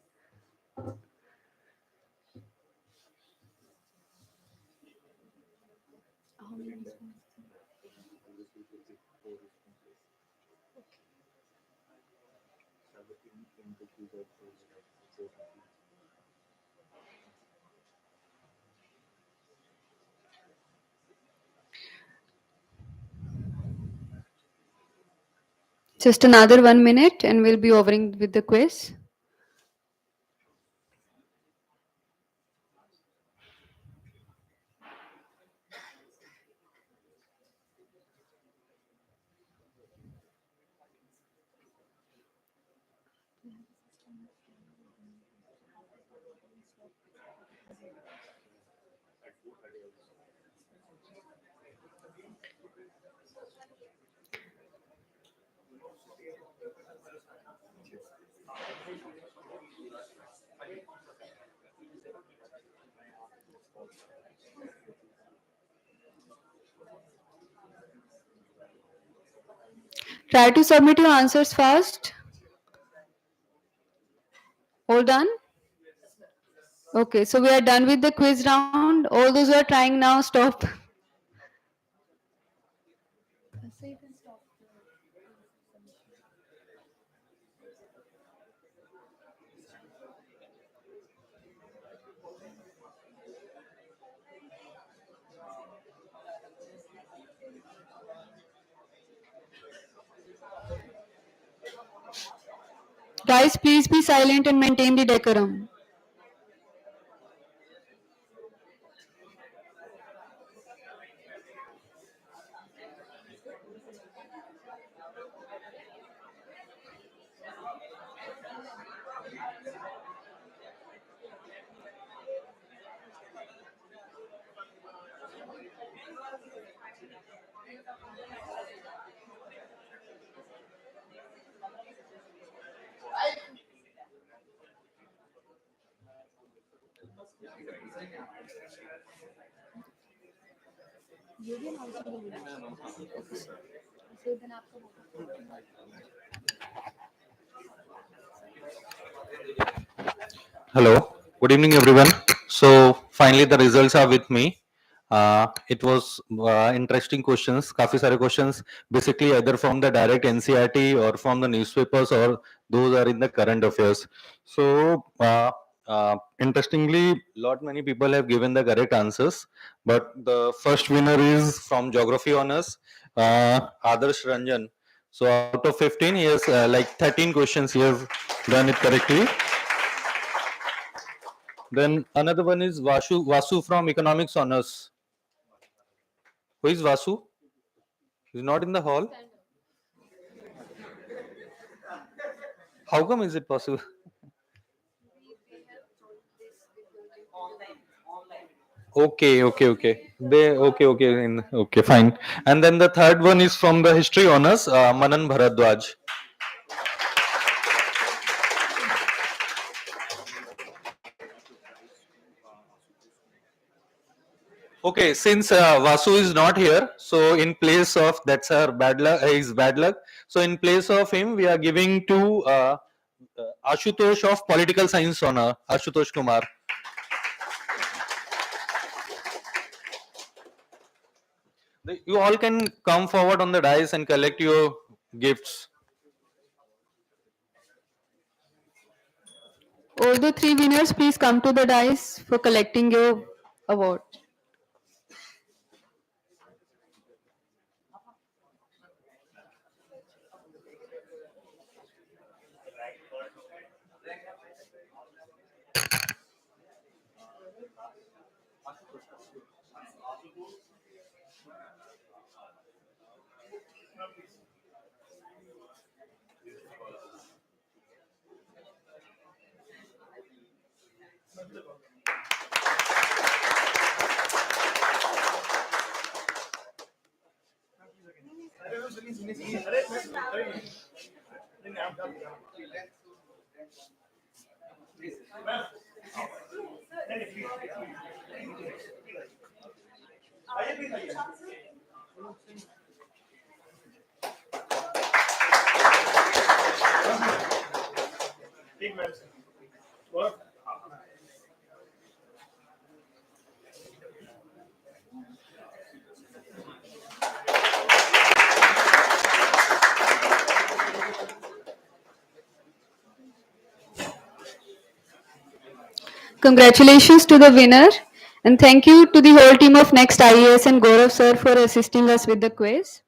Just another 1 minute and we'll be overing with the quiz. Try to submit your answers fast. All done? Okay, so we are done with the quiz round. All those who are trying now, stop. Guys, please be silent and maintain the decorum. Hello, good evening, everyone. So finally, the results are with me. It was interesting questions. काफी सारे questions basically either from the direct NCERT or from the newspapers or those are in the current affairs. So interestingly, lot many people have given the correct answers, but the first winner is from geography honors, Adarsh Ranjan. So out of 15, he has like 13 questions, he has done it correctly. Then another one is Vasu from economics honors. Who is Vasu? He's not in the hall. How come is it possible? Okay. Okay, fine. And then the third one is from the history honors, Manan Bharadwaj. Okay, since Vasu is not here, so in place of, that's our bad luck, his bad luck. So in place of him, we are giving to Ashutosh of political science honor, Ashutosh Kumar. You all can come forward on the dais and collect your gifts. All the three winners, please come to the dais for collecting your award. Congratulations to the winner, and thank you to the whole team of Next IAS and Gaurav sir for assisting us with the quiz.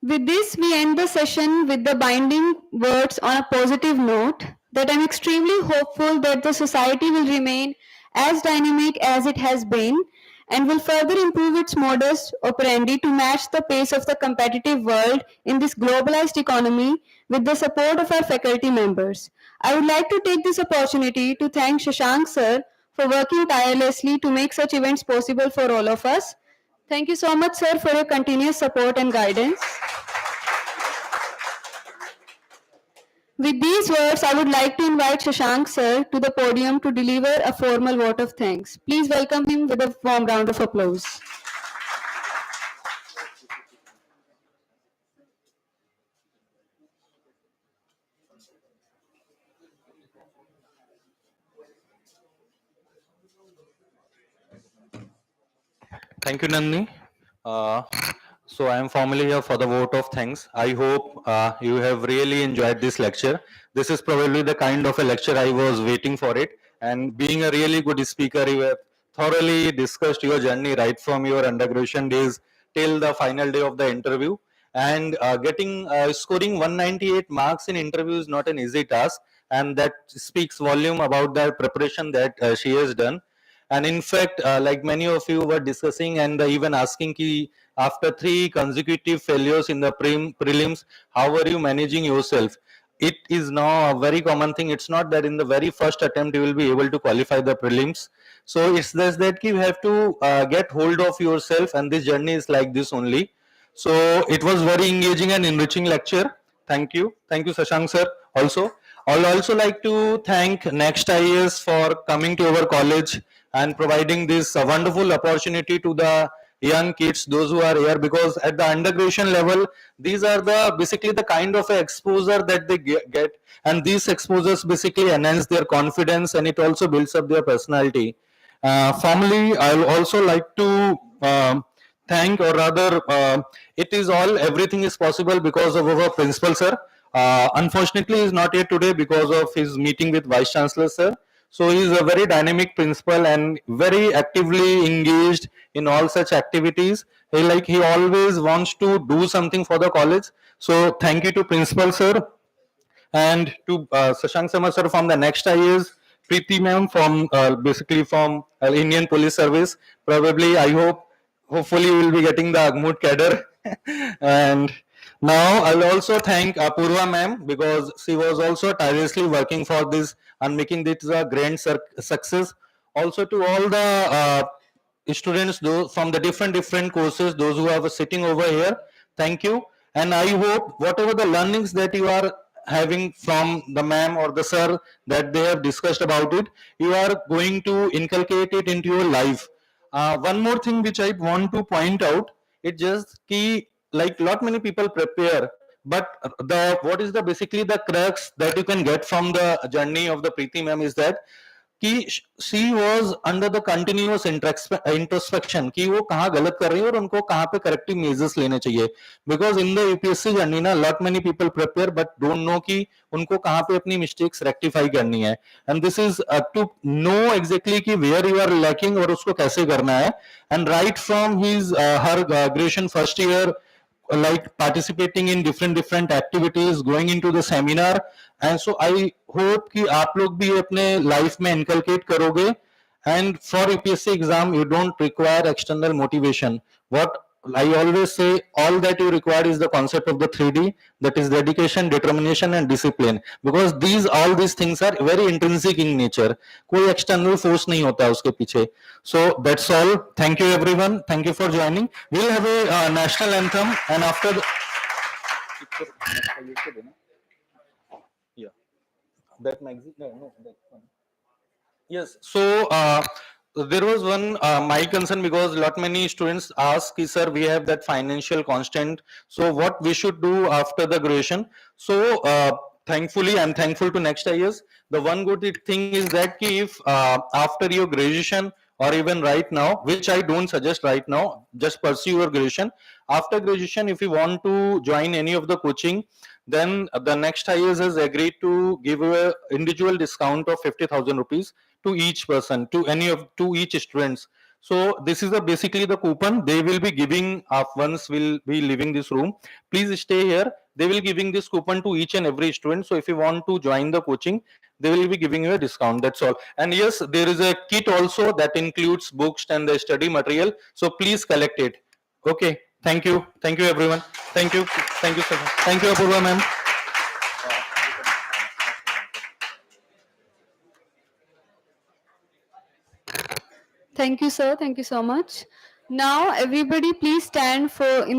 With this, we end the session with the binding words on a positive note that I'm extremely hopeful that the society will remain as dynamic as it has been and will further improve its modus operandi to match the pace of the competitive world in this globalized economy with the support of our faculty members. I would like to take this opportunity to thank Shashank sir for working tirelessly to make such events possible for all of us. Thank you so much, sir, for your continuous support and guidance. With these words, I would like to invite Shashank sir to the podium to deliver a formal vote of thanks. Please welcome him with a warm round of applause. Thank you, Nandini. So I am formally here for the vote of thanks. I hope you have really enjoyed this lecture. This is probably the kind of a lecture I was waiting for it. And being a really good speaker, you have thoroughly discussed your journey right from your undergraduation days till the final day of the interview. And scoring 198 marks in interview is not an easy task. And that speaks volume about the preparation that she has done. And in fact, like many of you were discussing and even asking ki, after 3 consecutive failures in the prelims, how are you managing yourself? It is now a very common thing. It's not that in the very first attempt you will be able to qualify the prelims. So it's just that you have to get hold of yourself, and this journey is like this only. So it was very engaging and enriching lecture. Thank you. Thank you, Shashank sir. Also, I would also like to thank Next IAS for coming to our college and providing this wonderful opportunity to the young kids, those who are here, because at the undergraduate level, these are the basically the kind of exposure that they get, and these exposures basically enhance their confidence and it also builds up their personality. Formally, I will also like to thank, or rather, it is all, everything is possible because of our principal sir. Unfortunately, he is not here today because of his meeting with Vice Chancellor, sir. So he is a very dynamic principal and very actively engaged in all such activities. He always wants to do something for the college. So thank you to principal, sir, and to Sashank Samar sir from the next IAS, Preeti ma'am from basically from Indian Police Service. Probably, I hope, hopefully, we will be getting the Agmut cadre. And now I'll also thank Apurva ma'am because she was also tirelessly working for this and making this a grand success. Also to all the students those from the different courses, those who are sitting over here, thank you. And I hope whatever the learnings that you are having from the ma'am or the sir that they have discussed about it, you are going to inculcate it into your life. One more thing which I want to point out, it just key, like lot many people prepare, but the what is the basically the crux that you can get from the journey of the Preeti ma'am is that कि she was under the continuous introspection कि वो कहाँ गलत कर रही है और उनको कहाँ पे corrective measures लेने चाहिए, because in the UPSC journey ना lot many people prepare but don't know कि उनको कहाँ पे अपनी mistakes rectify करनी है, and this is to know exactly कि where you are lacking और उसको कैसे करना है, and right from his her graduation first year, like participating in different activities, going into the seminar, and so I hope कि आप लोग भी अपने life में inculcate करोगे, and for UPSC exam you don't require external motivation. What I always say, all that you require is the concept of the 3D, that is dedication, determination and discipline, because all these things are very intrinsic in nature. कोई external force नहीं होता उसके पीछे. So that's all. Thank you everyone. Thank you for joining. We'll have a national anthem, and after the yeah, that magazine. No, that one. Yes. So there was one my concern because lot many students ask, sir, we have that financial constant. So what we should do after the graduation? So thankfully, I'm thankful to Next IAS. The one good thing is that if after your graduation or even right now, which I don't suggest right now, just pursue your graduation. After graduation, if you want to join any of the coaching, then the Next IAS has agreed to give you an individual discount of 50,000 rupees to each person, to each students. So this is basically the coupon they will be giving once we'll be leaving this room. Please stay here. They will giving this coupon to each and every student. So if you want to join the coaching, they will be giving you a discount. That's all. And yes, there is a kit also that includes books and the study material. So please collect it. Okay. Thank you. Thank you, everyone. Thank you. Thank you, sir. Thank you, Apurva ma'am. Thank you, sir. Thank you so much. Now, everybody, please stand for